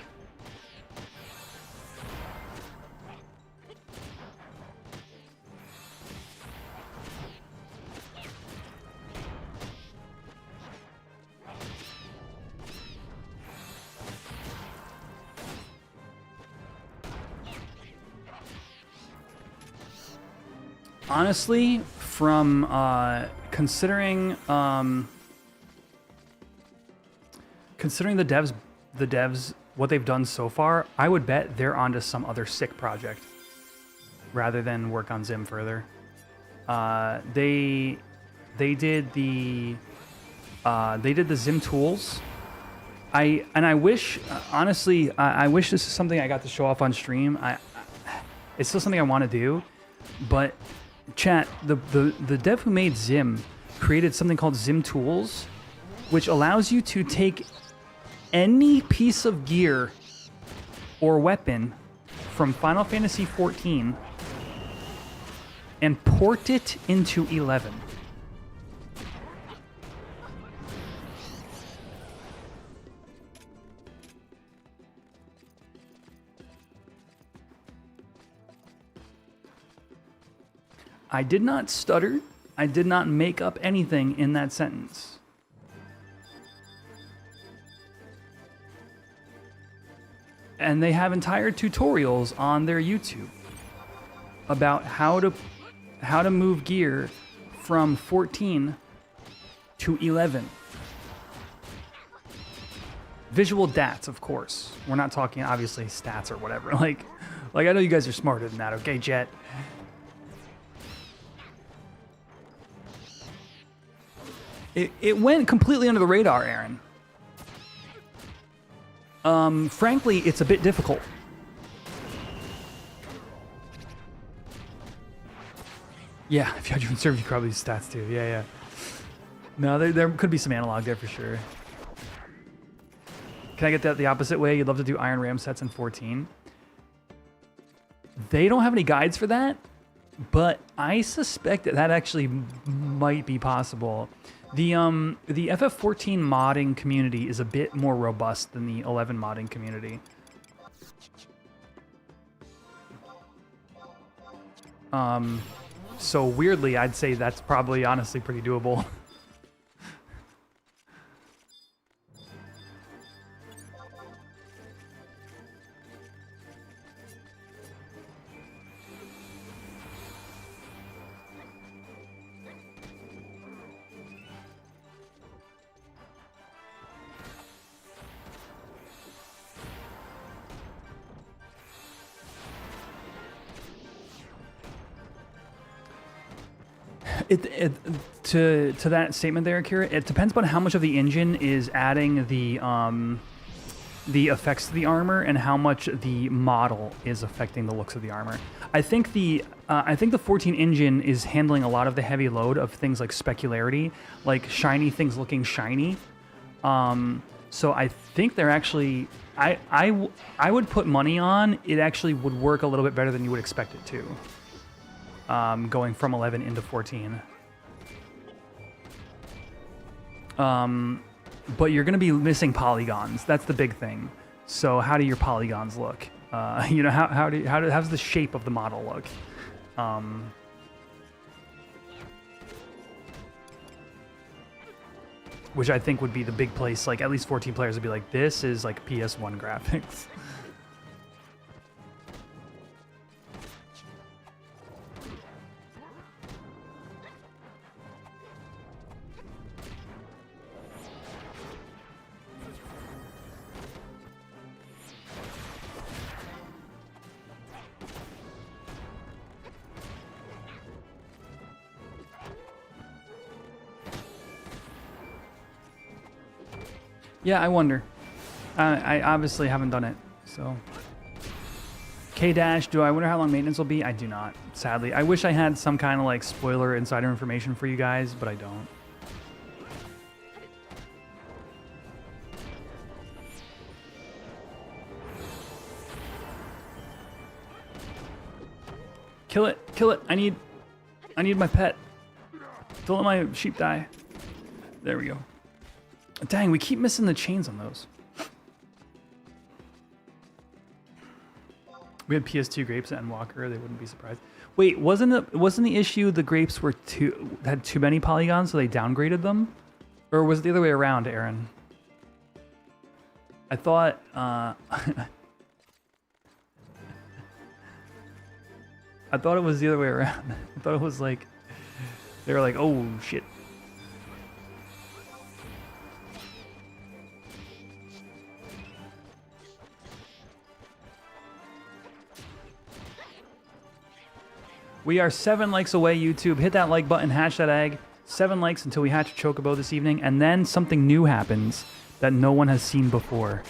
Honestly, from considering the devs, what they've done so far, I would bet they're onto some other sick project rather than work on Zim further. They did the Zim tools. I wish, honestly, I wish this is something I got to show off on stream. It's still something I want to do, but chat, the dev who made Zim created something called Zim tools, which allows you to take any piece of gear or weapon from Final Fantasy XIV and port it into 11. I did not stutter. I did not make up anything in that sentence. And they have entire tutorials on their YouTube about how to move gear from 14 to 11. Visual DATs, of course. We're not talking obviously stats or whatever. Like I know you guys are smarter than that, okay, Jet? It went completely under the radar, Aaron. Frankly, it's a bit difficult. Yeah, if you had your own server, you could probably use stats too. Yeah, yeah. No, there could be some analog there for sure. Can I get that the opposite way? You'd love to do Iron Ram sets in 14. They don't have any guides for that, but I suspect that actually might be possible. The FF14 modding community is a bit more robust than the 11 modding community. So weirdly, I'd say that's probably honestly pretty doable. To that statement there, Akira, it depends on how much of the engine is adding the effects to the armor and how much the model is affecting the looks of the armor. I think the 14 engine is handling a lot of the heavy load of things like specularity, like shiny things looking shiny. So I think they're actually, I would put money on it actually would work a little bit better than you would expect it to. Going from 11 into 14. But you're going to be missing polygons. That's the big thing. So how do your polygons look? You know, how's the shape of the model look? Which I think would be the big place. Like at least 14 players would be like, this is like PS1 graphics. Yeah, I wonder. I obviously haven't done it, so. K-Dash, do I wonder how long maintenance will be? I do not, sadly. I wish I had some kind of like spoiler insider information for you guys, but I don't. Kill it, kill it. I need my pet. Don't let my sheep die. There we go. Dang, we keep missing the chains on those. We had PS2 grapes at Walker. They wouldn't be surprised. Wait, wasn't the issue the grapes were had too many polygons, so they downgraded them, or was it the other way around, Aaron? I thought. I thought it was the other way around. I thought it was like they were like, oh shit. We are 7 likes away, YouTube. Hit that like button, hatch that egg. 7 likes until we hatch a chocobo this evening, and then something new happens that no one has seen before.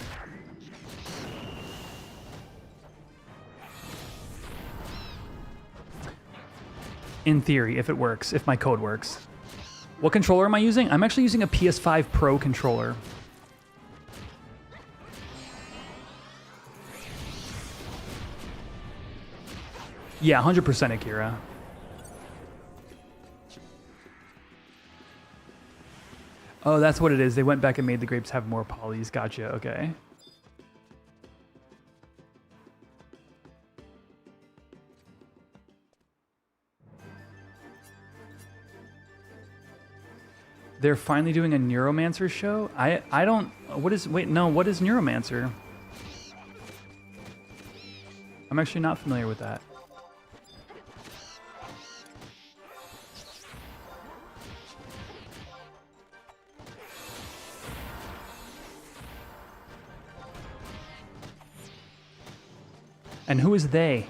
In theory, if it works, if my code works. What controller am I using? I'm actually using a PS5 Pro controller. Yeah, 100% Akira. Oh, that's what it is. They went back and made the grapes have more polys. Gotcha, okay. They're finally doing a Neuromancer show? I don't... What is... Wait, no, what is Neuromancer? I'm actually not familiar with that. And who is they?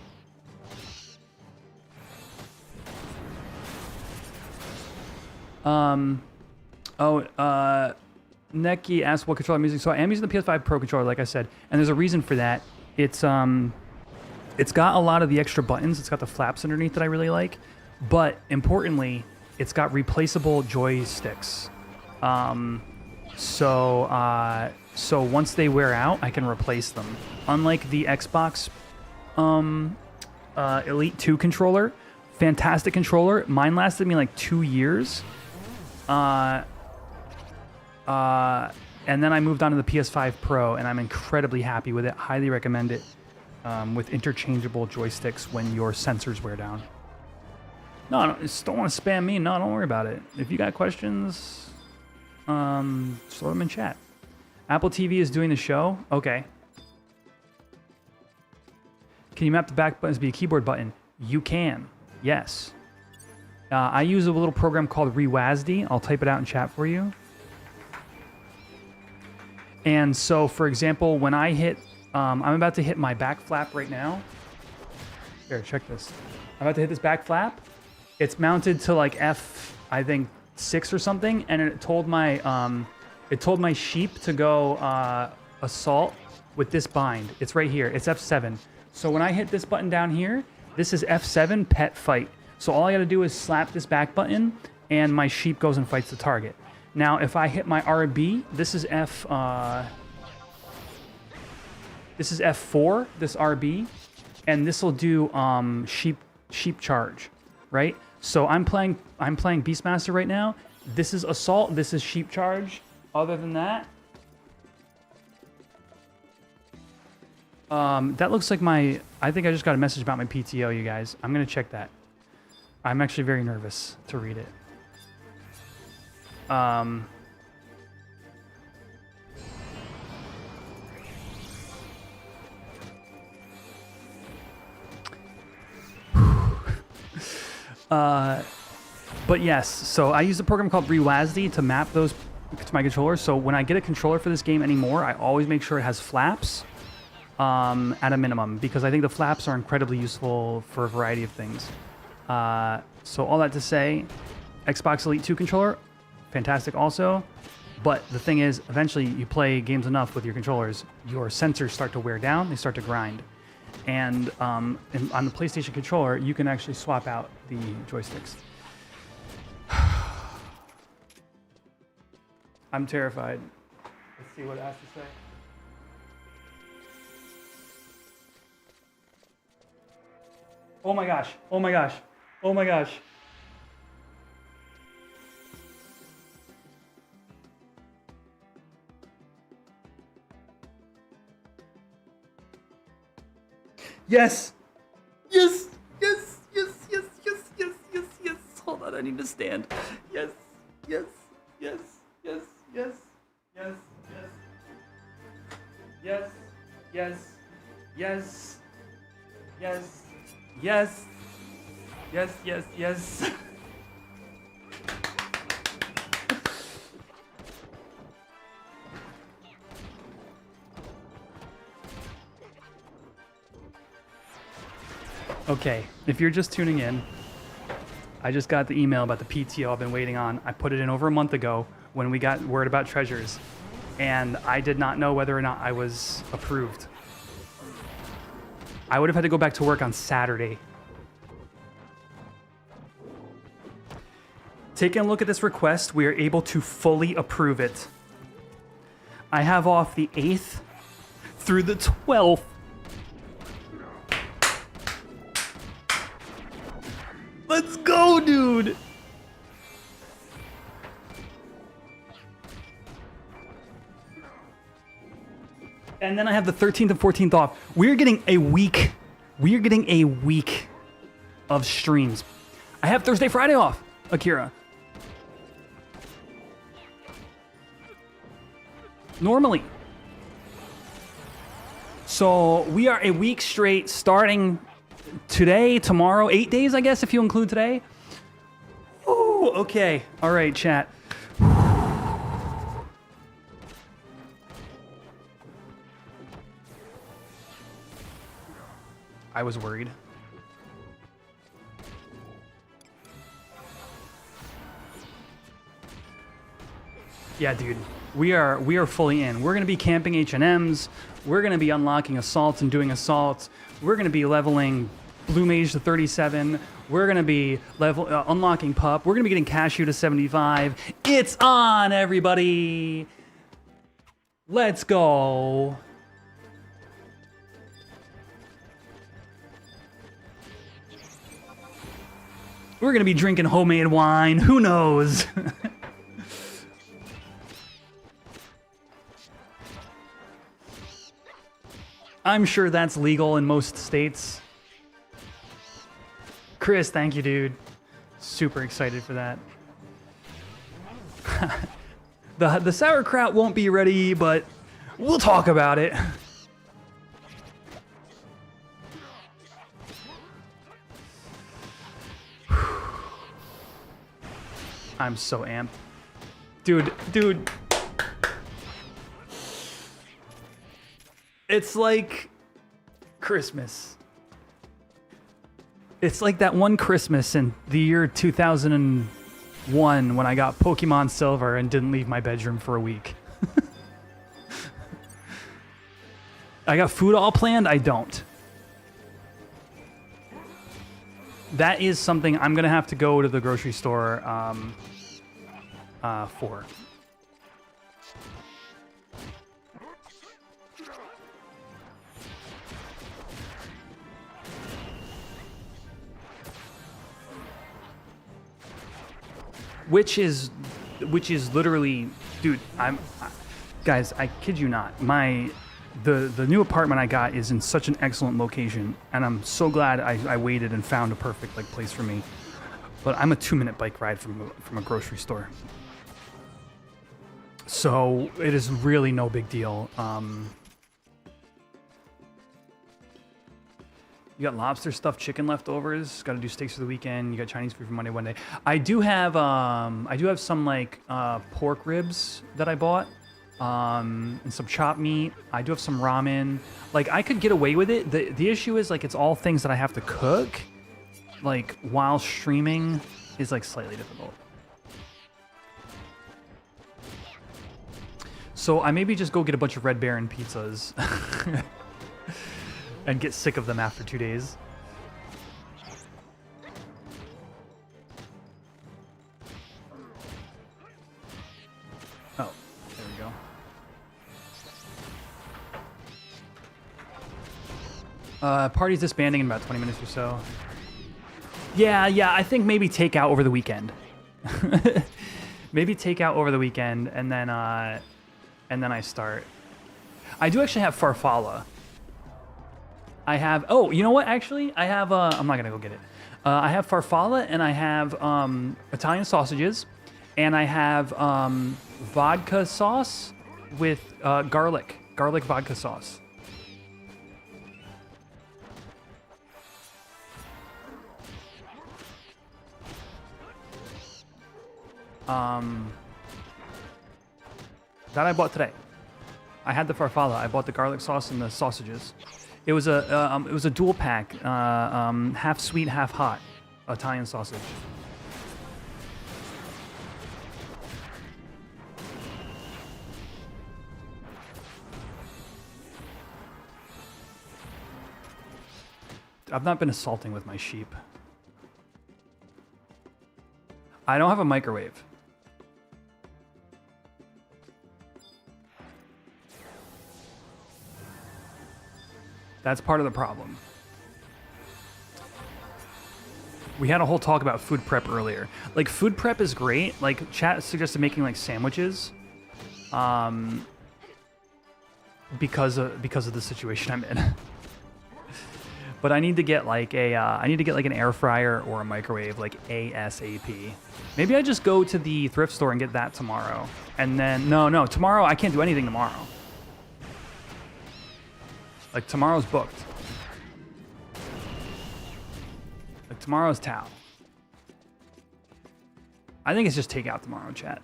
Neki asked what controller I'm using. So I am using the PS5 Pro controller, like I said, and there's a reason for that. It's got a lot of the extra buttons. It's got the flaps underneath that I really like, but importantly, it's got replaceable joysticks. So once they wear out, I can replace them. Unlike the Xbox Elite 2 controller, fantastic controller. Mine lasted me like 2 years. And then I moved on to the PS5 Pro, and I'm incredibly happy with it. Highly recommend it with interchangeable joysticks when your sensors wear down. No, just don't want to spam me. No, don't worry about it. If you got questions, just let them in chat. Apple TV is doing the show. Okay. Can you map the back buttons to be a keyboard button? You can. Yes. I use a little program called Rewasd. I'll type it out in chat for you. And so, for example, when I hit, I'm about to hit my back flap right now. Here, check this. I'm about to hit this back flap. It's mounted to like F, I think 6 or something, and it told my sheep to go assault with this bind. It's right here. It's F7. So when I hit this button down here, this is F7 pet fight. So all I got to do is slap this back button, and my sheep goes and fights the target. Now, if I hit my RB, this is F4, this RB, and this will do sheep charge, right? So I'm playing Beastmaster right now. This is assault. This is sheep charge. Other than that, that looks like my. I think I just got a message about my PTO, you guys. I'm gonna check that. I'm actually very nervous to read it. But yes, so I use a program called Rewasd to map those to my controller. So when I get a controller for this game anymore, I always make sure it has flaps at a minimum, because I think the flaps are incredibly useful for a variety of things. So all that to say, Xbox Elite 2 controller, fantastic also. But the thing is, eventually you play games enough with your controllers, your sensors start to wear down, they start to grind. And on the PlayStation controller, you can actually swap out the joysticks. I'm terrified. Let's see what it has to say. Oh my gosh, oh my gosh, oh my gosh. Yes! Yes! Yes! Yes! Yes! Yes! Yes! Yes! Yes! Hold on, I need to stand. Yes! Yes! Yes! Yes! Yes! Yes! Yes! Yes! Yes! Yes! Yes! Yes! Yes! Yes! Okay, if you're just tuning in, I just got the email about the PTO I've been waiting on. I put it in over a month ago when we got word about treasures, and I did not know whether or not I was approved. I would have had to go back to work on Saturday. Taking a look at this request, we are able to fully approve it. I have off the 8th through the 12th. Let's go, dude! And then I have the 13th and 14th off. We're getting a week. We're getting a week of streams. I have Thursday, Friday off, Akira. Normally. So we are a week straight starting today, tomorrow, 8 days, I guess, if you include today. Ooh, okay. All right, chat. I was worried. Yeah, dude. We are fully in. We're gonna be camping H&Ms. We're gonna be unlocking assaults and doing assaults. We're gonna be leveling Blue Mage to 37. We're gonna be unlocking Pup. We're gonna be getting Cashew to 75. It's on, everybody. Let's go. We're gonna be drinking homemade wine. Who knows? I'm sure that's legal in most states. Chris, thank you, dude. Super excited for that. The sauerkraut won't be ready, but we'll talk about it. I'm so amped. Dude. It's like Christmas. It's like that one Christmas in the year 2001 when I got Pokemon Silver and didn't leave my bedroom for a week. I got food all planned? I don't. That is something I'm going to have to go to the grocery store for. Which is literally, dude, guys, I kid you not. The new apartment I got is in such an excellent location, and I'm so glad I waited and found a perfect place for me. But I'm a 2-minute bike ride from a grocery store, so it is really no big deal. You got lobster stuffed chicken leftovers. Got to do steaks for the weekend. You got Chinese food for Monday one day. I do have some pork ribs that I bought, and some chopped meat. I do have some ramen. I could get away with it. The issue is it's all things that I have to cook, while streaming is slightly difficult. So I maybe just go get a bunch of Red Baron pizzas. And get sick of them after 2 days. Oh, there we go. Party's disbanding in about 20 minutes or so. Yeah, I think maybe take out over the weekend. Maybe take out over the weekend, and then I start. I do actually have Farfalla. I have, oh, you know what, actually? I have, I'm not going to go get it. I have Farfalla, and I have Italian sausages, and I have vodka sauce with garlic vodka sauce. That I bought today. I had the Farfalla. I bought the garlic sauce and the sausages. It was a dual pack, half sweet, half hot, Italian sausage. I've not been assaulting with my sheep. I don't have a microwave. That's part of the problem. We had a whole talk about food prep earlier. Food prep is great. Chat suggested making massandwiches, because of the situation I'm in. But I need to get an air fryer or a microwave ASAP. Maybe I just go to the thrift store and get that tomorrow. And then no, tomorrow I can't do anything tomorrow. Like, tomorrow's booked. Like, tomorrow's Tao. I think it's just takeout tomorrow, chat.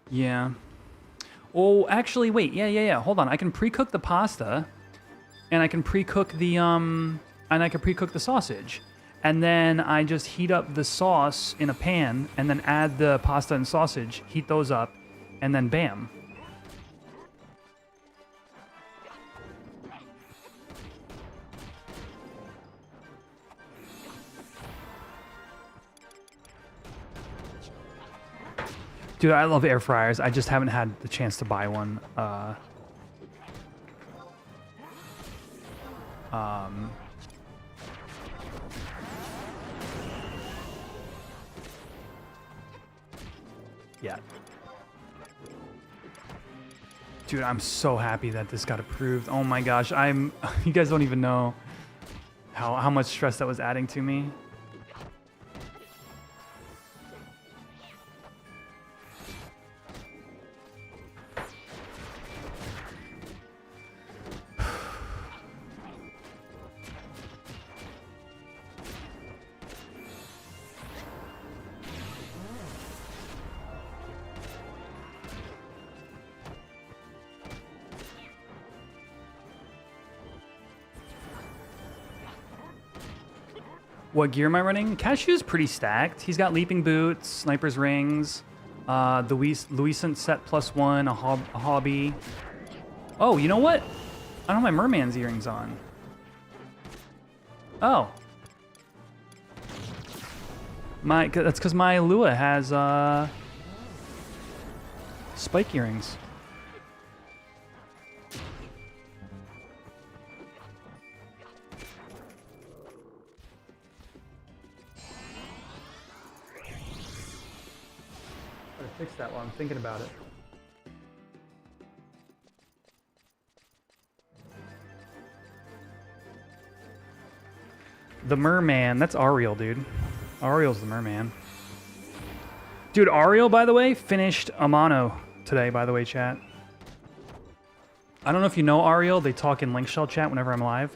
Yeah. Oh, actually, wait. Yeah. Hold on. I can pre-cook the pasta, and I can pre-cook the sausage, and then I just heat up the sauce in a pan, and then add the pasta and sausage, heat those up, and then bam. Dude, I love air fryers. I just haven't had the chance to buy one. Yeah. Dude, I'm so happy that this got approved. Oh my gosh, you guys don't even know how much stress that was adding to me. What gear am I running? Cashew's pretty stacked. He's got leaping boots, sniper's rings, the Luisant set +1, a hobby. Oh, you know what? I don't have my merman's earrings on. Oh. That's because my Lua has spike earrings. Fix that while I'm thinking about it. The merman, that's Ariel, dude. Ariel's the merman. Dude, Ariel, by the way, finished Amano today, by the way, chat. I don't know if you know Ariel, they talk in Link Shell chat whenever I'm live.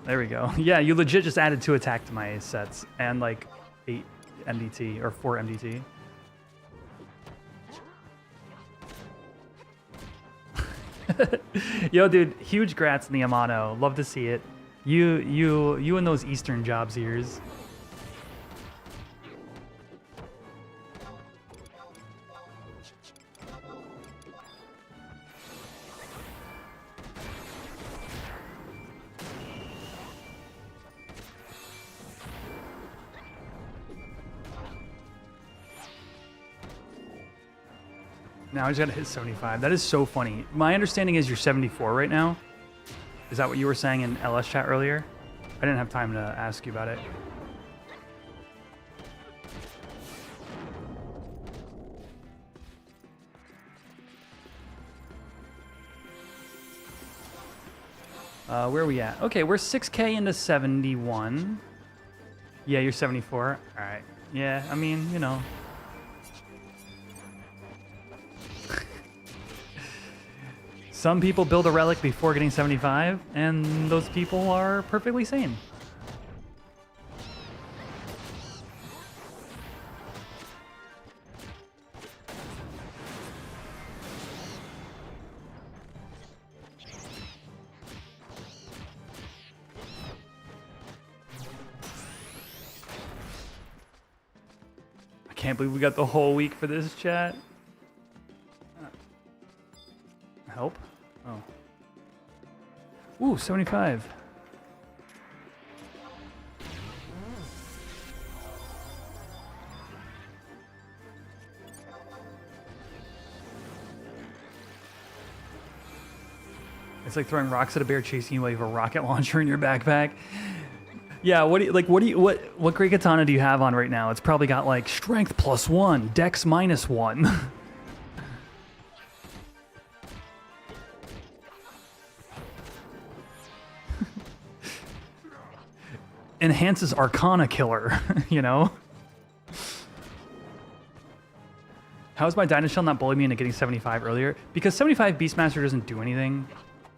There we go. Yeah, you legit just added 2 attack to my sets and like 8 MDT or 4 MDT. Yo, dude, huge grats in the Amano. Love to see it. You and those Eastern jobs ears. Now I just gotta hit 75. That is so funny. My understanding is you're 74 right now. Is that what you were saying in LS chat earlier? I didn't have time to ask you about it. Where are we at? Okay, we're 6K into 71. Yeah, you're 74. All right. Yeah, I mean, you know. Some people build a relic before getting 75, and those people are perfectly sane. I can't believe we got the whole week for this, chat. Help? Oh. Ooh, 75. It's like throwing rocks at a bear chasing you while you have a rocket launcher in your backpack. Yeah, what great katana do you have on right now? It's probably got like strength +1, dex -1. enhances Arcana Killer, you know? How is my Dinoshell not bullying me into getting 75 earlier? Because 75 Beastmaster doesn't do anything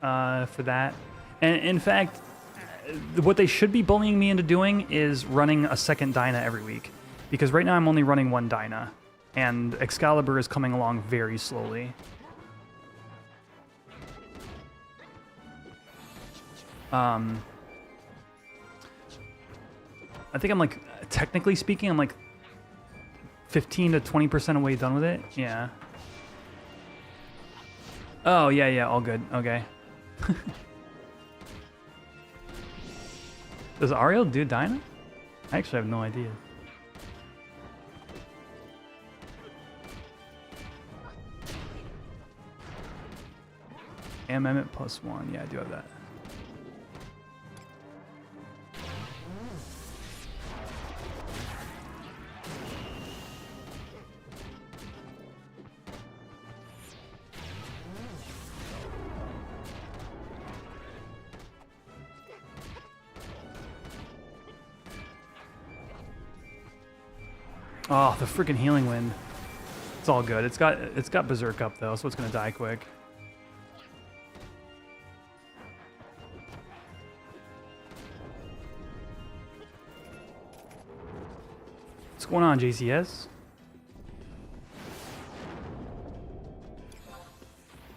for that. And in fact, what they should be bullying me into doing is running a second Dyna every week. Because right now I'm only running one Dyna. And Excalibur is coming along very slowly. I think I'm like, technically speaking, I'm like 15 to 20% away done with it. Yeah. Oh, yeah, all good. Okay. Does Ariel do Dyna? I actually have no idea. Amendment +1. Yeah, I do have that. Oh, the freaking healing wind. It's all good. It's got Berserk up though, so it's gonna die quick. What's going on, JCS?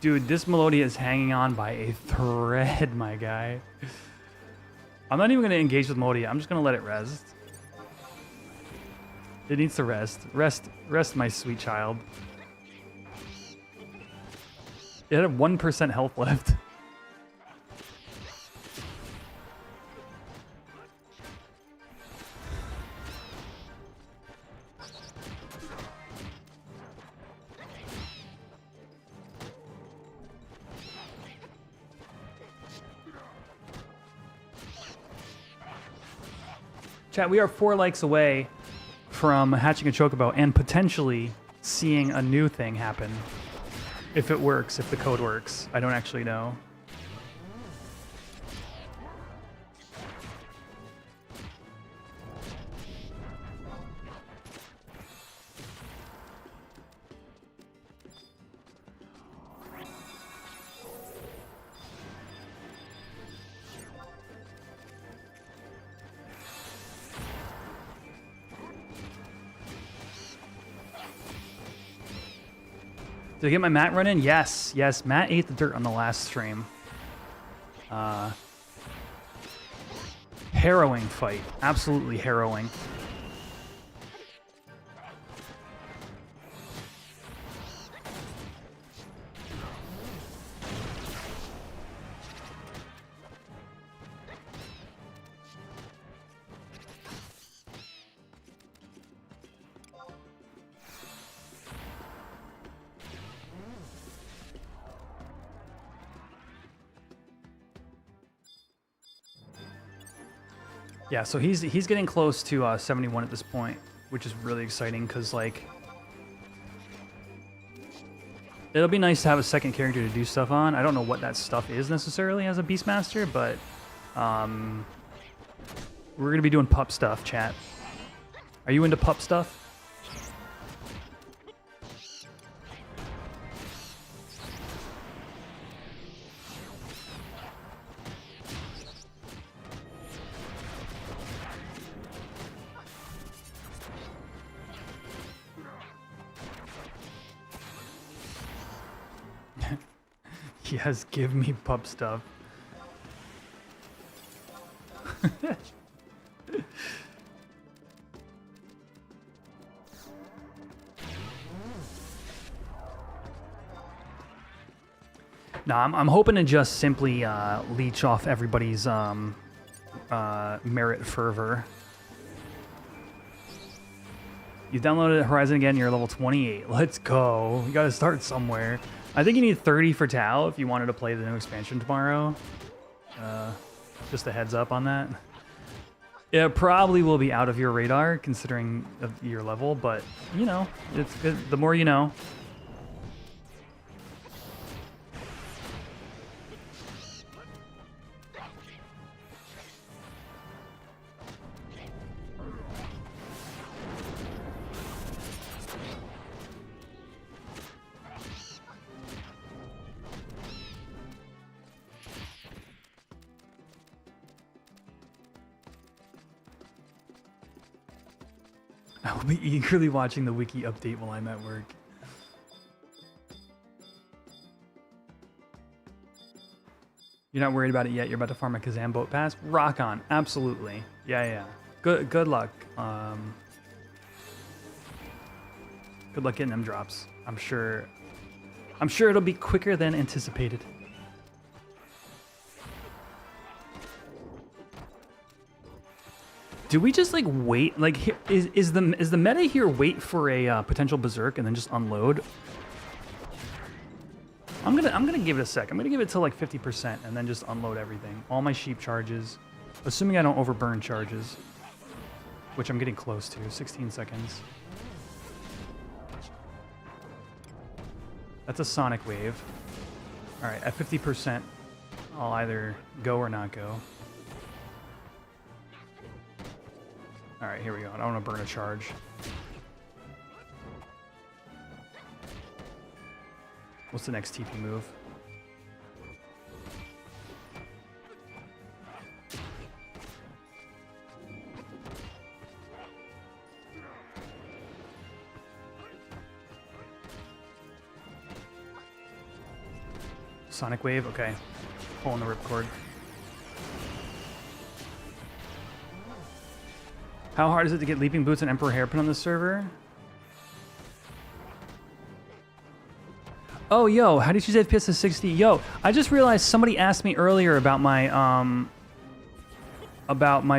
Dude, this Melodia is hanging on by a thread, my guy. I'm not even gonna engage with Melodia. I'm just gonna let it rest. It needs to rest. Rest, my sweet child. It had a 1% health left. Chat, we are 4 likes away from hatching a Chocobo and potentially seeing a new thing happen. If it works, if the code works. I don't actually know. Did I get my Matt run in? Yes, yes. Matt ate the dirt on the last stream. Harrowing fight. Absolutely harrowing. Yeah, so he's getting close to 71 at this point, which is really exciting because, like, it'll be nice to have a second character to do stuff on. I don't know what that stuff is necessarily as a Beastmaster, but we're going to be doing pup stuff, chat. Are you into pup stuff? Yes, give me pup stuff. No, I'm hoping to just simply leech off everybody's merit fervor. You downloaded Horizon again, you're level 28. Let's go. You gotta start somewhere. I think you need 30 for ToAU if you wanted to play the new expansion tomorrow. Just a heads up on that. It probably will be out of your radar considering your level, but you know, it's good. The more you know. I will be eagerly watching the wiki update while I'm at work. You're not worried about it yet. You're about to farm a Kazam boat pass. Rock on. Absolutely. Yeah. Good luck. Good luck getting them drops. I'm sure it'll be quicker than anticipated. Do we just like wait? Like, is the meta here wait for a potential berserk and then just unload? I'm gonna give it a sec. I'm gonna give it to like 50% and then just unload everything. All my sheep charges, assuming I don't overburn charges, which I'm getting close to. 16 seconds. That's a sonic wave. All right, at 50%, I'll either go or not go. All right, here we go. I don't want to burn a charge. What's the next TP move? Sonic wave, okay. Pulling the ripcord. How hard is it to get Leaping Boots and Emperor Hairpin on the server? Oh, yo, how did you say FPS to 60? Yo, I just realized somebody asked me earlier about my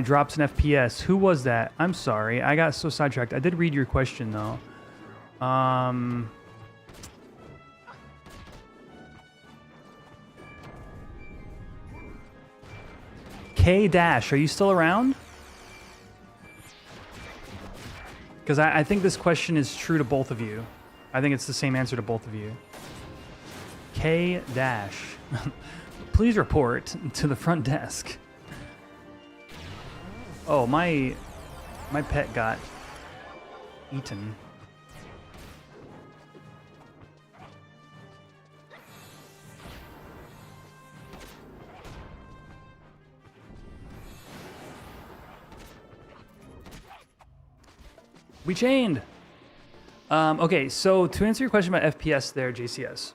drops in FPS. Who was that? I'm sorry, I got so sidetracked. I did read your question though. K Dash, are you still around? Because I think this question is true to both of you. I think it's the same answer to both of you. K Dash, please report to the front desk. Oh, my pet got eaten. We chained. Okay, so to answer your question about FPS there, JCS,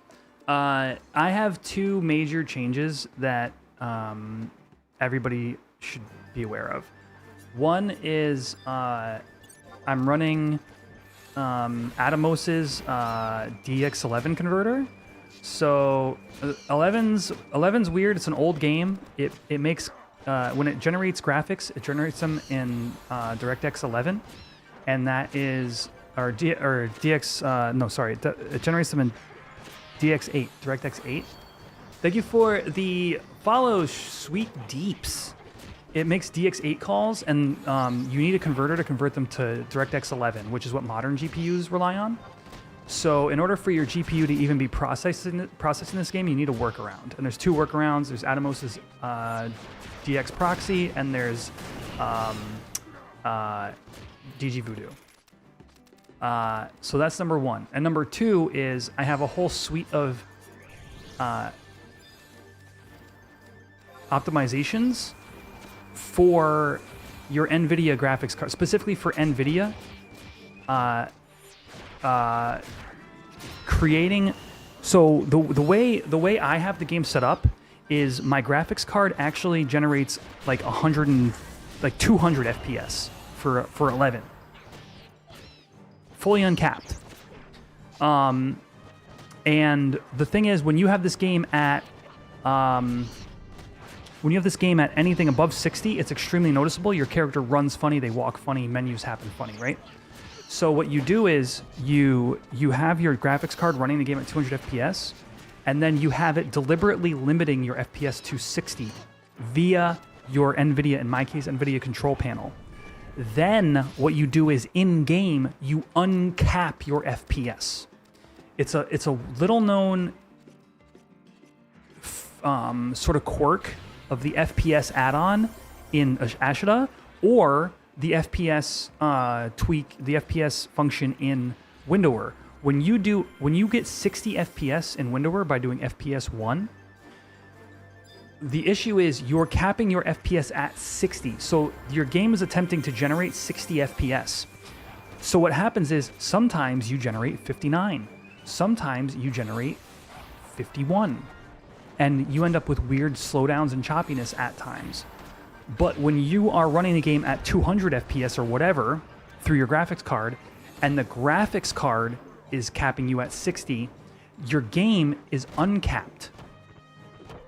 I have two major changes that everybody should be aware of. One is I'm running Atomos's DX11 converter. So 11's weird. It's an old game. It makes when it generates graphics, it generates them in DirectX 11. And that is, it generates them in DX8, DirectX 8. Thank you for the follow, Sweet Deeps. It makes DX8 calls, and you need a converter to convert them to DirectX 11, which is what modern GPUs rely on. So in order for your GPU to even be processing this game, you need a workaround. And there's two workarounds. There's Atomos's DX proxy, and there's DG Voodoo. So that's number one. And number two is I have a whole suite of optimizations for your NVIDIA graphics card, specifically for NVIDIA. Creating, so the way I have the game set up is my graphics card actually generates like 200 FPS for 11, fully uncapped. And the thing is, when you have this game at anything above 60, it's extremely noticeable. Your character runs funny, they walk funny, menus happen funny, right? So what you do is you have your graphics card running the game at 200 FPS, and then you have it deliberately limiting your FPS to 60 via your NVIDIA, in my case, NVIDIA control panel. Then what you do is in-game, you uncap your FPS. It's a little known sort of quirk of the FPS add-on in Ashita, or the FPS tweak, the FPS function in Windower. When you get 60 FPS in Windower by doing FPS 1, the issue is you're capping your FPS at 60. So your game is attempting to generate 60 FPS. So what happens is sometimes you generate 59, sometimes you generate 51, and you end up with weird slowdowns and choppiness at times. But when you are running the game at 200 FPS or whatever through your graphics card, and the graphics card is capping you at 60, your game is uncapped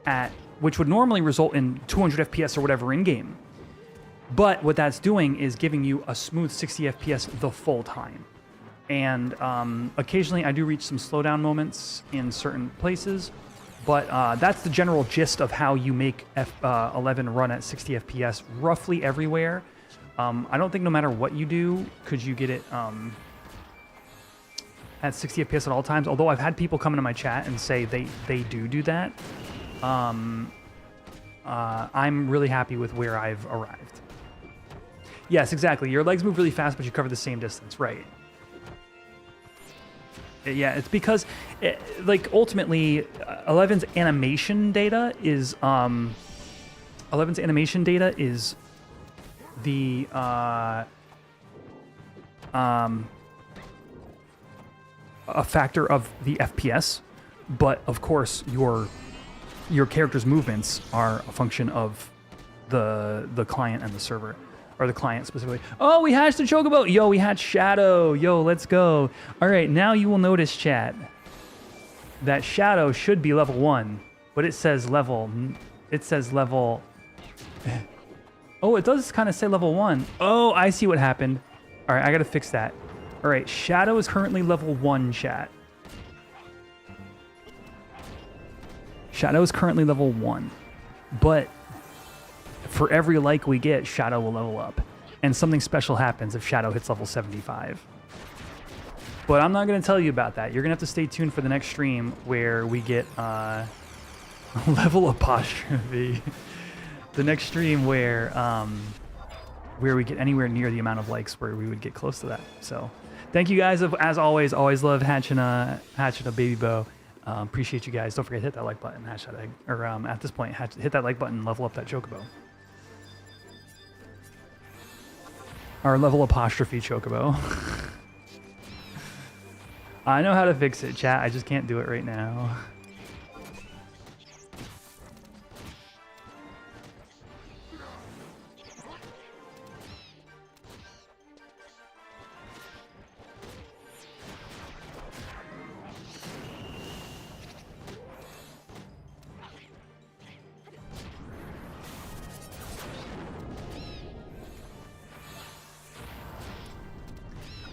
at, which would normally result in 200 FPS or whatever in game. But what that's doing is giving you a smooth 60 FPS the full time. And occasionally I do reach some slowdown moments in certain places, but that's the general gist of how you make F11 run at 60 FPS roughly everywhere. I don't think no matter what you do, could you get it at 60 FPS at all times, although I've had people come into my chat and say they do that. I'm really happy with where I've arrived. Yes, exactly. Your legs move really fast, but you cover the same distance, right? Yeah, it's because, like, ultimately, 11's animation data is the a factor of the FPS, but of course your character's movements are a function of the client and the server, or the client specifically. Oh, we hatched the chocobo. Yo, we hatched Shadow. Yo, let's go. All right, now you will notice, chat, that Shadow should be level 1, but it says level. Oh, it does kind of say level 1. Oh, I see what happened. All right, I got to fix that. All right, Shadow is currently level 1, chat. Shadow is currently level 1, but for every like we get, Shadow will level up. And something special happens if Shadow hits level 75. But I'm not going to tell you about that. You're going to have to stay tuned for the next stream where we get level apostrophe. The next stream where we get anywhere near the amount of likes where we would get close to that. So thank you guys, as always. Always love hatching a baby bow. Appreciate you guys. Don't forget to hit that like button, hatch that egg. Or at this point, hit that like button, level up that chocobo. Our level apostrophe chocobo. I know how to fix it, chat. I just can't do it right now.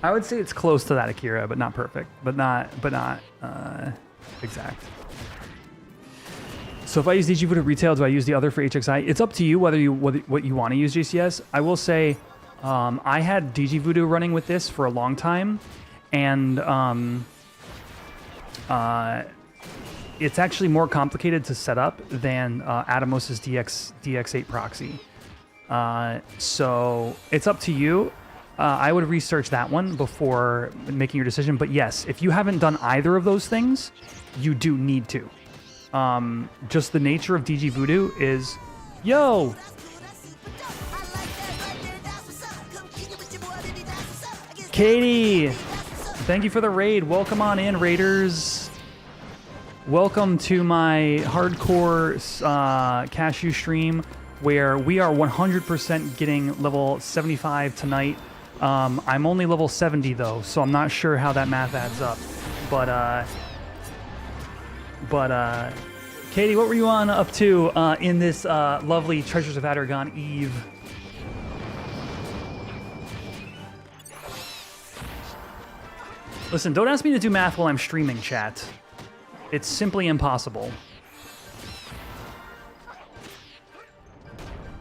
I would say it's close to that Akira, but not perfect, but not exact. So if I use DG Voodoo retail, do I use the other for HXI? It's up to you what you want to use JCS. I will say I had DG Voodoo running with this for a long time, and it's actually more complicated to set up than Atomos's DX8 proxy. So it's up to you. I would research that one before making your decision. But yes, if you haven't done either of those things, you do need to. Just the nature of DG Voodoo is, yo! Katie! Thank you for the raid. Welcome on in, Raiders. Welcome to my hardcore cashew stream where we are 100% getting level 75 tonight. I'm only level 70 though, so I'm not sure how that math adds up. But Katie, what were you on up to in this lovely Treasures of Adargon Eve? Listen, don't ask me to do math while I'm streaming, chat. It's simply impossible.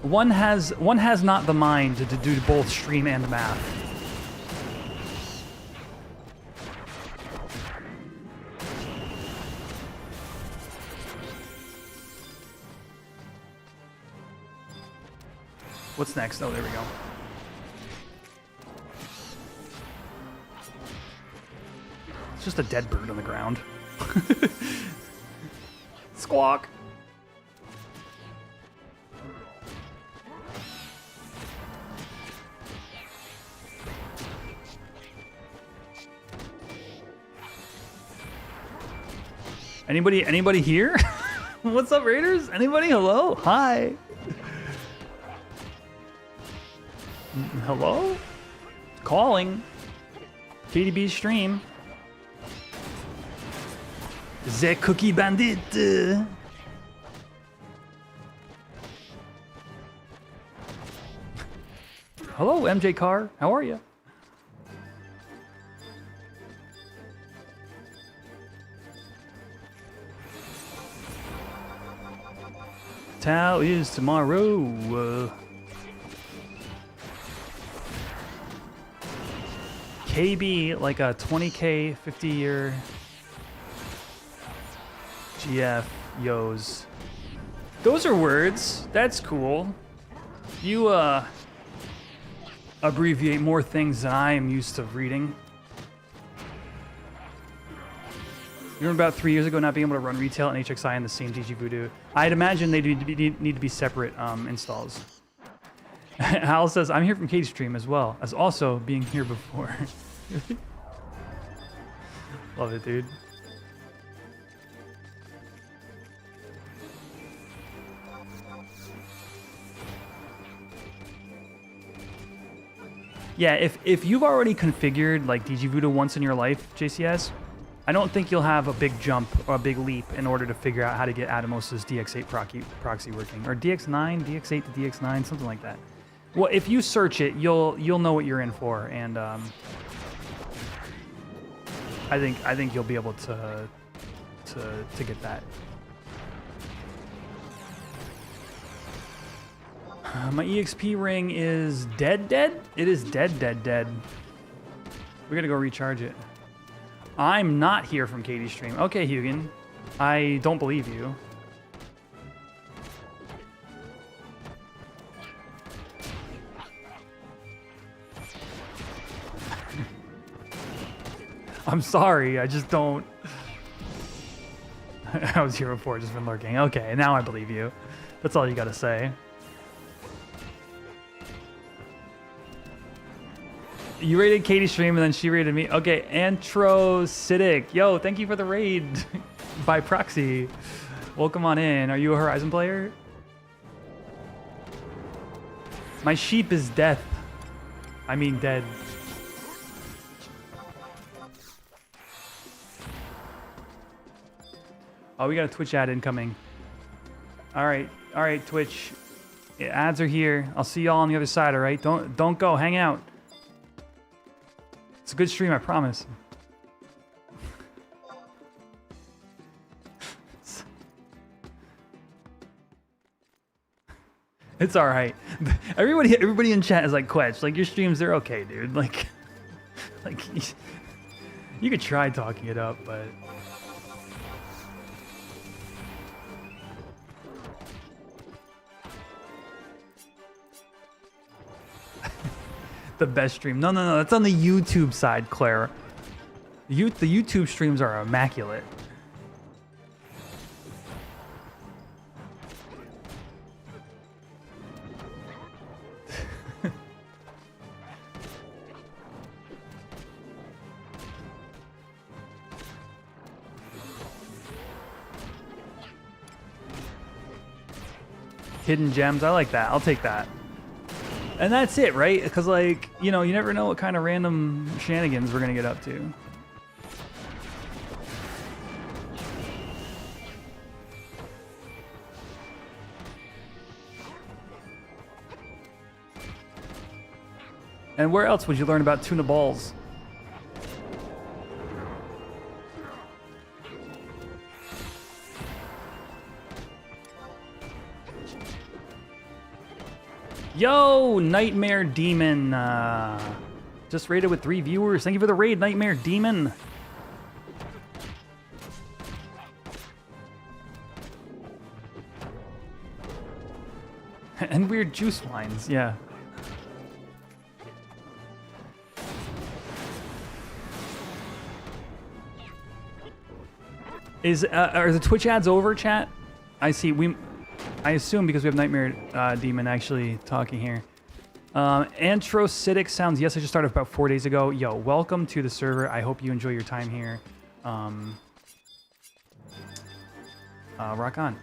One has not the mind to do both stream and math. What's next? Oh, there we go. It's just a dead bird on the ground. Squawk. Anybody here? What's up, Raiders? Anybody? Hello? Hi. Hello? Calling. KDB stream. The Cookie Bandit. Hello, MJ Carr. How are you? Tao is tomorrow. KB, like a 20K, 50-year GF Yos. Those are words. That's cool. You, abbreviate more things than I am used to reading. You remember about 3 years ago not being able to run retail and HXI in the same DG Voodoo? I'd imagine they need to be separate installs. Hal says, I'm here from Katie's stream as well as also being here before. Love it, dude. Yeah, if you've already configured like DG Voodoo once in your life, JCS, I don't think you'll have a big jump or a big leap in order to figure out how to get Atomos's DX8 proxy working, or DX9, DX8 to DX9, something like that. Well, if you search it, you'll know what you're in for, and I think you'll be able to get that. My EXP ring is dead. It is dead. We're gonna go recharge it. I'm not here from Katie's stream. Okay, Hugin. I don't believe you. I'm sorry, I just don't... I was here before, just been lurking. Okay, now I believe you. That's all you gotta say. You raided Katie's stream and then she raided me. Okay, Antrocitic. Yo, thank you for the raid by proxy. Welcome on in. Are you a Horizon player? My sheep is death. I mean dead. Oh, we got a Twitch ad incoming. All right, Twitch. Yeah, ads are here. I'll see y'all on the other side, all right? Don't go, hang out. It's a good stream, I promise. It's all right. Everybody in chat is like, Quetch, like your streams, they're okay, dude. Like you could try talking it up, but the best stream. No, that's on the YouTube side, Claire. The YouTube streams are immaculate. Hidden gems, I like that. I'll take that. And that's it, right? Because, like, you know, you never know what kind of random shenanigans we're going to get up to. And where else would you learn about tuna balls? Yo, Nightmare Demon. Just raided with 3 viewers. Thank you for the raid, Nightmare Demon. And weird juice lines, yeah. Are the Twitch ads over, chat? I see. I assume because we have Nightmare Demon actually talking here. Antrocitic sounds, yes, I just started about 4 days ago. Yo, welcome to the server. I hope you enjoy your time here. Rock on.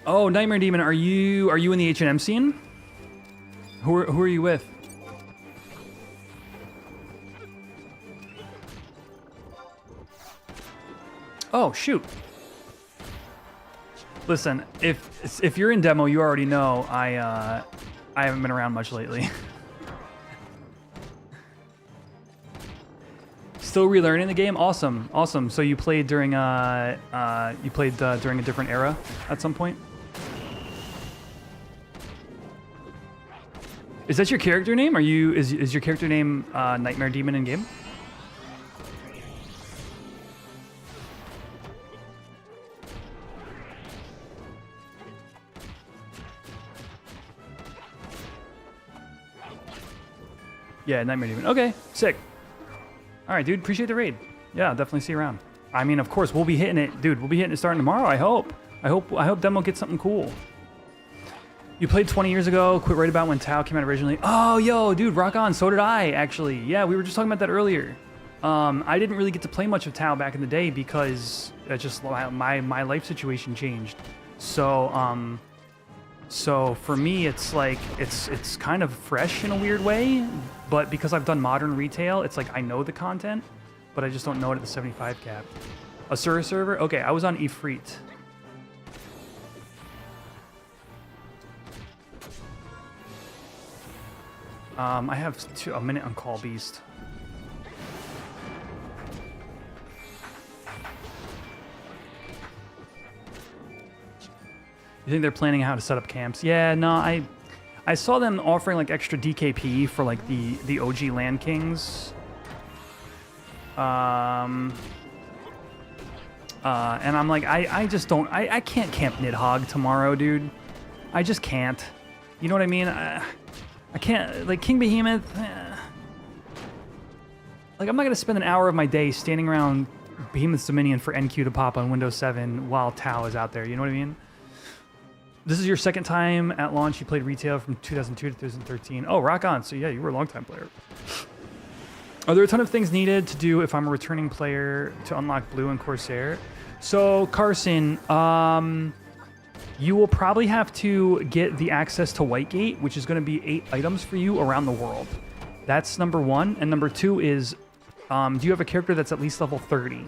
Oh, Nightmare Demon, are you in the H&M scene? Who are you with? Oh, shoot. Listen, if you're in demo, you already know I haven't been around much lately. Still relearning the game? Awesome, awesome. So you played during during a different era at some point? Is that your character name? Is your character name Nightmare Demon in game? Yeah, Nightmare Demon. Okay, sick. All right, dude. Appreciate the raid. Yeah, I'll definitely see you around. I mean, of course, we'll be hitting it, dude. We'll be hitting it starting tomorrow. I hope. I hope demo gets something cool. You played 20 years ago. Quit right about when ToAU came out originally. Oh, yo, dude, rock on. So did I, actually. Yeah, we were just talking about that earlier. I didn't really get to play much of ToAU back in the day because it just my life situation changed. So so for me, it's like it's kind of fresh in a weird way. But because I've done modern retail, it's like I know the content, but I just don't know it at the 75 cap. Asura server? Okay, I was on Ifrit. I have a minute on Call Beast. You think they're planning how to set up camps? Yeah, no, I saw them offering like extra DKP for like the OG Land Kings. And I'm like, I just don't, I can't camp Nidhogg tomorrow, dude. I just can't. You know what I mean? I can't, like King Behemoth. Like I'm not gonna spend an hour of my day standing around Behemoth's Dominion for NQ to pop on Windows 7 while ToAU is out there. You know what I mean? This is your second time at launch. You played retail from 2002 to 2013. Oh, rock on. So yeah, you were a long time player. Are there a ton of things needed to do if I'm a returning player to unlock Blue and Corsair? So Carson, you will probably have to get the access to Whitegate, which is going to be 8 items for you around the world. That's number one. And number two is, do you have a character that's at least level 30?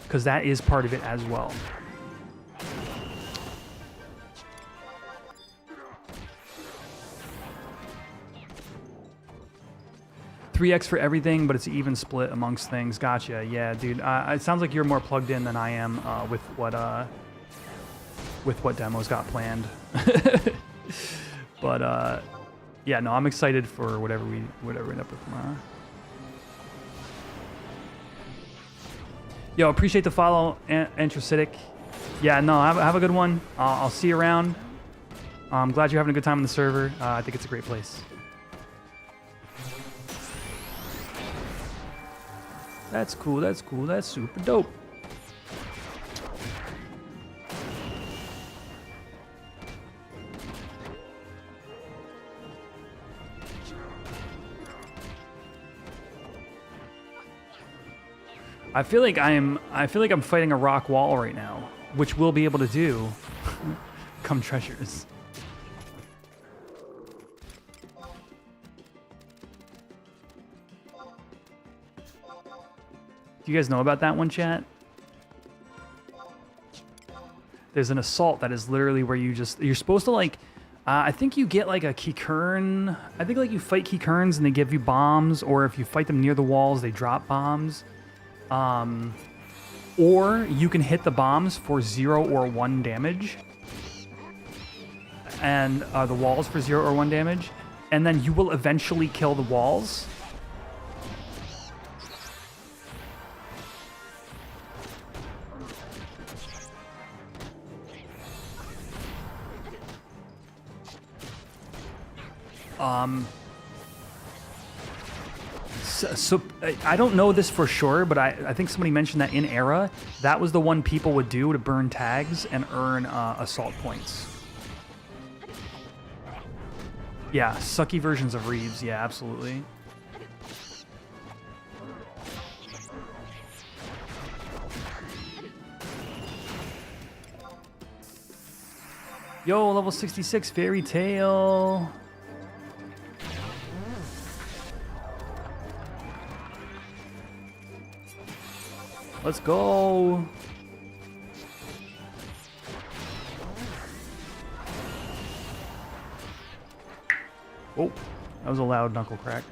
Because that is part of it as well. $3x for everything, but it's an even split amongst things. Gotcha. Yeah, dude. It sounds like you're more plugged in than I am with what demos got planned. But yeah, no, I'm excited for whatever we end up with tomorrow. Yo, appreciate the follow, Anthracitic. Yeah, no, have a good one. I'll see you around. I'm glad you're having a good time on the server. I think it's a great place. That's cool, that's cool, that's super dope. I feel like I'm fighting a rock wall right now, which we'll be able to do come treasures. Do you guys know about that one, chat? There's an assault that is literally where you're supposed to like, I think you get like a Keykurn. I think like you fight Keykurns and they give you bombs, or if you fight them near the walls, they drop bombs. Or you can hit the bombs for 0 or 1 damage. And the walls for 0 or 1 damage. And then you will eventually kill the walls. So I don't know this for sure, but I think somebody mentioned that in Era, that was the one people would do to burn tags and earn assault points. Yeah, sucky versions of Reeves. Yeah, absolutely. Yo, level 66 Fairy Tail. Let's go. Oh, that was a loud knuckle crack.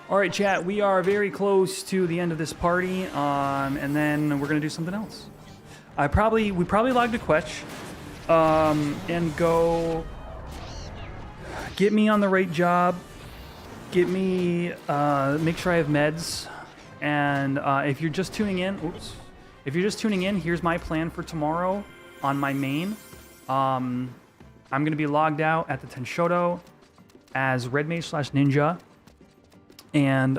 All right, chat, we are very close to the end of this party, and then we're gonna do something else. We probably log to Quetch, and go get me on the right job, get me, make sure I have meds, and if you're just tuning in, here's my plan for tomorrow on my main. I'm gonna be logged out at the Tenshoto as Red Mage / Ninja, and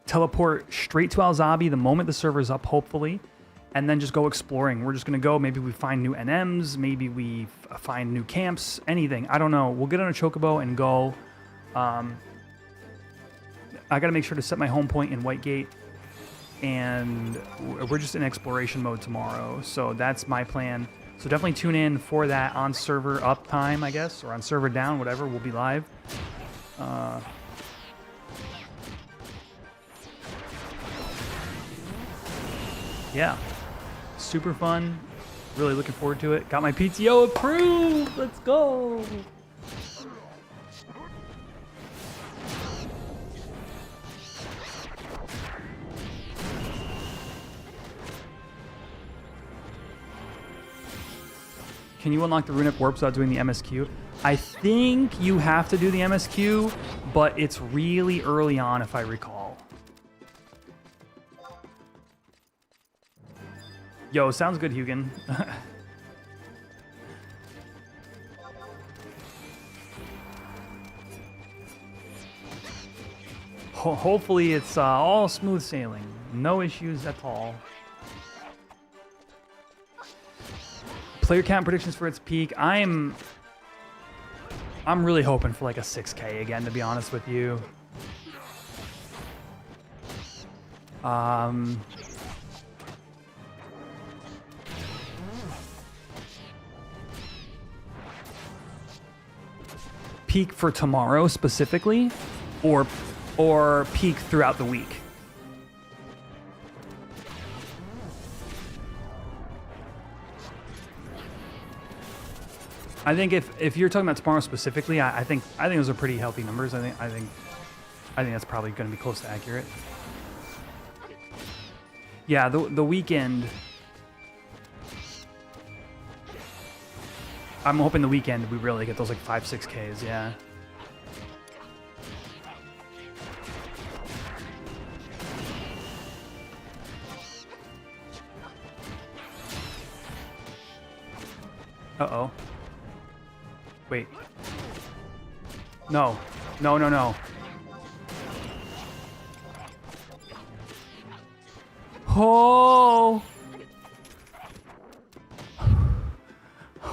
teleport straight to Alzabi the moment the server's up, hopefully, and then just go exploring. We're just gonna go, maybe we find new NMs, maybe we find new camps, anything, I don't know. We'll get on a Chocobo and go. I gotta make sure to set my home point in Whitegate, and we're just in exploration mode tomorrow, so that's my plan. So definitely tune in for that on server up time, I guess, or on server down, whatever, we'll be live. Yeah, super fun. Really looking forward to it. Got my PTO approved. Let's go. Can you unlock the runic warps without doing the MSQ? I think you have to do the MSQ, but it's really early on, if I recall. Yo, sounds good, Hugin. Hopefully it's all smooth sailing. No issues at all. Player count predictions for its peak. I'm really hoping for like a 6K again, to be honest with you. Peak for tomorrow specifically, or peak throughout the week? I think if you're talking about tomorrow specifically, I think those are pretty healthy numbers. I think that's probably going to be close to accurate. Yeah, the weekend. I'm hoping the weekend we really get those like 5-6Ks. Yeah. Uh-oh. Wait. No. No, no, no. Oh!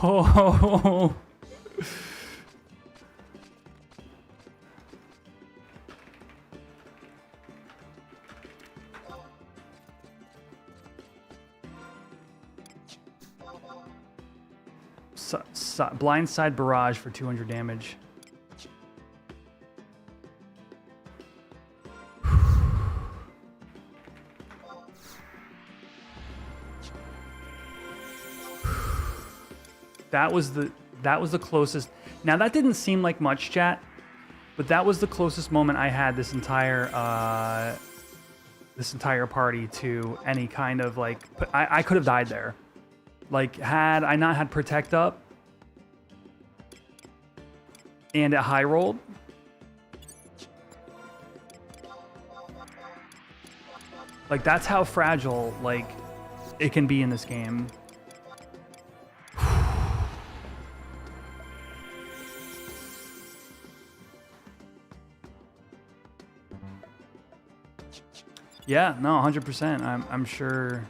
Oh! Blindside barrage for 200 damage. That was the closest. Now that didn't seem like much, chat, but that was the closest moment I had this entire party to any kind of like. I could have died there. Like, had I not had Protect up and it high rolled, like that's how fragile like it can be in this game. Yeah, no, 100%. I'm sure.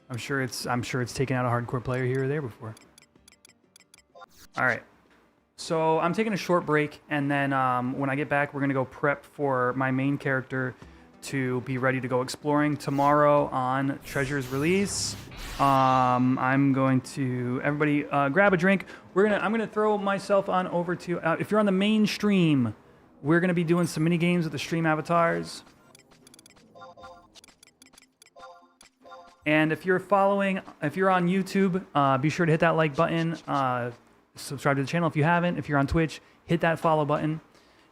I'm sure it's taken out a hardcore player here or there before. All right. So I'm taking a short break, and then when I get back, we're gonna go prep for my main character to be ready to go exploring tomorrow on Treasure's release. I'm going to everybody grab a drink. I'm gonna throw myself on over to if you're on the main stream, we're gonna be doing some mini games with the stream avatars. And if you're on YouTube, be sure to hit that like button. Subscribe to the channel if you haven't. If you're on Twitch, hit that follow button.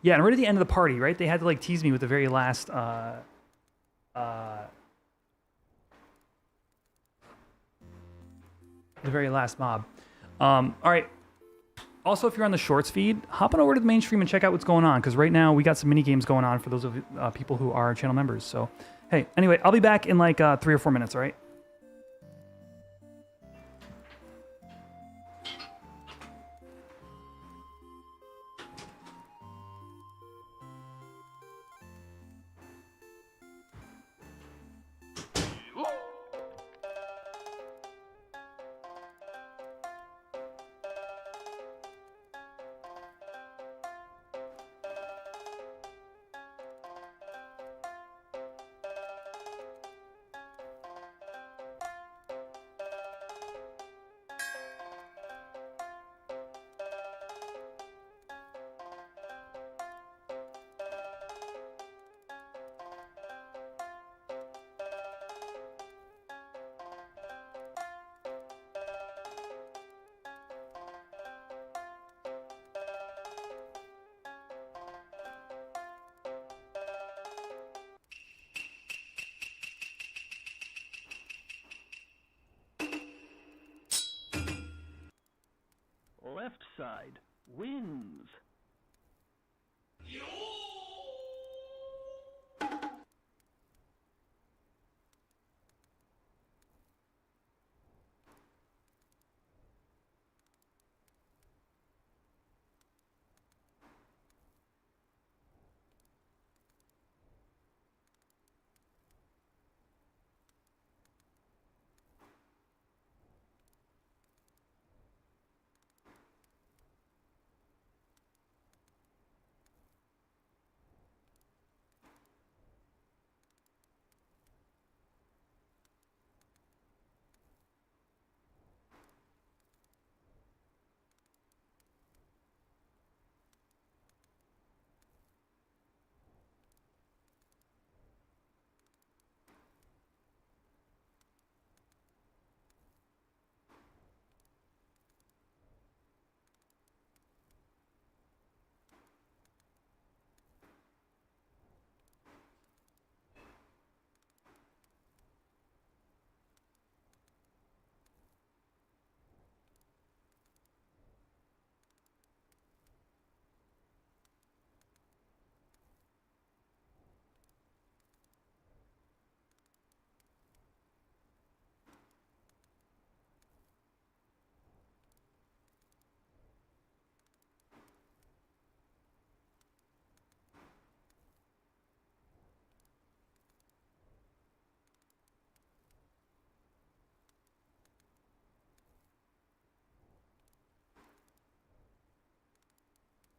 Yeah, and we're at the end of the party, right? They had to like tease me with the very last mob. All right. Also, if you're on the Shorts feed, hop on over to the main stream and check out what's going on, because right now we got some mini games going on for those of people who are channel members. So, hey, anyway, I'll be back in like 3 or 4 minutes. All right. Left side wins.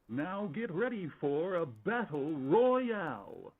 Now get ready for a battle royale.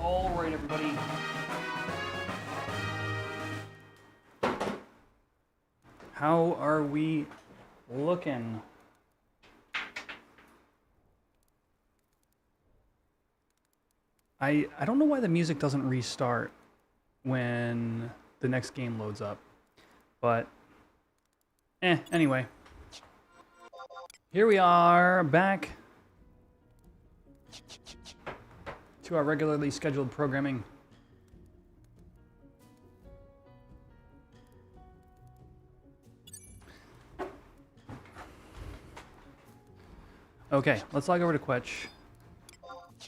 All right, everybody. How are we looking? I don't know why the music doesn't restart when the next game loads up, but anyway. Here we are, back to our regularly scheduled programming. Okay, let's log over to Quetch.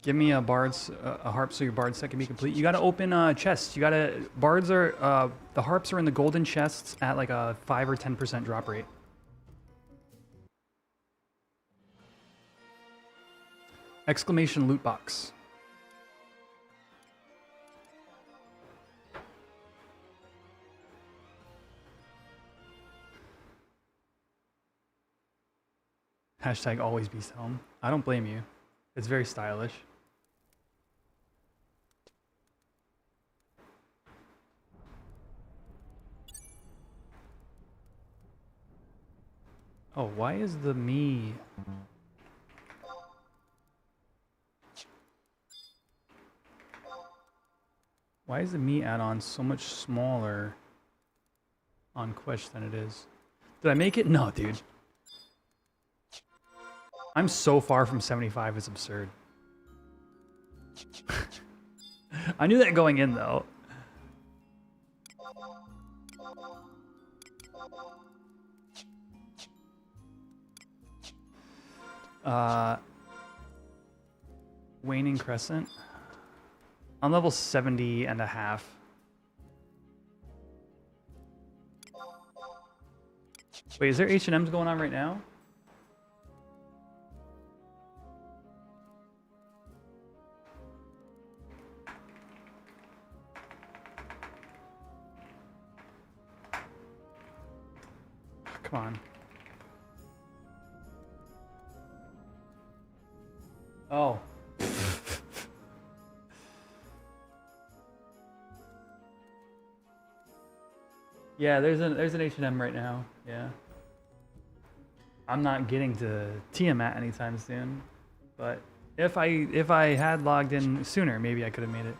Give me a harp so your bard set can be complete. You gotta open chests. You gotta, the harps are in the golden chests at like a 5 or 10% drop rate. Exclamation loot box. Hashtag always be home. I don't blame you. It's very stylish. Oh, why is the me... Why is the me add-on so much smaller on Quetch than it is? Did I make it? No, dude. I'm so far from 75, it's absurd. I knew that going in, though. Waning Crescent. I'm level 70 and a half. Wait, is there H&Ms going on right now? Come on. Oh. Yeah, there's an H&M right now. Yeah. I'm not getting to Tiamat anytime soon, but if I had logged in sooner, maybe I could have made it.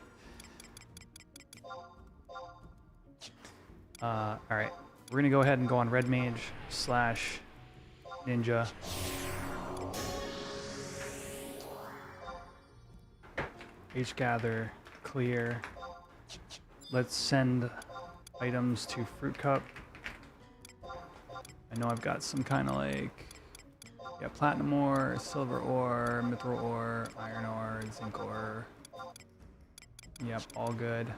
All right, we're gonna go ahead and go on Red Mage / Ninja. H-gather, clear. Let's send items to Fruit Cup. I know I've got some kind of like, yeah, platinum ore, silver ore, mithril ore, iron ore, zinc ore. Yep, all good.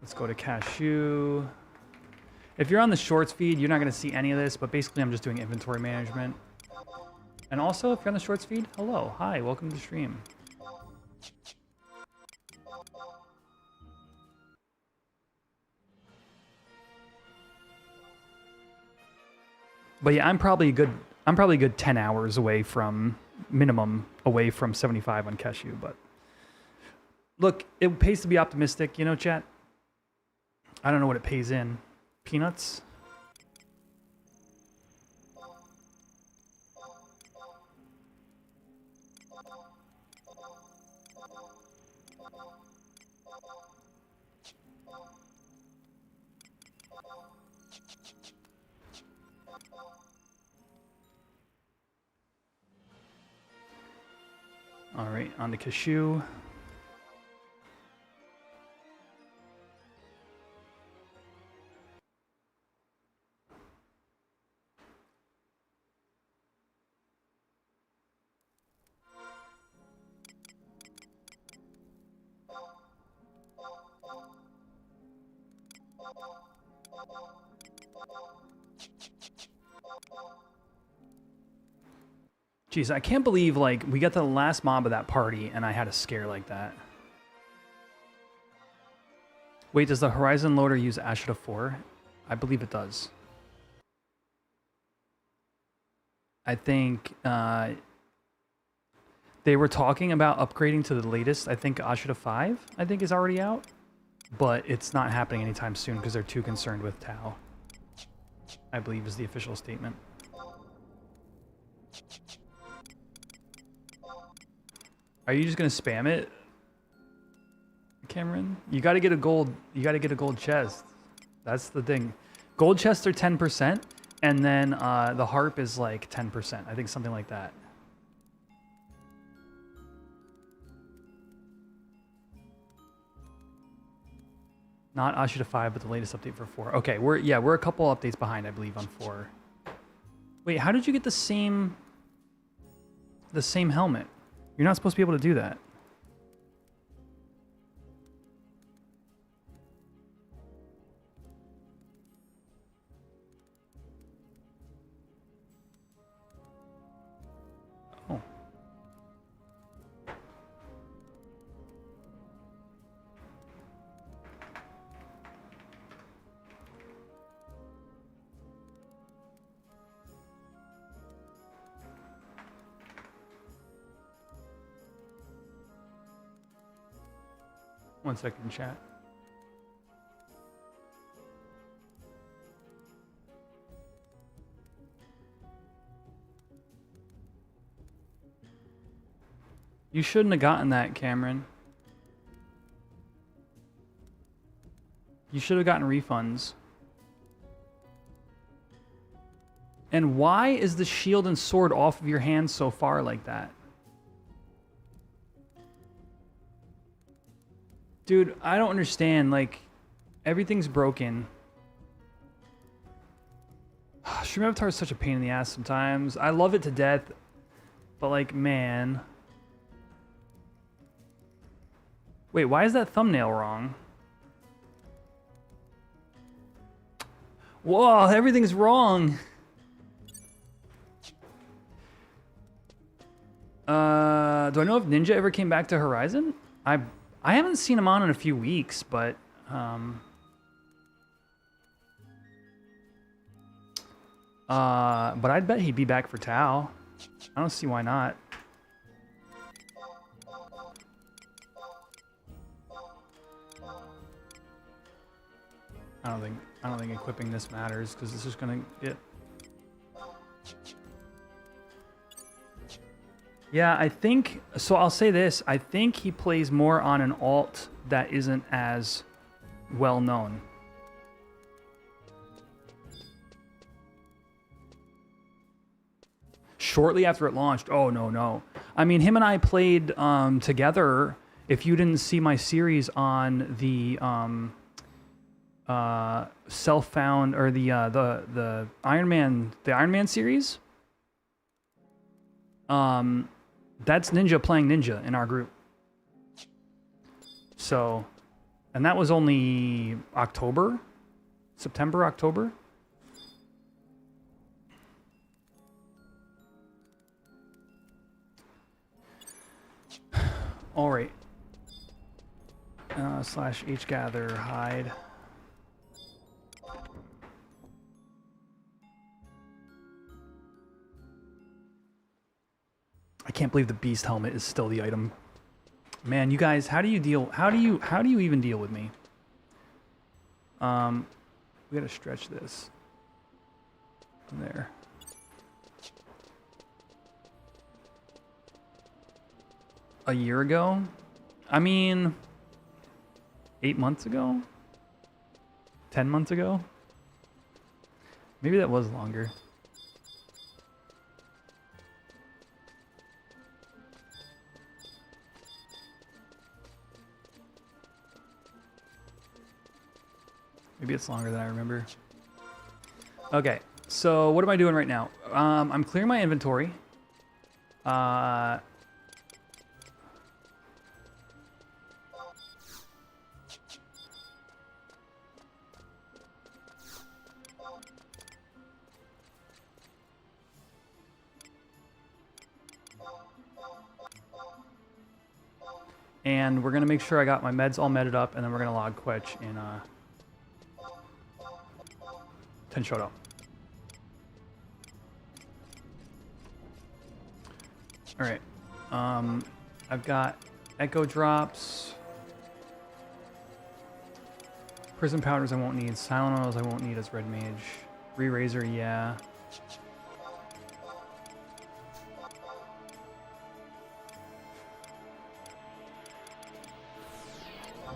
Let's go to cashew. If you're on the shorts feed, you're not going to see any of this, but basically I'm just doing inventory management. And also, if you're on the shorts feed, hello, hi, welcome to the stream. But yeah, I'm probably a good 10 hours away from minimum away from 75 on cashew, but look, it pays to be optimistic, you know, chat. I don't know what it pays in. Peanuts? All right, on to cashew. Jeez, I can't believe, like, we got the last mob of that party and I had a scare like that. Wait, does the Horizon Loader use Ashita 4? I believe it does. I think they were talking about upgrading to the latest. I think Ashita 5, I think, is already out. But it's not happening anytime soon because they're too concerned with ToAU, I believe is the official statement. Are you just gonna spam it, Cameron? You gotta get a gold. You gotta get a gold chest. That's the thing. Gold chests are 10%, and then the harp is like 10%. I think something like that. Not Ashita 5, but the latest update for 4. Okay, we're a couple updates behind, I believe, on 4. Wait, how did you get the same helmet? You're not supposed to be able to do that. Oh. One second, chat. You shouldn't have gotten that, Cameron. You should have gotten refunds. And why is the shield and sword off of your hands so far like that? Dude, I don't understand. Like, everything's broken. Stream Avatar is such a pain in the ass sometimes. I love it to death. But, like, man. Wait, why is that thumbnail wrong? Whoa, everything's wrong. Do I know if Ninja ever came back to Horizon? I haven't seen him on in a few weeks, but I'd bet he'd be back for ToAU. I don't see why not. I don't think equipping this matters because it's just gonna get. Yeah, I think so. I'll say this: I think he plays more on an alt that isn't as well known. Shortly after it launched, oh no. I mean, him and I played together. If you didn't see my series on the self-found or the Iron Man series, that's Ninja playing Ninja in our group. So, and that was only September, October. All right. Slash hgather hide. I can't believe the beast helmet is still the item. Man, you guys, how do you even deal with me? We gotta stretch this. There. A year ago? I mean, 8 months ago? 10 months ago? Maybe that was longer. Maybe it's longer than I remember. Okay, so what am I doing right now? I'm clearing my inventory. And we're gonna make sure I got my meds all medded up, and then we're gonna log Quetch in Tenshoto. All right. I've got Echo Drops, Prism Powders I won't need, Silent Oils I won't need as Red Mage, Re-Razor, yeah.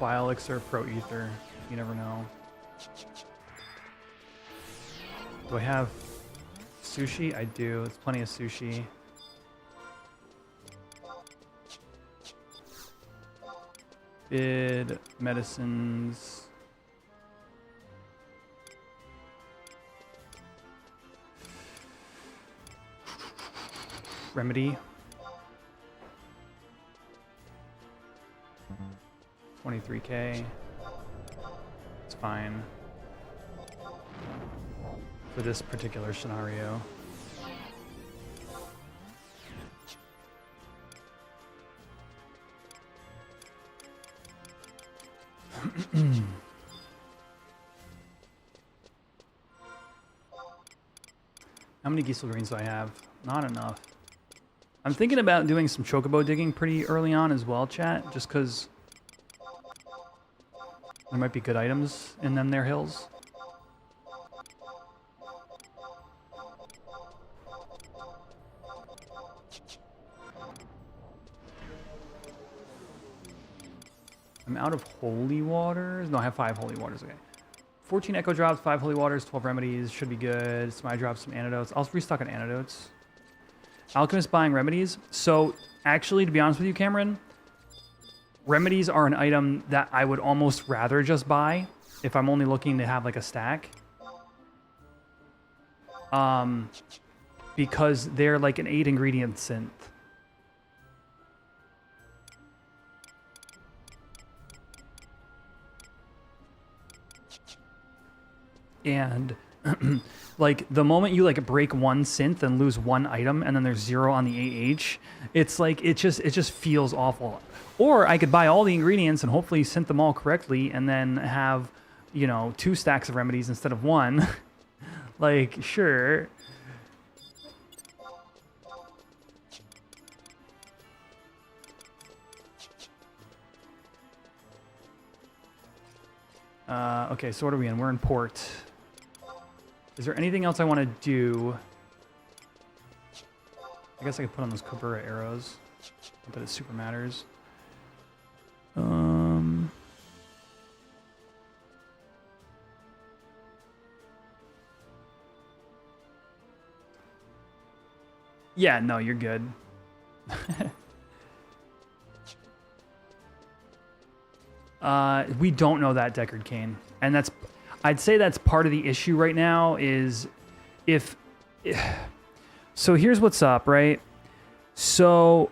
Bio Elixir, Pro Ether. You never know. Do I have sushi? I do. It's plenty of sushi. Bid, medicines. Remedy. 23K. It's fine. For this particular scenario. How many Giesel greens do I have? Not enough. I'm thinking about doing some chocobo digging pretty early on as well, chat, just because there might be good items in them there hills. I'm out of holy waters. No, I have 5 holy waters. Okay. 14 echo drops, 5 holy waters, 12 remedies. Should be good. Somebody drops some antidotes. I'll restock on antidotes. Alchemist buying remedies. So, actually, to be honest with you, Cameron, remedies are an item that I would almost rather just buy if I'm only looking to have like a stack. Because they're like an 8 ingredient synth. And like the moment you like break one synth and lose one item and then there's 0 on the AH, it's like it just feels awful. Or I could buy all the ingredients and hopefully synth them all correctly and then have, you know, 2 stacks of remedies instead of 1. Like, sure. Okay, so what are we in? We're in port. Is there anything else I want to do? I guess I could put on those Kobura arrows. Not that it super matters. Yeah, no, you're good. We don't know that, Deckard Kane. And that's... I'd say that's part of the issue right now is if... So here's what's up, right? So...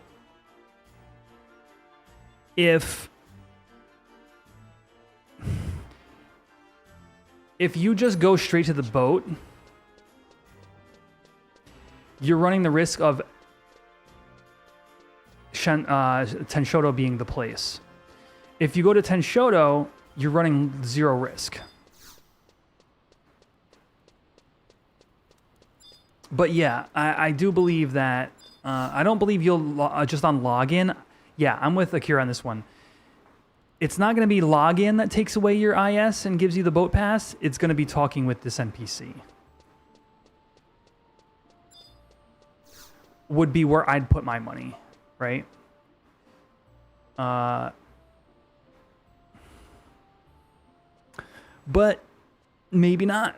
If you just go straight to the boat, you're running the risk of Tenshoto being the place. If you go to Tenshoto, you're running 0 risk. But yeah, I do believe that... I don't believe you'll just on login... Yeah, I'm with Akira on this one. It's not going to be login that takes away your IS and gives you the boat pass. It's going to be talking with this NPC. Would be where I'd put my money, right? But maybe not.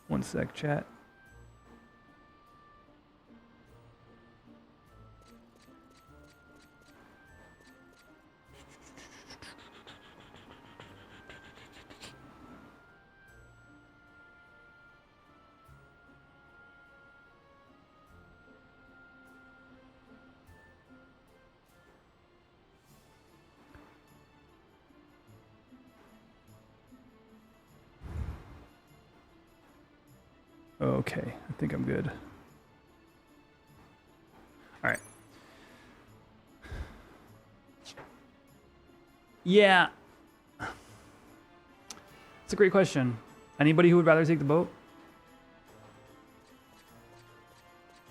One sec, chat. Okay, I think I'm good. All right. Yeah. It's a great question. Anybody who would rather take the boat?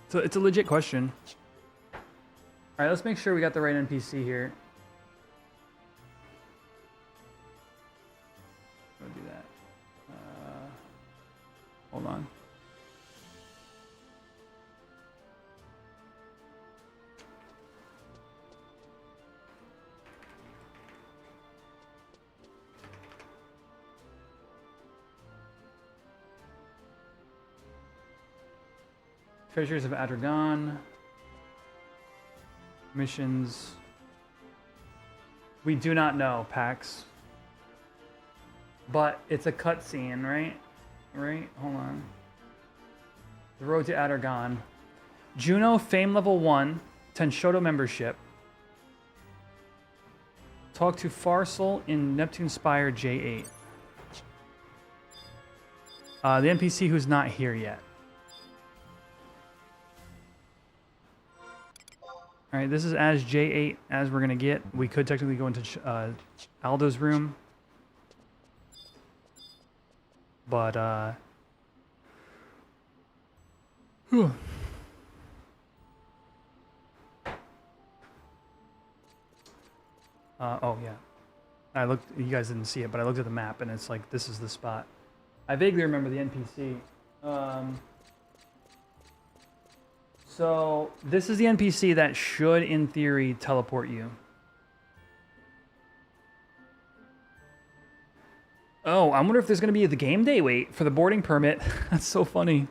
So it's a legit question. All right, let's make sure we got the right NPC here. Go do that. Hold on. Treasures of Adragon. Missions. We do not know, Pax. But it's a cutscene, right? Right? Hold on. The Road to Adragon. Juno, Fame Level 1. Tenshoto membership. Talk to Farsal in Neptune Spire J8. The NPC who's not here yet. Alright, this is as J8 as we're going to get. We could technically go into Aldo's room. But, whew. Oh, yeah. I looked, you guys didn't see it, but I looked at the map and it's like, this is the spot. I vaguely remember the NPC. So, this is the NPC that should, in theory, teleport you. Oh, I wonder if there's going to be the game day wait for the boarding permit. That's so funny.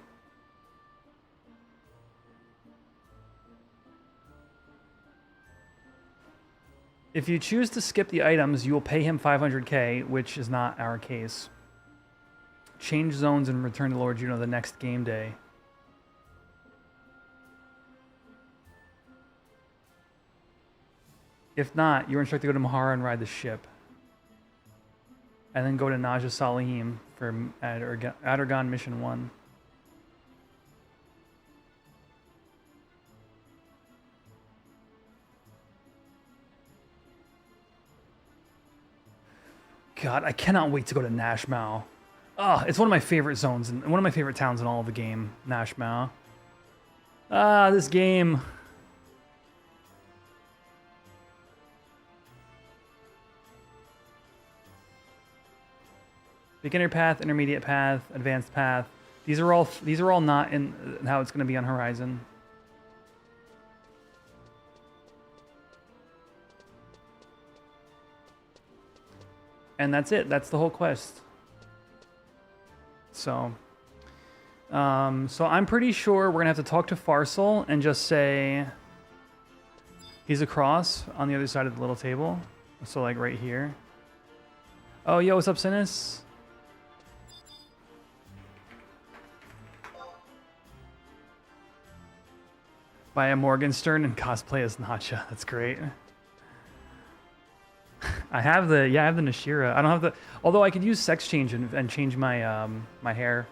If you choose to skip the items, you will pay him 500k, which is not our case. Change zones and return to Lord Juno the next game day. If not, you're instructed to go to Mahara and ride the ship. And then go to Naja Salihim for Adragon Mission 1. God, I cannot wait to go to Nashmau. Oh, it's one of my favorite zones and one of my favorite towns in all of the game, Nashmau. Ah, this game. Beginner path, intermediate path, advanced path. These are all not in how it's going to be on Horizon. And that's it. That's the whole quest. So, so I'm pretty sure we're gonna have to talk to Farsal and just say he's across on the other side of the little table. So like right here. Oh, yo, what's up, Sinus? Buy a Morgenstern and cosplay as Nacha. That's great. I have the Nashira. I don't have the, although I could use sex change and change my my hair.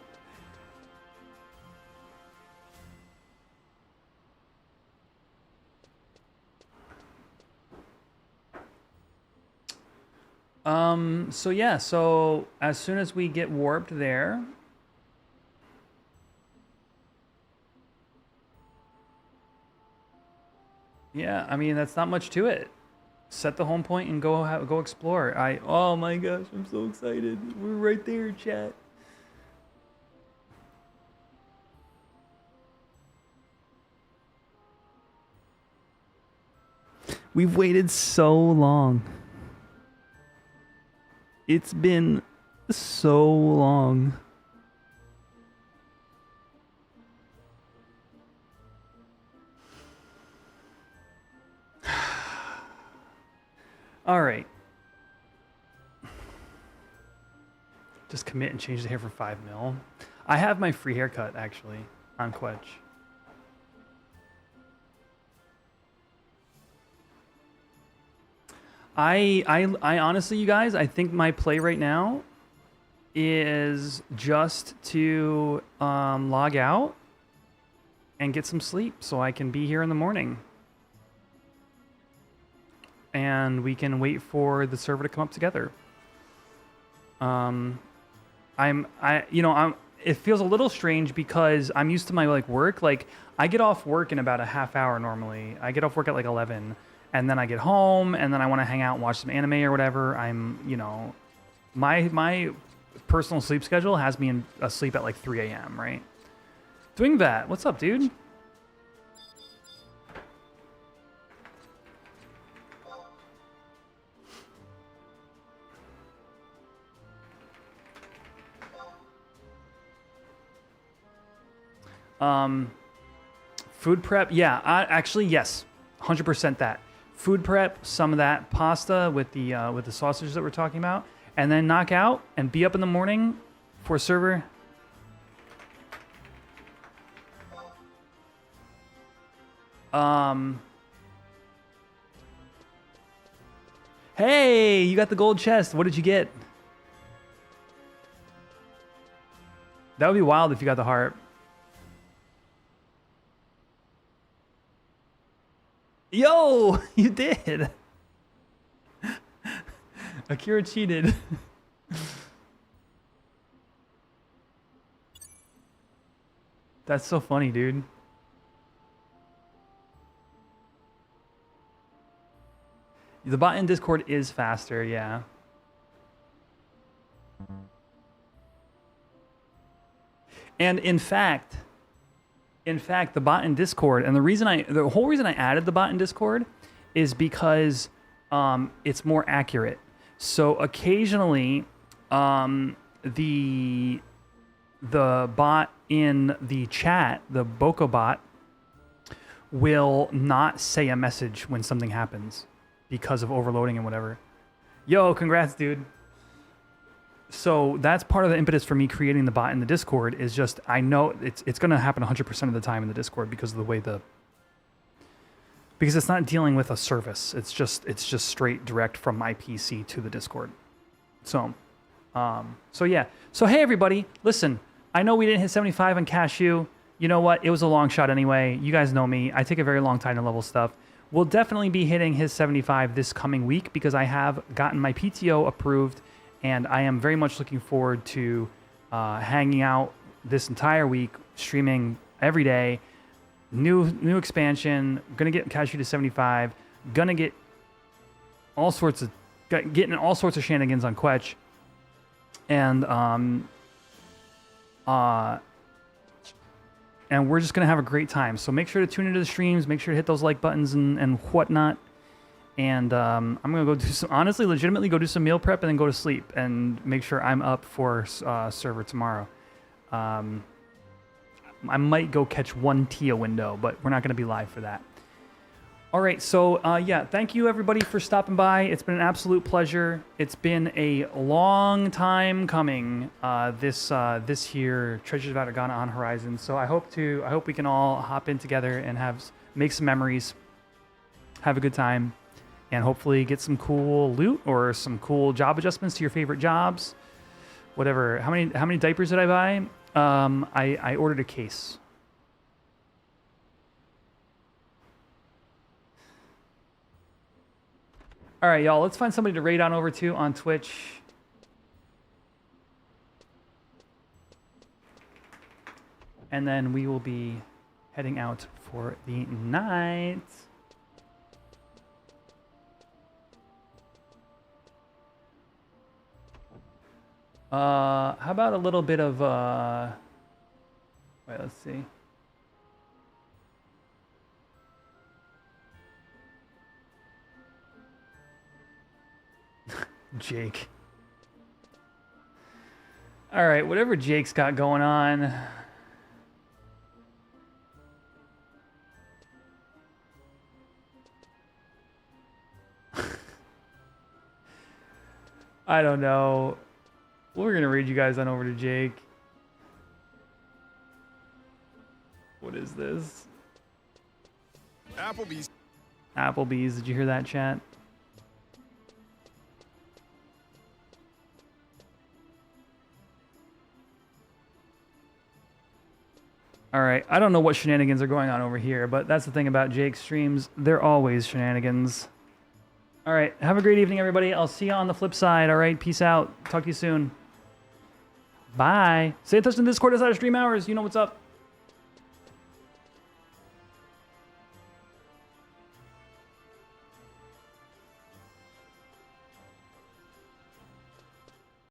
So yeah, so as soon as we get warped there, yeah, I mean that's not much to it. Set the home point and go explore. Oh my gosh, I'm so excited. We're right there, chat. We've waited so long. It's been so long. All right. Just commit and change the hair for 5 mil. I have my free haircut actually on Quetch. I honestly, you guys, I think my play right now is just to log out and get some sleep so I can be here in the morning. And we can wait for the server to come up together. It feels a little strange because I'm used to my like work. Like I get off work in about a half hour normally. I get off work at like 11, and then I get home, and then I want to hang out and watch some anime or whatever. My personal sleep schedule has me asleep at like 3 a.m. Right? Doing that. What's up, dude? Food prep, yeah. Actually, yes, 100% that. Food prep, some of that pasta with the sausages that we're talking about, and then knock out and be up in the morning for server. Hey, you got the gold chest. What did you get? That would be wild if you got the heart. Yo, you did. Akira cheated. That's so funny, dude. The bot in Discord is faster, yeah. And in fact, the bot in Discord, and the whole reason I added the bot in Discord is because it's more accurate. So occasionally, the bot in the chat, the Boko bot, will not say a message when something happens because of overloading and whatever. Yo, congrats, dude. So that's part of the impetus for me creating the bot in the Discord is just, I know it's going to happen 100% of the time in the Discord because of the way because it's not dealing with a service. It's just straight direct from my PC to the Discord. So yeah. So hey everybody, listen, I know we didn't hit 75 on Cashew. You know what? It was a long shot anyway. You guys know me. I take a very long time to level stuff. We'll definitely be hitting his 75 this coming week because I have gotten my PTO approved. And I am very much looking forward to hanging out this entire week, streaming every day. New expansion. Gonna get Cashew to 75. Gonna get getting all sorts of shenanigans on Quetch. And we're just gonna have a great time. So make sure to tune into the streams. Make sure to hit those like buttons and whatnot. And I'm going to go do some, honestly, legitimately go do some meal prep and then go to sleep and make sure I'm up for server tomorrow. I might go catch one TIA window, but we're not going to be live for that. All right, so yeah, thank you everybody for stopping by. It's been an absolute pleasure. It's been a long time coming, this here Treasures of Atacama on Horizon. So I hope we can all hop in together and make some memories, have a good time. And hopefully get some cool loot or some cool job adjustments to your favorite jobs. Whatever. How many diapers did I buy? I ordered a case. All right, y'all. Let's find somebody to raid on over to on Twitch. And then we will be heading out for the night. How about a little bit of, wait, let's see. Jake. All right, whatever Jake's got going on. I don't know. We're going to read you guys on over to Jake. What is this? Applebee's. Applebee's. Did you hear that, chat? All right. I don't know what shenanigans are going on over here, but that's the thing about Jake's streams. They're always shenanigans. All right. Have a great evening, everybody. I'll see you on the flip side. All right. Peace out. Talk to you soon. Bye. Stay in touch in Discord outside of stream hours. You know what's up.